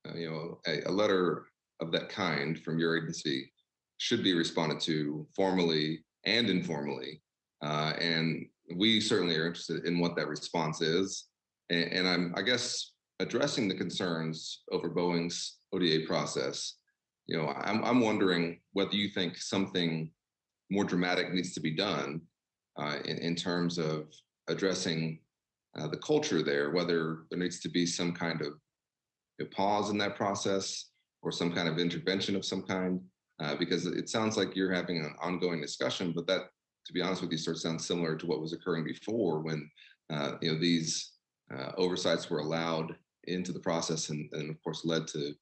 a letter of that kind from your agency should be responded to formally and informally, and we certainly are interested in what that response is. And I guess addressing the concerns over Boeing's ODA process, I'm wondering whether you think something more dramatic needs to be done in terms of addressing the culture there, whether there needs to be some kind of pause in that process or some kind of intervention of some kind, because it sounds like you're having an ongoing discussion, but that, to be honest with you, sort of sounds similar to what was occurring before when these oversights were allowed into the process and of course led to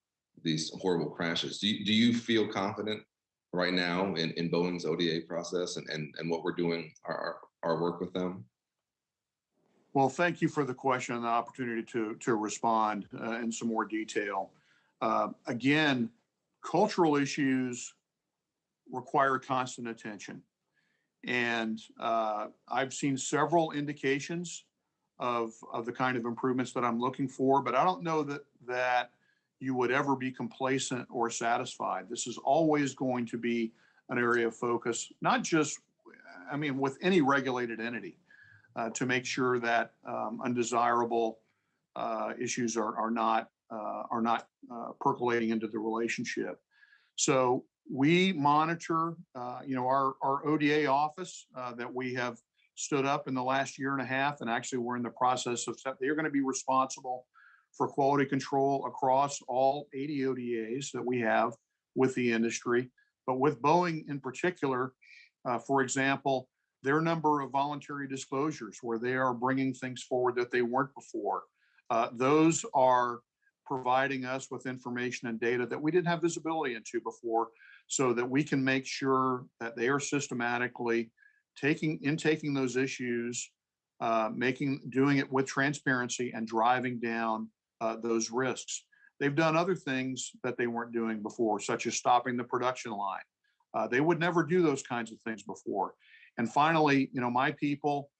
these horrible crashes. Do you feel confident right now in Boeing's ODA process and what we're doing, our work with them? Well, thank you for the question and the opportunity to respond in some more detail. Again, cultural issues require constant attention. And I've seen several indications of the kind of improvements that I'm looking for, but I don't know that you would ever be complacent or satisfied. This is always going to be an area of focus, not just, with any regulated entity, to make sure that undesirable issues are not percolating into the relationship. So we monitor, our ODA office that we have stood up in the last year and a half, and actually we're in the process of, they're going to be responsible for quality control across all 80 ODAs that we have with the industry. But with Boeing in particular, for example, their number of voluntary disclosures where they are bringing things forward that they weren't before, those are providing us with information and data that we didn't have visibility into before, so that we can make sure that they are systematically taking those issues, doing it with transparency and driving down those risks. They've done other things that they weren't doing before, such as stopping the production line. They would never do those kinds of things before. And finally, my people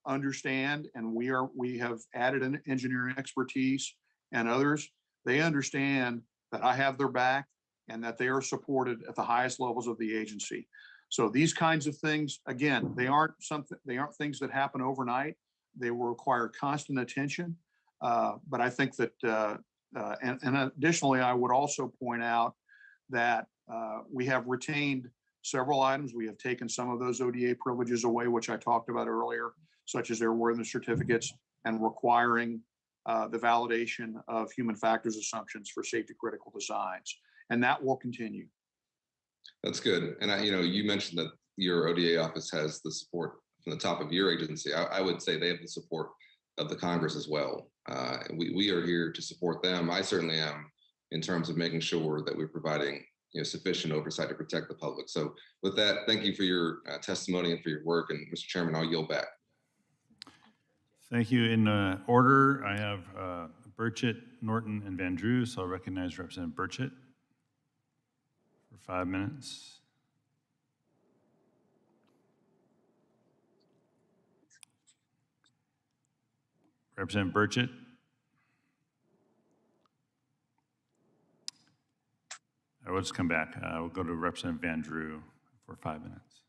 understand, and we have added an engineering expertise and others. They understand that I have their back and that they are supported at the highest levels of the agency. So these kinds of things, again, they aren't things that happen overnight. They will require constant attention. But I think that, and additionally, I would also point out that we have retained several items. We have taken some of those ODA privileges away, which I talked about earlier, such as airworthiness certificates and requiring the validation of human factors assumptions for safety critical designs. And that will continue. That's good. And you mentioned that your ODA office has the support from the top of your agency. I would say they have the support of the Congress as well. We are here to support them. I certainly am, in terms of making sure that we're providing sufficient oversight to protect the public. So with that, thank you for your testimony and for your work. And Mr. Chairman, I'll yield back. Thank you. In order, I have Burchett, Norton, and Van Drew, so I'll recognize Representative Burchett for 5 minutes. Representative Burchett. I will just come back. We'll go to Representative Van Drew for 5 minutes.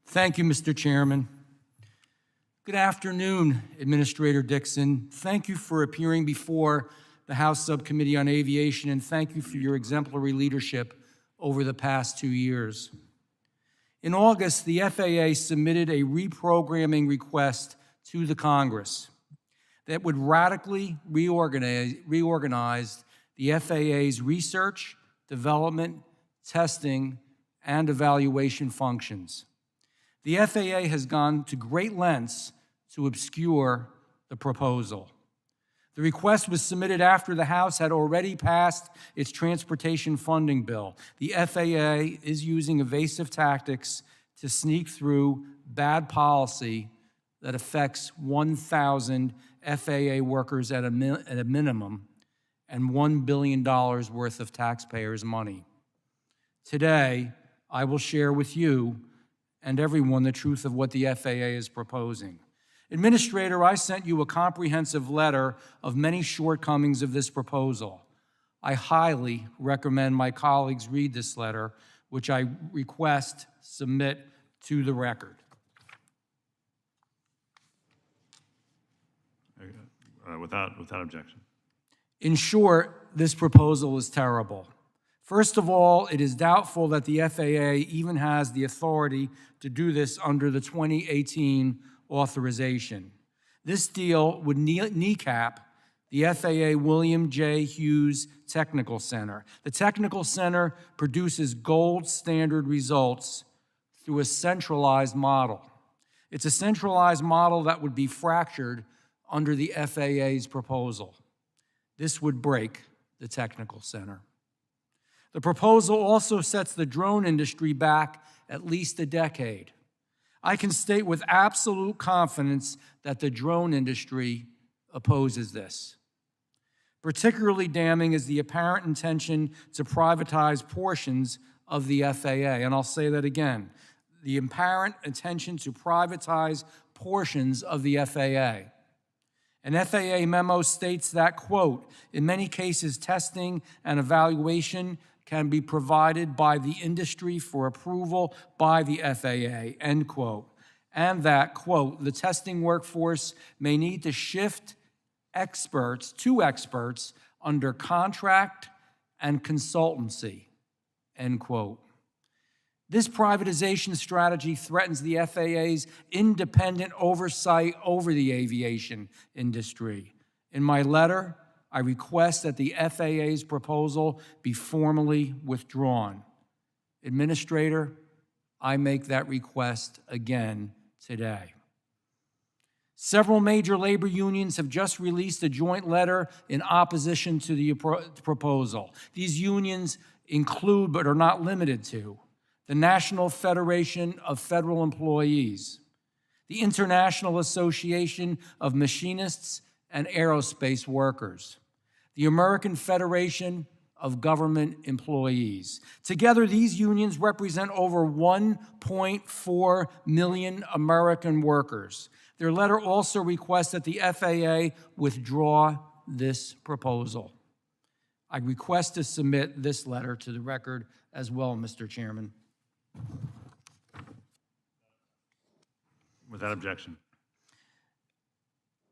Thank you, Mr. Chairman. Good afternoon, Administrator Dixon. Thank you for appearing before the House Subcommittee on Aviation, and thank you for your exemplary leadership over the past 2 years. In August, the FAA submitted a reprogramming request to the Congress that would radically reorganize the FAA's research, development, testing, and evaluation functions. The FAA has gone to great lengths to obscure the proposal. The request was submitted after the House had already passed its transportation funding bill. The FAA is using evasive tactics to sneak through bad policy that affects 1,000 FAA workers at a minimum and $1 billion worth of taxpayers' money. Today, I will share with you and everyone the truth of what the FAA is proposing. Administrator, I sent you a comprehensive letter of many shortcomings of this proposal. I highly recommend my colleagues read this letter, which I request submit to the record. Without objection. In short, this proposal is terrible. First of all, it is doubtful that the FAA even has the authority to do this under the 2018 authorization. This deal would kneecap the FAA William J. Hughes Technical Center. The Technical Center produces gold standard results through a centralized model. It's a centralized model that would be fractured under the FAA's proposal. This would break the Technical Center. The proposal also sets the drone industry back at least a decade. I can state with absolute confidence that the drone industry opposes this. Particularly damning is the apparent intention to privatize portions of the FAA, and I'll say that again. The apparent intention to privatize portions of the FAA. An FAA memo states that, quote, in many cases, testing and evaluation can be provided by the industry for approval by the FAA, end quote. And that, quote, the testing workforce may need to shift to experts under contract and consultancy, end quote. This privatization strategy threatens the FAA's independent oversight over the aviation industry. In my letter, I request that the FAA's proposal be formally withdrawn. Administrator, I make that request again today. Several major labor unions have just released a joint letter in opposition to the proposal. These unions include, but are not limited to, the National Federation of Federal Employees, the International Association of Machinists and Aerospace Workers, the American Federation of Government Employees. Together, these unions represent over 1.4 million American workers. Their letter also requests that the FAA withdraw this proposal. I request to submit this letter to the record as well, Mr. Chairman. Without objection.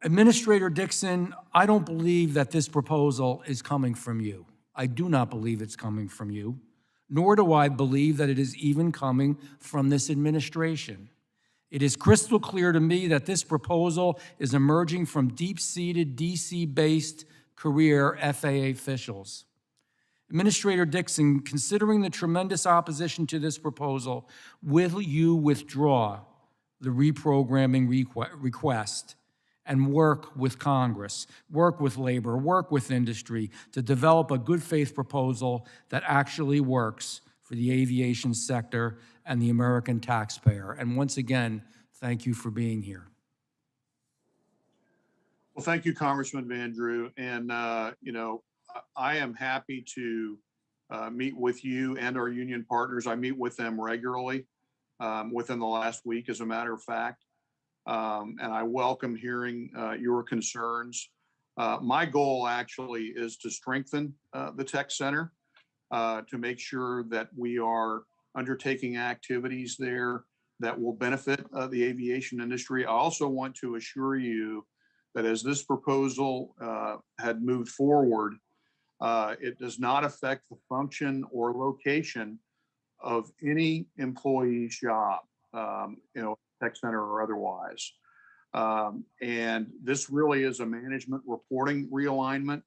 Administrator Dixon, I don't believe that this proposal is coming from you. I do not believe it's coming from you, nor do I believe that it is even coming from this administration. It is crystal clear to me that this proposal is emerging from deep-seated, DC-based career FAA officials. Administrator Dixon, considering the tremendous opposition to this proposal, will you withdraw the reprogramming request and work with Congress, work with labor, work with industry to develop a good faith proposal that actually works for the aviation sector and the American taxpayer? And once again, thank you for being here. Well, thank you, Congressman Van Drew. And, I am happy to meet with you and our union partners. I meet with them regularly within the last week, as a matter of fact. And I welcome hearing your concerns. My goal actually is to strengthen the tech center, to make sure that we are undertaking activities there that will benefit the aviation industry. I also want to assure you that as this proposal had moved forward, it does not affect the function or location of any employee's job, tech center or otherwise. And this really is a management reporting realignment.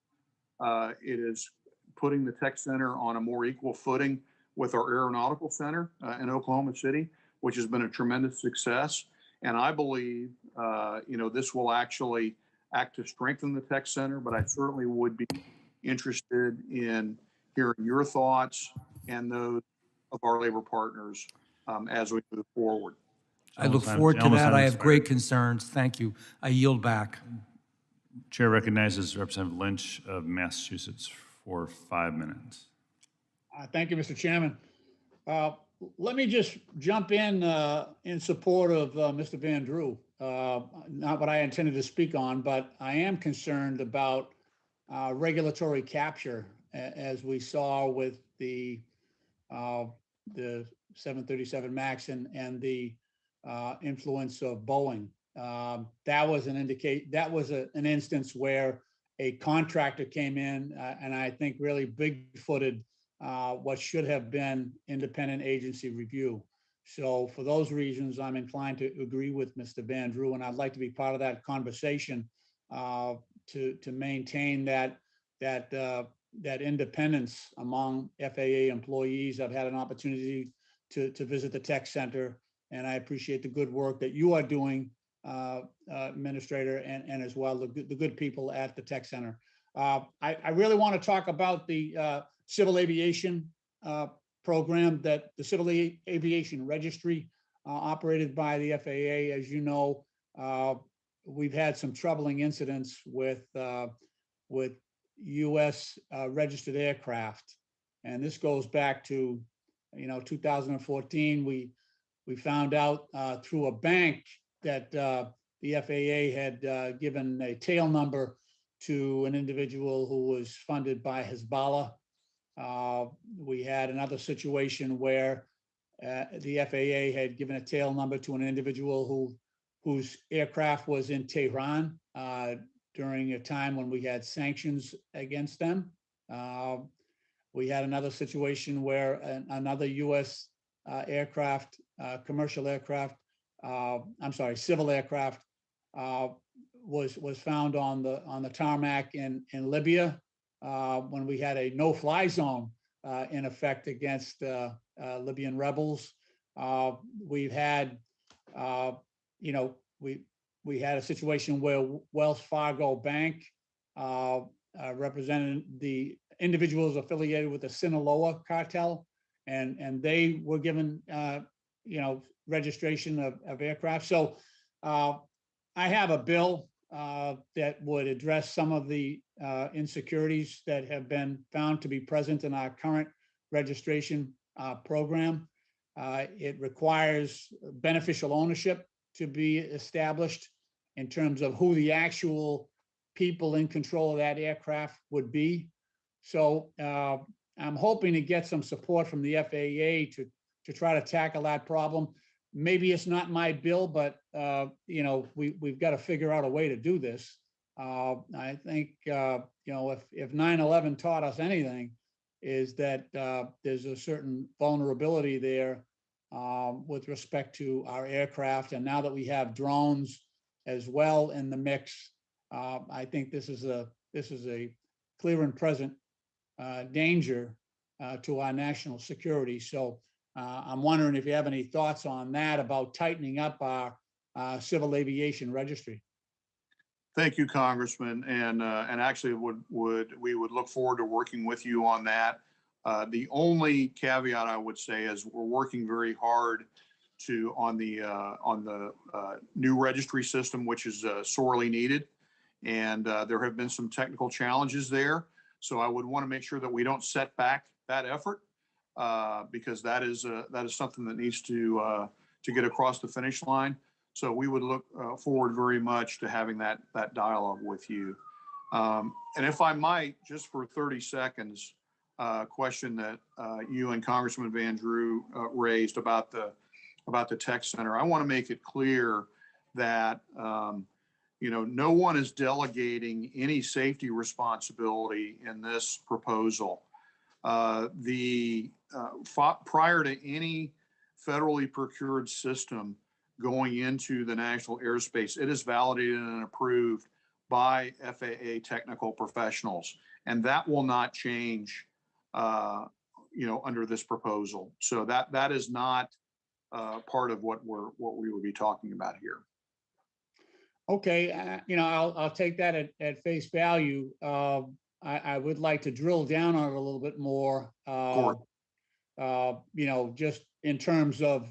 It is putting the tech center on a more equal footing with our aeronautical center in Oklahoma City, which has been a tremendous success. And I believe, this will actually act to strengthen the tech center, but I certainly would be interested in hearing your thoughts and those of our labor partners as we move forward. I look forward to that. I have great concerns. Thank you. I yield back. Chair recognizes Representative Lynch of Massachusetts for 5 minutes. Thank you, Mr. Chairman. Let me just jump in support of Mr. Van Drew. Not what I intended to speak on, but I am concerned about regulatory capture, as we saw with the 737 MAX and the influence of Boeing. That was an instance where a contractor came in and I think really big-footed what should have been independent agency review. So for those reasons, I'm inclined to agree with Mr. Van Drew, and I'd like to be part of that conversation to maintain that independence among FAA employees. I've had an opportunity to visit the tech center, and I appreciate the good work that you are doing, Administrator, and as well the good people at the tech center. I really want to talk about the civil aviation program, that the Civil Aviation Registry operated by the FAA. As you know, we've had some troubling incidents with U.S. registered aircraft, and this goes back to 2014. We found out through a bank that the FAA had given a tail number to an individual who was funded by Hezbollah. We had another situation where the FAA had given a tail number to an individual whose aircraft was in Tehran during a time when we had sanctions against them. We had another situation where another U.S. aircraft, commercial aircraft, civil aircraft, was found on the tarmac in Libya when we had a no-fly zone in effect against Libyan rebels. We've had, we had a situation where Wells Fargo Bank represented the individuals affiliated with the Sinaloa cartel, and they were given, registration of aircraft. So I have a bill that would address some of the insecurities that have been found to be present in our current registration program. It requires beneficial ownership to be established in terms of who the actual people in control of that aircraft would be. So I'm hoping to get some support from the FAA to try to tackle that problem. Maybe it's not my bill, but we've got to figure out a way to do this. I think if 9/11 taught us anything, is that there's a certain vulnerability there with respect to our aircraft, and now that we have drones as well in the mix, I think this is a clear and present danger to our national security. So I'm wondering if you have any thoughts on that about tightening up our civil aviation registry. Thank you, Congressman, and actually we would look forward to working with you on that. The only caveat I would say is we're working very hard on the new registry system, which is sorely needed, and there have been some technical challenges there. So I would want to make sure that we don't set back that effort because that is something that needs to get across the finish line. So we would look forward very much to having that dialogue with you. And if I might, just for 30 seconds, question that you and Congressman Van Drew raised about the tech center. I want to make it clear that no one is delegating any safety responsibility in this proposal. Prior to any federally procured system going into the national airspace, it is validated and approved by FAA technical professionals, and that will not change, under this proposal. So that is not part of what we would be talking about here. Okay, I'll take that at face value. I would like to drill down on it a little bit more. Just in terms of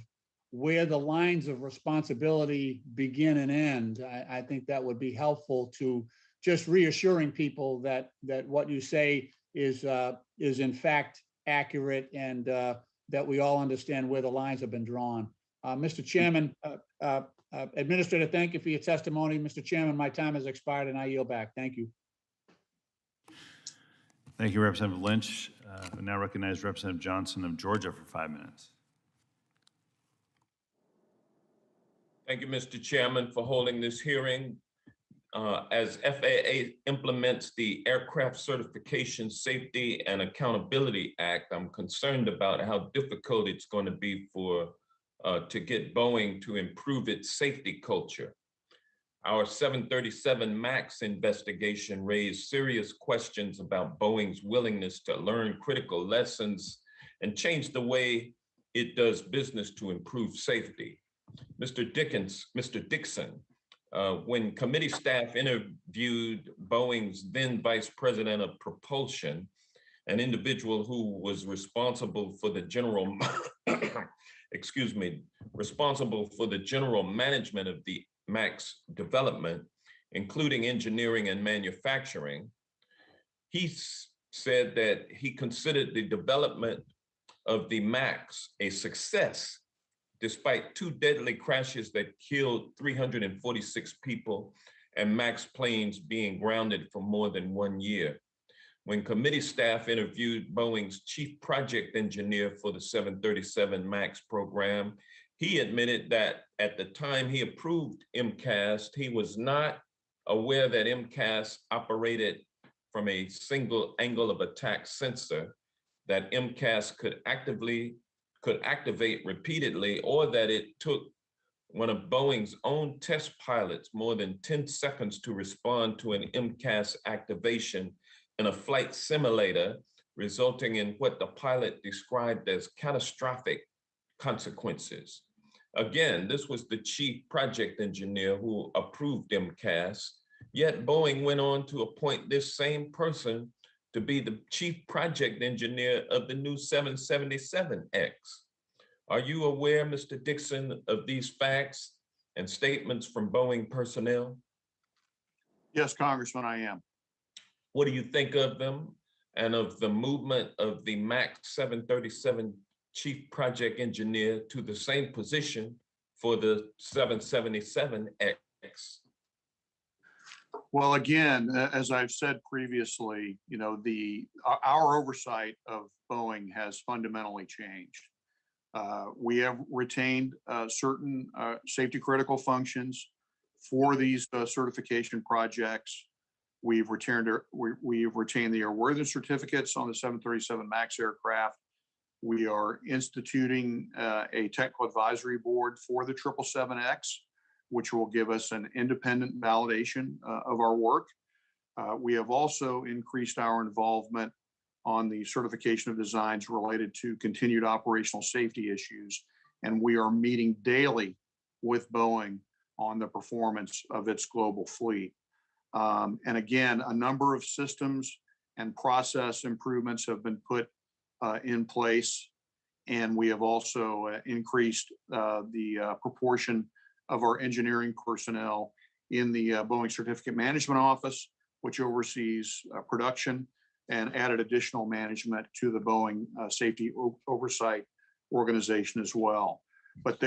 where the lines of responsibility begin and end. I think that would be helpful to just reassuring people that what you say is in fact accurate, and that we all understand where the lines have been drawn. Mr. Chairman, Administrator, thank you for your testimony. Mr. Chairman, my time has expired and I yield back. Thank you. Thank you, Representative Lynch. I now recognize Representative Johnson of Georgia for 5 minutes. Thank you, Mr. Chairman, for holding this hearing. As FAA implements the Aircraft Certification, Safety, and Accountability Act, I'm concerned about how difficult it's going to be to get Boeing to improve its safety culture. Our 737 MAX investigation raised serious questions about Boeing's willingness to learn critical lessons and change the way it does business to improve safety. Mr. Dixon, when committee staff interviewed Boeing's then Vice President of Propulsion, an individual who was responsible for the general, responsible for the general management of the MAX development, including engineering and manufacturing, he said that he considered the development of the MAX a success, despite 2 deadly crashes that killed 346 people and MAX planes being grounded for more than 1 year. When committee staff interviewed Boeing's chief project engineer for the 737 MAX program, he admitted that at the time he approved MCAS, he was not aware that MCAS operated from a single angle of attack sensor, that MCAS could actively could activate repeatedly, or that it took one of Boeing's own test pilots more than 10 seconds to respond to an MCAS activation in a flight simulator, resulting in what the pilot described as catastrophic consequences. Again, this was the chief project engineer who approved MCAS, yet Boeing went on to appoint this same person to be the chief project engineer of the new 777X. Are you aware, Mr. Dixon, of these facts and statements from Boeing personnel? Yes, Congressman, I am. What do you think of them and of the movement of the MAX 737 chief project engineer to the same position for the 777X? Well, again, as I've said previously, you know, our oversight of Boeing has fundamentally changed. We have retained certain safety critical functions for these certification projects. We've retained the airworthiness certificates on the 737 MAX aircraft. We are instituting a technical advisory board for the 777X, which will give us an independent validation of our work. We have also increased our involvement on the certification of designs related to continued operational safety issues. And we are meeting daily with Boeing on the performance of its global fleet. And again, a number of systems and process improvements have been put in place. And we have also increased the proportion of our engineering personnel in the Boeing Certificate Management Office, which oversees production, and added additional management to the Boeing Safety Oversight Organization as well. But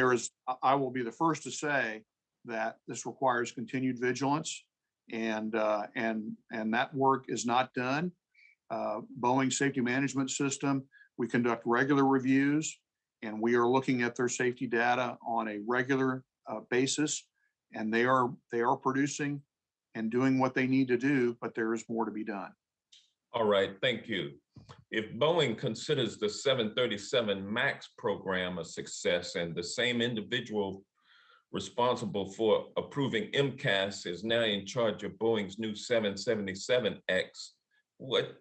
I will be the first to say that this requires continued vigilance, and that work is not done. Boeing Safety Management System, we conduct regular reviews, and we are looking at their safety data on a regular basis, and they are producing and doing what they need to do, but there is more to be done. All right, thank you. If Boeing considers the 737 MAX program a success and the same individual responsible for approving MCAS is now in charge of Boeing's new 777X, what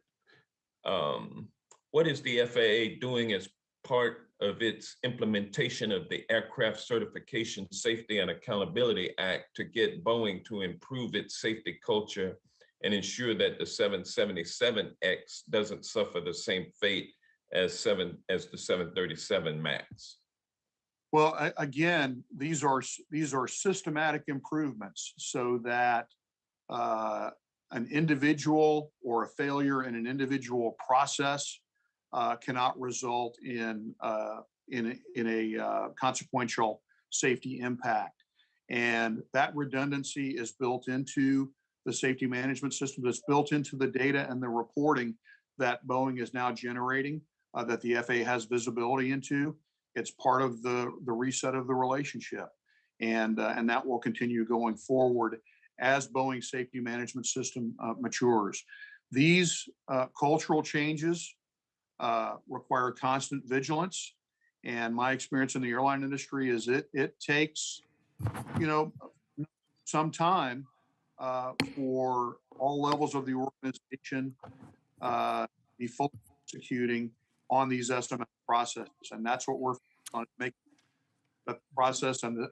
is the FAA doing as part of its implementation of the Aircraft Certification Safety and Accountability Act to get Boeing to improve its safety culture and ensure that the 777X doesn't suffer the same fate as the 737 MAX? Well, again, these are systematic improvements so that an individual or a failure in an individual process cannot result in a consequential safety impact. And that redundancy is built into the safety management system, that's built into the data and the reporting that Boeing is now generating, that the FAA has visibility into. It's part of the reset of the relationship. And that will continue going forward as Boeing's safety management system matures. These cultural changes require constant vigilance. And my experience in the airline industry is it takes, some time for all levels of the organization be fully executing on these estimate processes. And that's what we're on, making the process and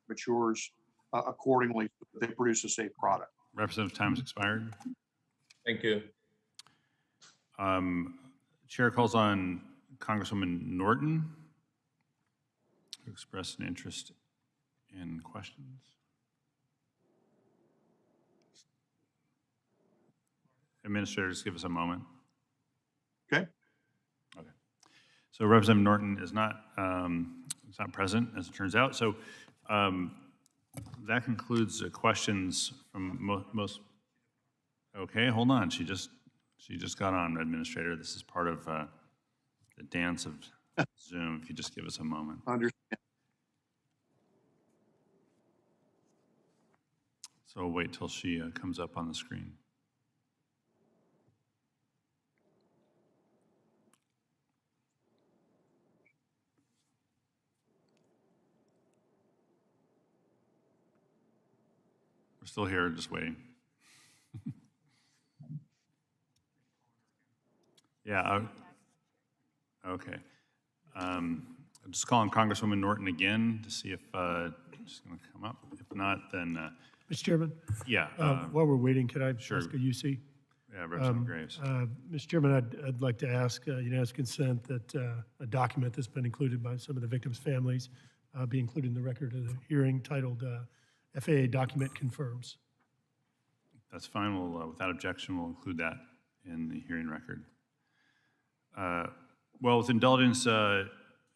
matures accordingly so that they produce a safe product. Representative, time has expired. Thank you. Chair calls on Congresswoman Norton to express an interest in questions. Administrator, just give us a moment. Okay. Okay. So Representative Norton is not present, as it turns out. So that concludes the questions from most. Okay, hold on. She just got on, Administrator. This is part of the dance of Zoom. If you just give us a moment. Understand. So we'll wait till she comes up on the screen. We're still here, just waiting. Yeah, okay. I'm just calling Congresswoman Norton again to see if she's going to come up. If not, then, Mr. Chairman? yeah. While we're waiting, could I sure. ask a UC? Yeah, Representative Graves. Mr. Chairman, I'd like to ask unanimous consent that a document that's been included by some of the victims' families be included in the record of the hearing titled FAA Document Confirms. That's fine. We'll, without objection, we'll include that in the hearing record. Well, with indulgence,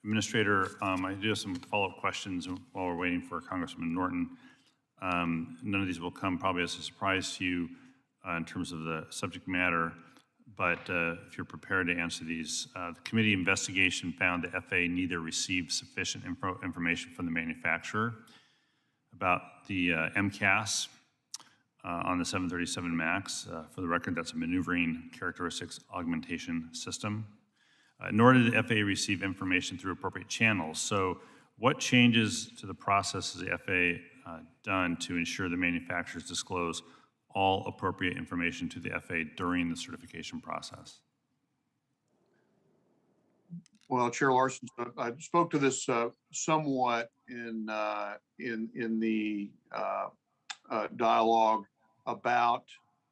Administrator, I do have some follow-up questions while we're waiting for Congressman Norton. None of these will come probably as a surprise to you in terms of the subject matter, but if you're prepared to answer these, the committee investigation found the FAA neither received sufficient information from the manufacturer about the MCAS on the 737 MAX. For the record, that's a maneuvering characteristics augmentation system. Nor did the FAA receive information through appropriate channels. So what changes to the process has the FAA done to ensure the manufacturers disclose all appropriate information to the FAA during the certification process? Well, Chair Larson, I spoke to this somewhat in the dialogue about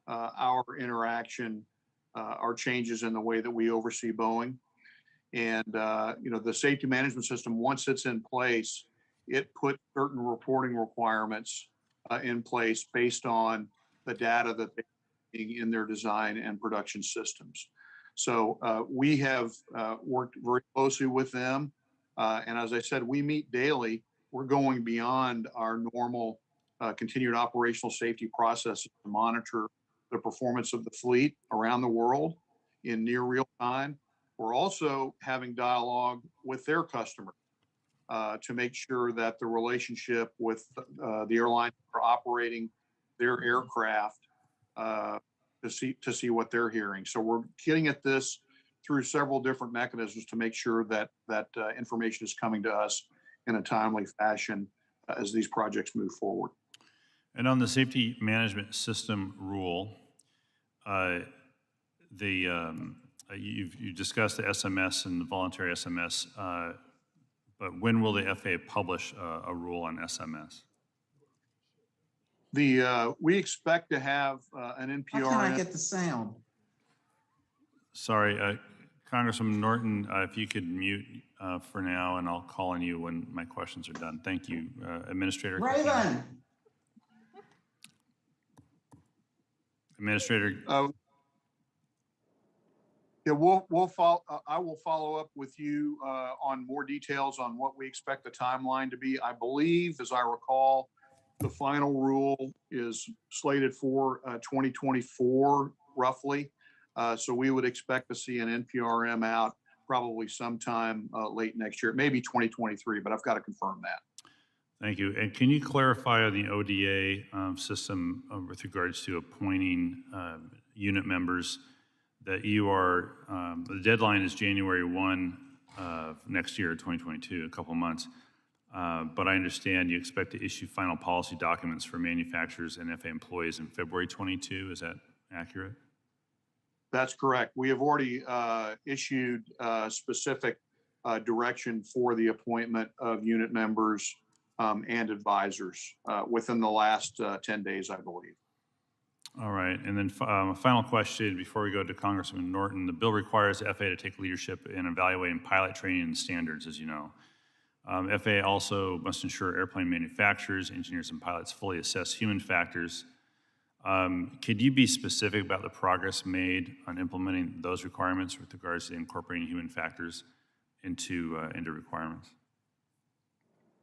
our interaction, our changes in the way that we oversee Boeing. And, you know, the safety management system, once it's in place, it put certain reporting requirements in place based on the data that they're seeing in their design and production systems. So we have worked very closely with them. And as I said, we meet daily. We're going beyond our normal continued operational safety processes to monitor the performance of the fleet around the world in near real time. We're also having dialogue with their customers to make sure that the relationship with the airlines are operating their aircraft to see what they're hearing. So we're getting at this through several different mechanisms to make sure that information is coming to us in a timely fashion as these projects move forward. And on the safety management system rule, you discussed the SMS and the voluntary SMS, but when will the FAA publish a rule on SMS? We expect to have an NPR. How can I get the sound? Sorry, Congresswoman Norton, if you could mute for now, and I'll call on you when my questions are done. Thank you, Administrator. Raven. Administrator. Yeah, we'll follow. I will follow up with you on more details on what we expect the timeline to be. I believe, as I recall, the final rule is slated for 2024, roughly. So we would expect to see an NPRM out probably sometime late next year, maybe 2023, but I've got to confirm that. Thank you. And can you clarify on the ODA system with regards to appointing unit members that you are, the deadline is January 1 of next year, 2022, a couple months. But I understand you expect to issue final policy documents for manufacturers and FAA employees in February 22. Is that accurate? That's correct. We have already issued specific direction for the appointment of unit members and advisors within the last 10 days, I believe. All right. And then a final question before we go to Congressman Norton. The bill requires the FAA to take leadership in evaluating pilot training and standards, as you know. FAA also must ensure airplane manufacturers, engineers, and pilots fully assess human factors. Could you be specific about the progress made on implementing those requirements with regards to incorporating human factors into requirements?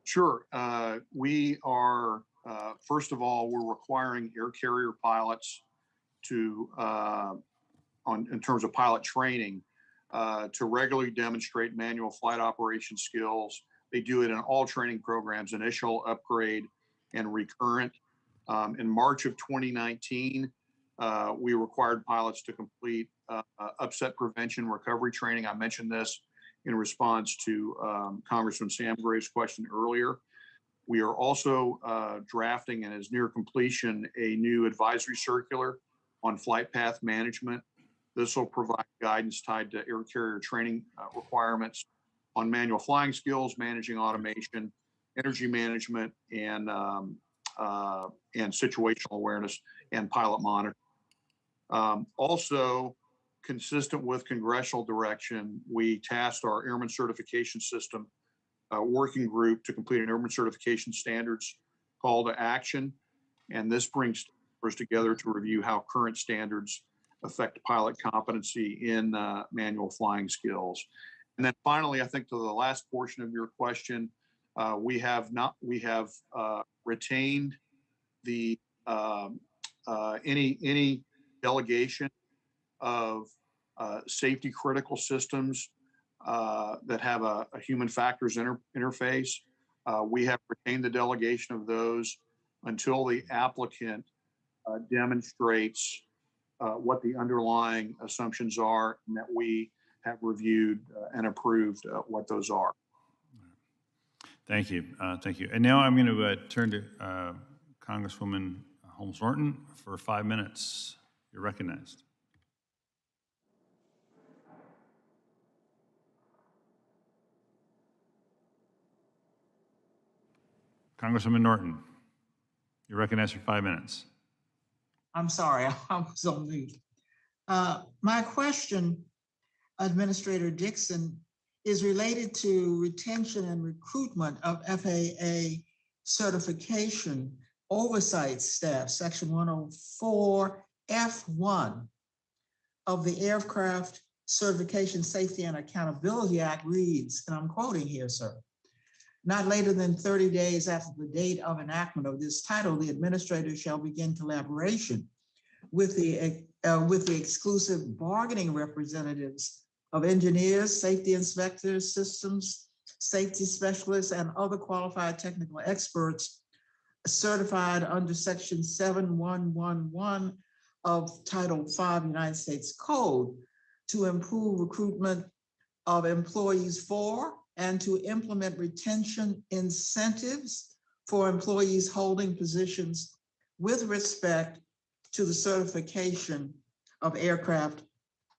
Sure. We are, first of all, we're requiring air carrier pilots to, in terms of pilot training, to regularly demonstrate manual flight operation skills. They do it in all training programs, initial, upgrade, and recurrent. In March of 2019, we required pilots to complete upset prevention recovery training. I mentioned this in response to Congressman Sam Graves' question earlier. We are also drafting, and is near completion, a new advisory circular on flight path management. This will provide guidance tied to air carrier training requirements on manual flying skills, managing automation, energy management, and situational awareness and pilot monitoring. Also, consistent with congressional direction, we tasked our Airman Certification System working group to complete an Airman Certification Standards call to action. And this brings us together to review how current standards affect pilot competency in manual flying skills. And then finally, I think to the last portion of your question, we have retained the any delegation of safety critical systems that have a human factors interface. We have retained the delegation of those until the applicant demonstrates what the underlying assumptions are, and that we have reviewed and approved what those are. Thank you. Thank you. And now I'm going to turn to Congresswoman Holmes Norton for 5 minutes. You're recognized. Congresswoman Norton, you're recognized for 5 minutes. I'm sorry, I was on mute. My question, Administrator Dixon, is related to retention and recruitment of FAA certification oversight staff. Section 104 F1 of the Aircraft Certification Safety and Accountability Act reads, and I'm quoting here, sir, not later than 30 days after the date of enactment of this title, the administrator shall begin collaboration with the exclusive bargaining representatives of engineers, safety inspectors, systems, safety specialists, and other qualified technical experts certified under Section 7111 of Title V United States Code to improve recruitment of employees for and to implement retention incentives for employees holding positions with respect to the certification of aircraft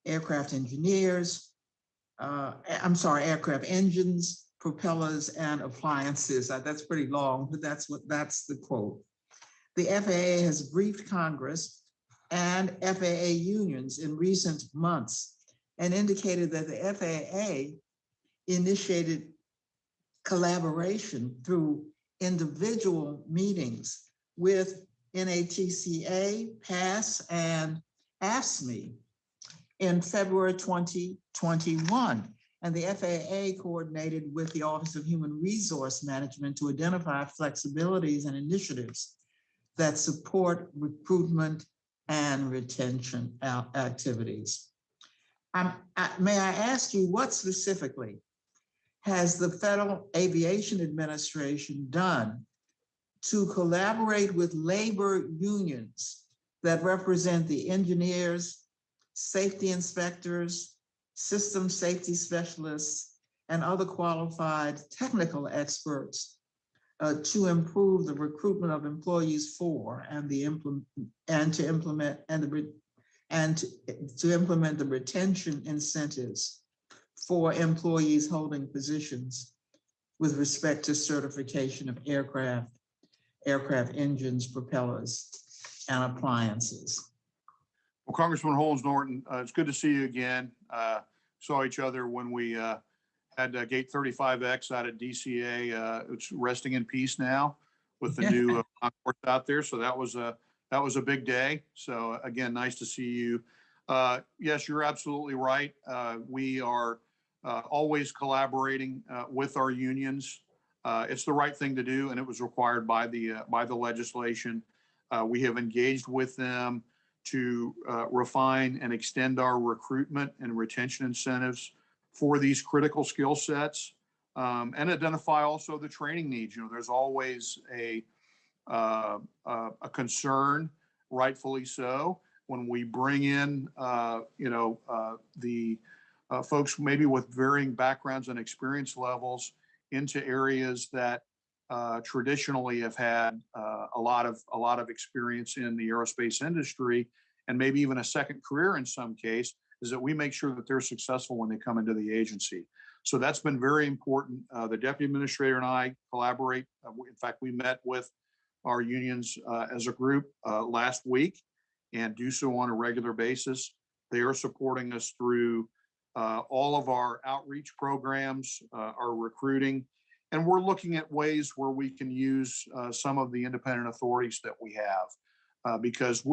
engineers, aircraft engines, propellers, and appliances. That's pretty long, but that's the quote. The FAA has briefed Congress and FAA unions in recent months and indicated that the FAA initiated collaboration through individual meetings with NATCA, PASS, and AFSCME in February 2021. And the FAA coordinated with the Office of Human Resource Management to identify flexibilities and initiatives that support recruitment and retention activities. May I ask you, what specifically has the Federal Aviation Administration done to collaborate with labor unions that represent the engineers, safety inspectors, system safety specialists, and other qualified technical experts to improve the recruitment of employees for and to implement the retention incentives for employees holding positions with respect to certification of aircraft engines, propellers, and appliances? Well, Congressman Holmes Norton, it's good to see you again. Saw each other when we had Gate 35X out at DCA. It's resting in peace now with the new concourse out there. So that was a big day. So again, nice to see you. Yes, you're absolutely right. We are always collaborating with our unions. It's the right thing to do, and it was required by the legislation. We have engaged with them to refine and extend our recruitment and retention incentives for these critical skill sets, and identify also the training needs. You know, there's always a concern, rightfully so, when we bring in the folks maybe with varying backgrounds and experience levels into areas that traditionally have had a lot of experience in the aerospace industry, and maybe even a second career in some case, is that we make sure that they're successful when they come into the agency. So that's been very important. The deputy administrator and I collaborate. In fact, we met with our unions as a group last week and do so on a regular basis. They are supporting us through all of our outreach programs, our recruiting, and we're looking at ways where we can use some of the independent authorities that we have, because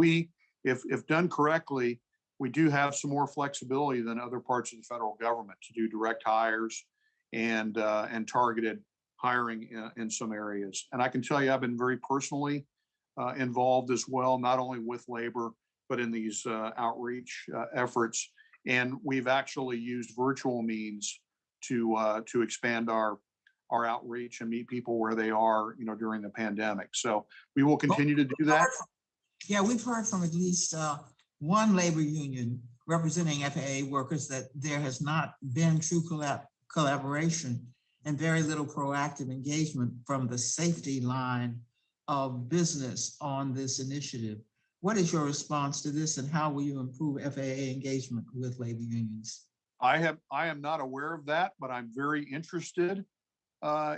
if done correctly, we do have some more flexibility than other parts of the federal government to do direct hires and targeted hiring in some areas. And I can tell you, I've been very personally involved as well, not only with labor, but in these outreach efforts. And we've actually used virtual means to expand our outreach and meet people where they are, during the pandemic. So we will continue to do that. Yeah, we've heard from at least one labor union representing FAA workers that there has not been true collaboration and very little proactive engagement from the safety line of business on this initiative. What is your response to this, and how will you improve FAA engagement with labor unions? I am not aware of that, but I'm very interested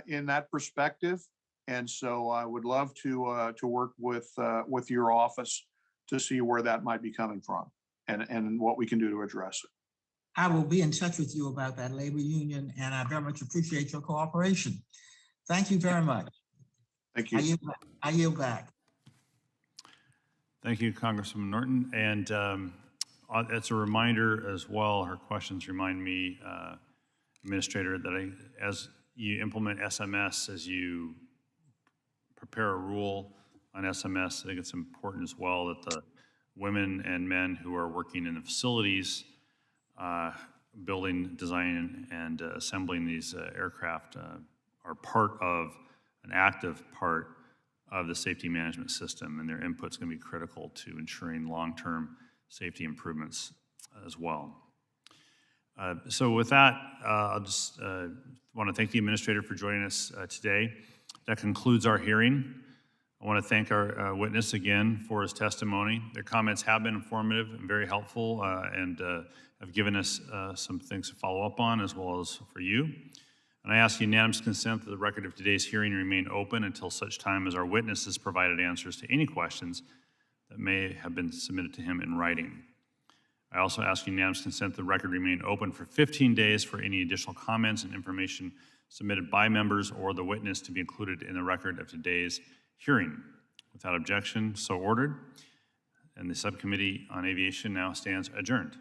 in that perspective. And so I would love to work with your office to see where that might be coming from and what we can do to address it. I will be in touch with you about that labor union, and I very much appreciate your cooperation. Thank you very much. Thank you. I yield back. Thank you, Congressman Norton. And it's a reminder as well, her questions remind me, Administrator, that as you implement SMS, as you prepare a rule on SMS, I think it's important as well that the women and men who are working in the facilities, building, designing, and assembling these aircraft are part of, an active part of the safety management system, and their input's going to be critical to ensuring long-term safety improvements as well. So with that, I'll just want to thank the Administrator for joining us today. That concludes our hearing. I want to thank our witness again for his testimony. Their comments have been informative and very helpful, and have given us some things to follow up on, as well as for you. And I ask unanimous consent that the record of today's hearing remain open until such time as our witness has provided answers to any questions that may have been submitted to him in writing. I also ask unanimous consent that the record remain open for 15 days for any additional comments and information submitted by members or the witness to be included in the record of today's hearing. Without objection, so ordered. And the Subcommittee on Aviation now stands adjourned.